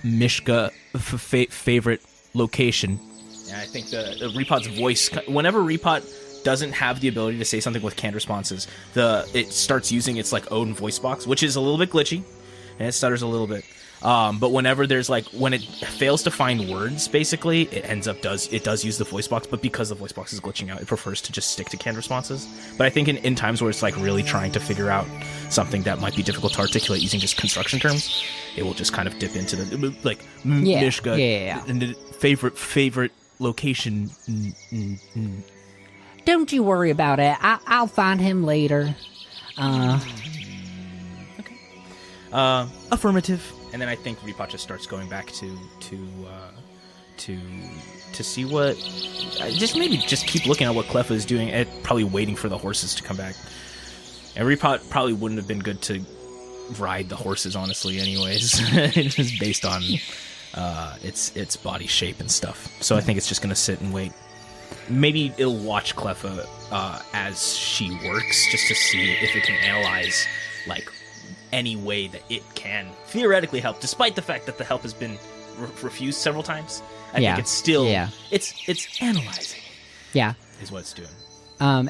Mishka favorite location. And I think the Repot's voice, whenever Repot doesn't have the ability to say something with canned responses, it starts using its like own voice box, which is a little bit glitchy and it stutters a little bit. But whenever there's like, when it fails to find words, basically, it does use the voice box, but because the voice box is glitching out, it prefers to just stick to canned responses. But I think in times where it's like really trying to figure out something that might be difficult to articulate using just construction terms, it will just kind of dip into the, like, Mishka, favorite location. Don't you worry about it. I'll find him later. Okay. Affirmative. And then I think Repot just starts going back to see what, just keep looking at what Cleffa is doing, and probably waiting for the horses to come back. And Repot probably wouldn't have been good to ride the horses, honestly, anyways, just based on its body shape and stuff. So I think it's just gonna sit and wait. Maybe it'll watch Cleffa as she works, just to see if it can analyze like any way that it can theoretically help, despite the fact that the help has been refused several times. I think it's still it's analyzing. Yeah, is what it's doing.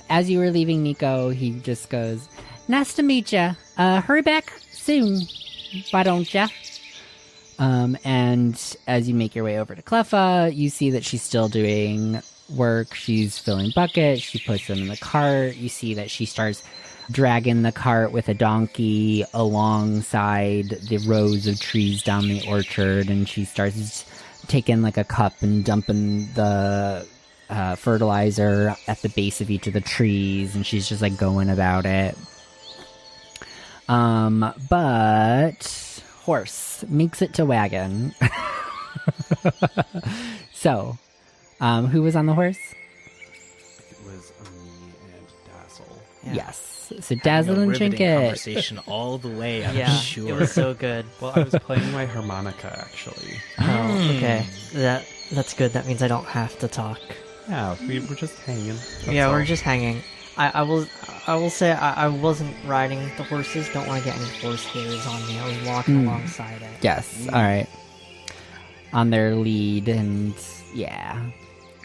As you were leaving Nico, he just goes, "Nice to meet ya. Hurry back soon, why don't ya?" And as you make your way over to Cleffa, you see that she's still doing work. She's filling buckets. She puts them in the cart. You see that she starts dragging the cart with a donkey alongside the rows of trees down the orchard, and she starts taking like a cup and dumping the fertilizer at the base of each of the trees, and she's just like going about it. But horse makes it to wagon. So, who was on the horse? It was me and Dazzle. Yeah. Yes. So Dazzle and Riveting Trinket. conversation all the way, I'm Yeah, sure. it was so good. Well, I was playing my harmonica, actually. Oh, okay. That's good. That means I don't have to talk. Yeah, we were just hanging. Yeah, we're just hanging. I will say I wasn't riding the horses. Don't want to get any horse hairs on me. I was walking alongside it. Yes. All right. On their lead, and yeah.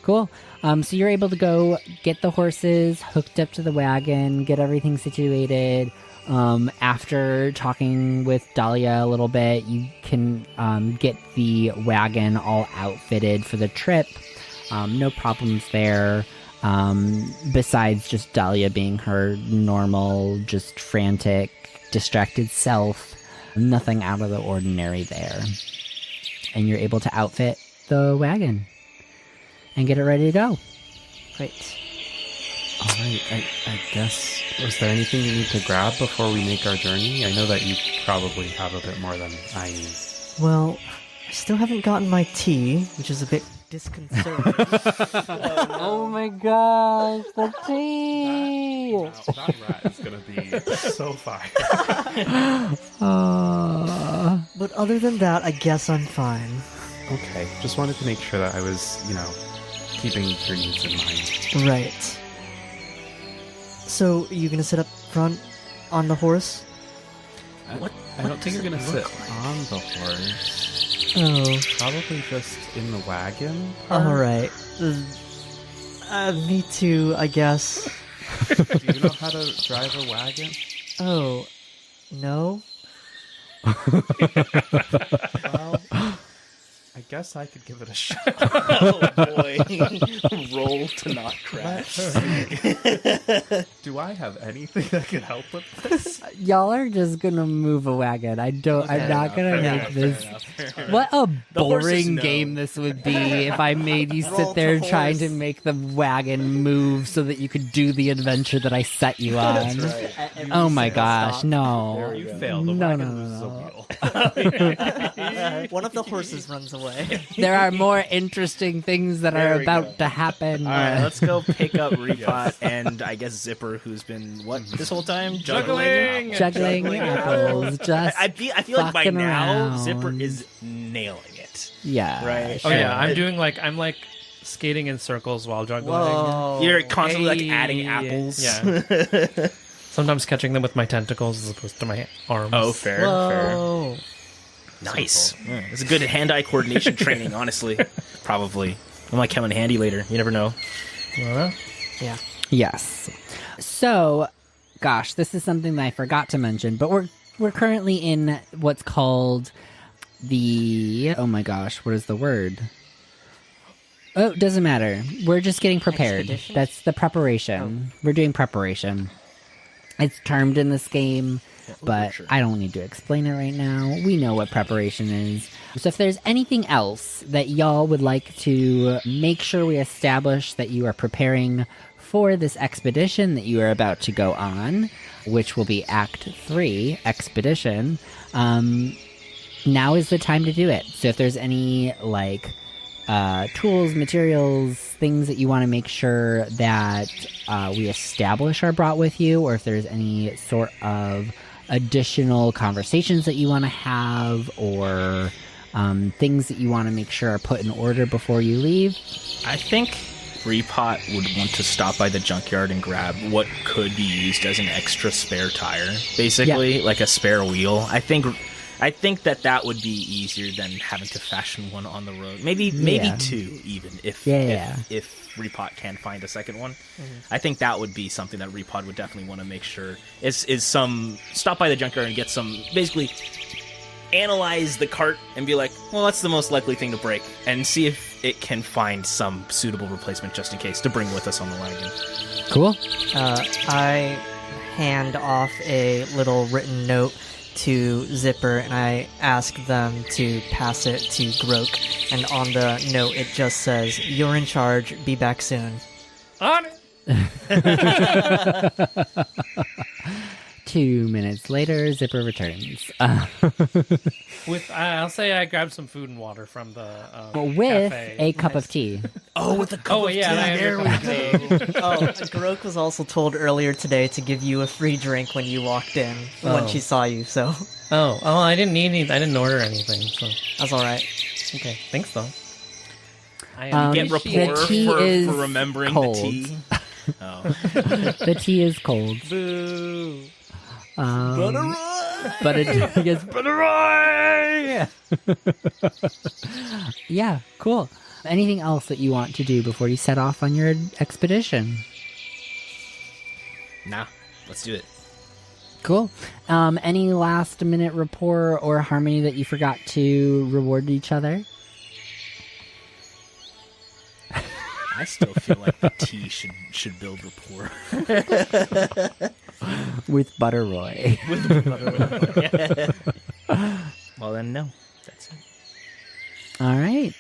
Cool. So you're able to go get the horses hooked up to the wagon, get everything situated. After talking with Dahlia a little bit, you can get the wagon all outfitted for the trip. No problems there. Besides just Dahlia being her normal, just frantic, distracted self. Nothing out of the ordinary there. And you're able to outfit the wagon and get it ready to go. Great. Alright, I guess, was there anything you need to grab before we make our journey? I know that you probably have a bit more than I need. Well, I still haven't gotten my tea, which is a bit disconcerting. Oh my gosh, the tea! That rat is gonna be so fire. But other than that, I guess I'm fine. Okay, just wanted to make sure that I was, keeping your needs in mind. Right. So, are you gonna sit up front on the horse? What? I don't think you're gonna does sit it look like? on the horse. Oh, Probably just in the wagon. alright. Me too, I guess. Do you know how to drive a wagon? Oh, no? Well, I guess I could give it a shot. Oh boy. Roll to not crash. Do I have anything that could help with this? Y'all are just gonna move a wagon. I'm not gonna make this. What a horses boring know. game this would be if I made you Roll sit there the trying horse. to make the wagon move so that you could do the adventure that I set you on. Oh my gosh, no. You failed. The No, wagon no, no, loses no. a wheel. One of the horses runs away. There are more interesting things that are about to happen. All right, let's go pick up Repot and I guess Zipper, who's been this whole time Juggling! Juggling apples, just I feel like by fucking now around. Zipper is nailing it. yeah, Right. Oh yeah, I'm like skating in circles while juggling. Whoa. You're constantly like adding Hey. apples. Yeah. Sometimes catching them with my tentacles as opposed to my arms. Oh, fair. Whoa. Nice. It's a good hand-eye coordination training, honestly. Probably. It might come in handy later. You never know. Well, Yeah. yes. So, gosh, this is something that I forgot to mention, but we're currently in what's called the oh my gosh, what is the word? Oh, it doesn't matter. We're just getting prepared. Expedition? That's the preparation. We're doing preparation. It's termed in this game, but sure. I don't need to explain it right now. We know what preparation is. So if there's anything else that y'all would like to make sure we establish that you are preparing for this expedition that you are about to go on, which will be Act 3, Expedition, now is the time to do it. So if there's any, tools, materials, things that you want to make sure that we establish are brought with you, or if there's any sort of additional conversations that you want to have, or things that you want to make sure are put in order before you leave. I think Repot would want to stop by the junkyard and grab what could be used as an extra spare tire. Basically, like a spare wheel. I think that would be easier than having to fashion one on the road. Maybe Yeah. two, even if Repot can find a second one. I think that would be something that Repot would definitely want to make sure is some stop by the junkyard and get some, basically analyze the cart and be like, well, that's the most likely thing to break, and see if it can find some suitable replacement just in case to bring with us on the wagon. Cool. I hand off a little written note to Zipper, and I ask them to pass it to Groke. And on the note, it just says, "You're in charge. Be back soon." on it. 2 minutes later, Zipper returns. I'll say I grabbed some food and water from the with cafe. a cup of tea. Oh, with the cup Oh of yeah, tea. I have There a we cup of tea. Oh, Groke was also told earlier today to give you a free drink when you walked in, when Oh. she saw you, so Oh, I didn't need any. I didn't order anything. So that's alright. okay, thanks though. I Get appreciate rapport the tea is for remembering cold. the tea. Oh. The tea is cold. Boo! But it gets Yeah, cool. Anything else that you want to do before you set off on your expedition? Nah, let's do it. Cool. Any last minute rapport or harmony that you forgot to reward each other? I still feel like the tea should build rapport. With Butterroy. Well then, no. That's it. All right.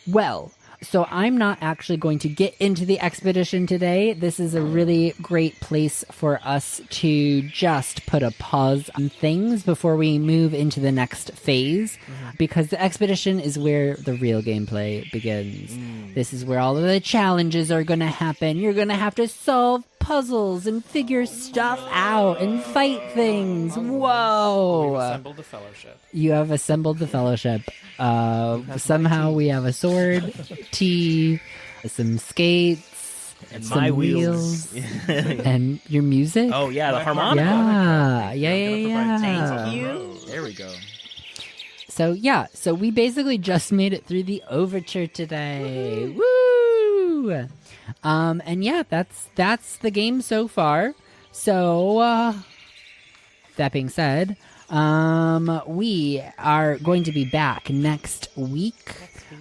Well, so I'm not actually going to get into the expedition today. This is a really great place for us to just put a pause on things before we move into the next phase, because the expedition is where the real gameplay begins. This is where all of the challenges are going to happen. You're going to have to solve puzzles and figure stuff out and fight things. Whoa! assembled the fellowship. You have assembled the fellowship. Somehow we have a sword, tea, some skates, And some my wheels. and your music. Oh yeah, the harmonica. Yeah. There we go. So we basically just made it through the overture today. Woo! And yeah, that's the game so far. So that being said, we are going to be back next week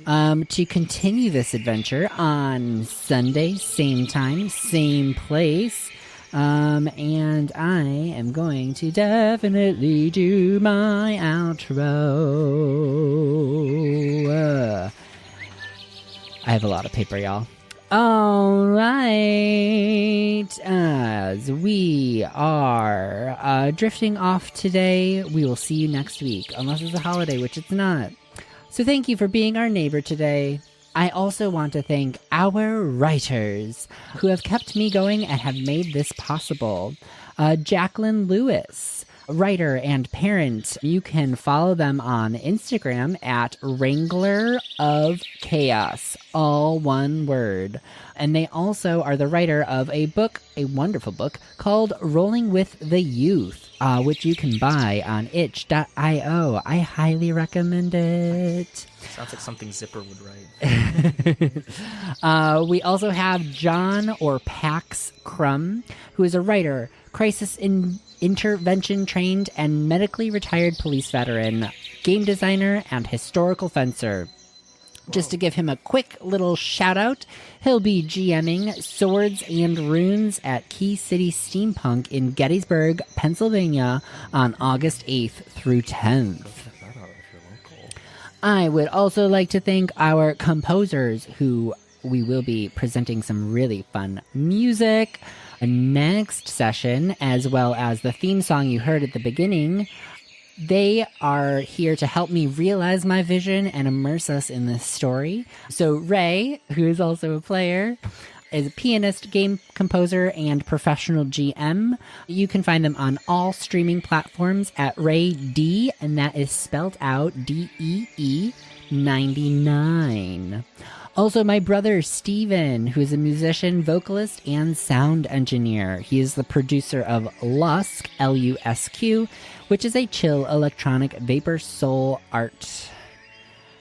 to continue this adventure on Sunday, same time, same place. And I am going to definitely do my outro. I have a lot of paper, y'all. All right. As we are drifting off today, we will see you next week, unless it's a holiday, which it's not. So thank you for being our neighbor today. I also want to thank our writers who have kept me going and have made this possible. Jacqueline Lewis, writer and parent. You can follow them on Instagram at Wrangler of Chaos, all one word. And they also are the writer of a book, a wonderful book, called Rolling with the Youth, which you can buy on itch.io. I highly recommend it. Sounds like something Zipper would write. We also have John or Pax Crum, who is a writer, crisis intervention trained and medically retired police veteran, game designer, and historical fencer. Just to give him a quick little shout out, he'll be GMing Swords and Runes at Key City Steampunk in Gettysburg, Pennsylvania on August 8th through 10th. I would also like to thank our composers who we will be presenting some really fun music next session, as well as the theme song you heard at the beginning. They are here to help me realize my vision and immerse us in this story. So Ray, who is also a player, is a pianist, game composer, and professional GM. You can find them on all streaming platforms at Ray D, and that is spelled out DEE 99. Also, my brother, Steven, who is a musician, vocalist, and sound engineer. He is the producer of Lusk, Lusq, which is a chill electronic vapor soul art.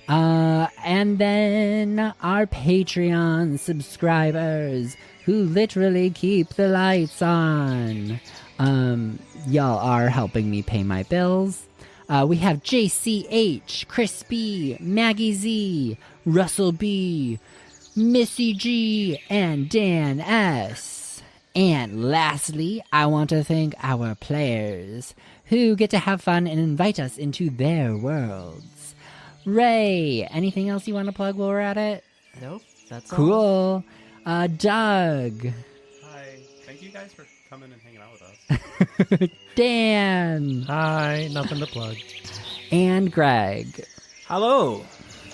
And then our Patreon subscribers, who literally keep the lights on. Y'all are helping me pay my bills. We have JayCeeAitch, Chris B, Maggie Z, Russel B, Missy G, and Dan S. And lastly, I want to thank our players who get to have fun and invite us into their worlds. Ray, anything else you want to plug while we're at it? Nope, that's all. Cool. Doug. Hi. Thank you guys for coming and hanging out with us. Dan. Hi, nothing to plug. And Greg. Hello.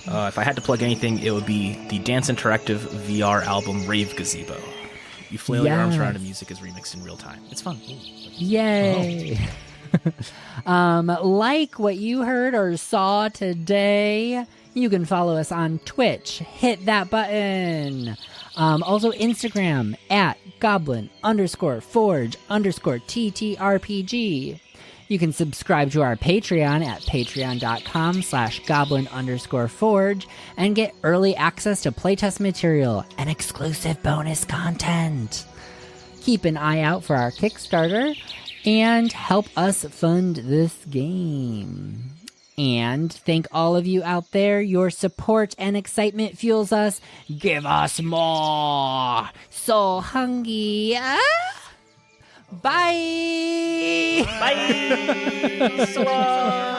If I had to plug anything, it would be the Dance Interactive VR album Rave Gazebo. You flail your arms Yes. around and music is remixed in real time. It's fun. Yay. Like what you heard or saw today, you can follow us on Twitch. Hit that button. Also Instagram at goblin_forge_TTRPG. You can subscribe to our Patreon at patreon.com/goblin_forge and get early access to playtest material and exclusive bonus content. Keep an eye out for our Kickstarter and help us fund this game. And thank all of you out there. Your support and excitement fuels us. Give us more. So hungry. Bye. Bye! So long!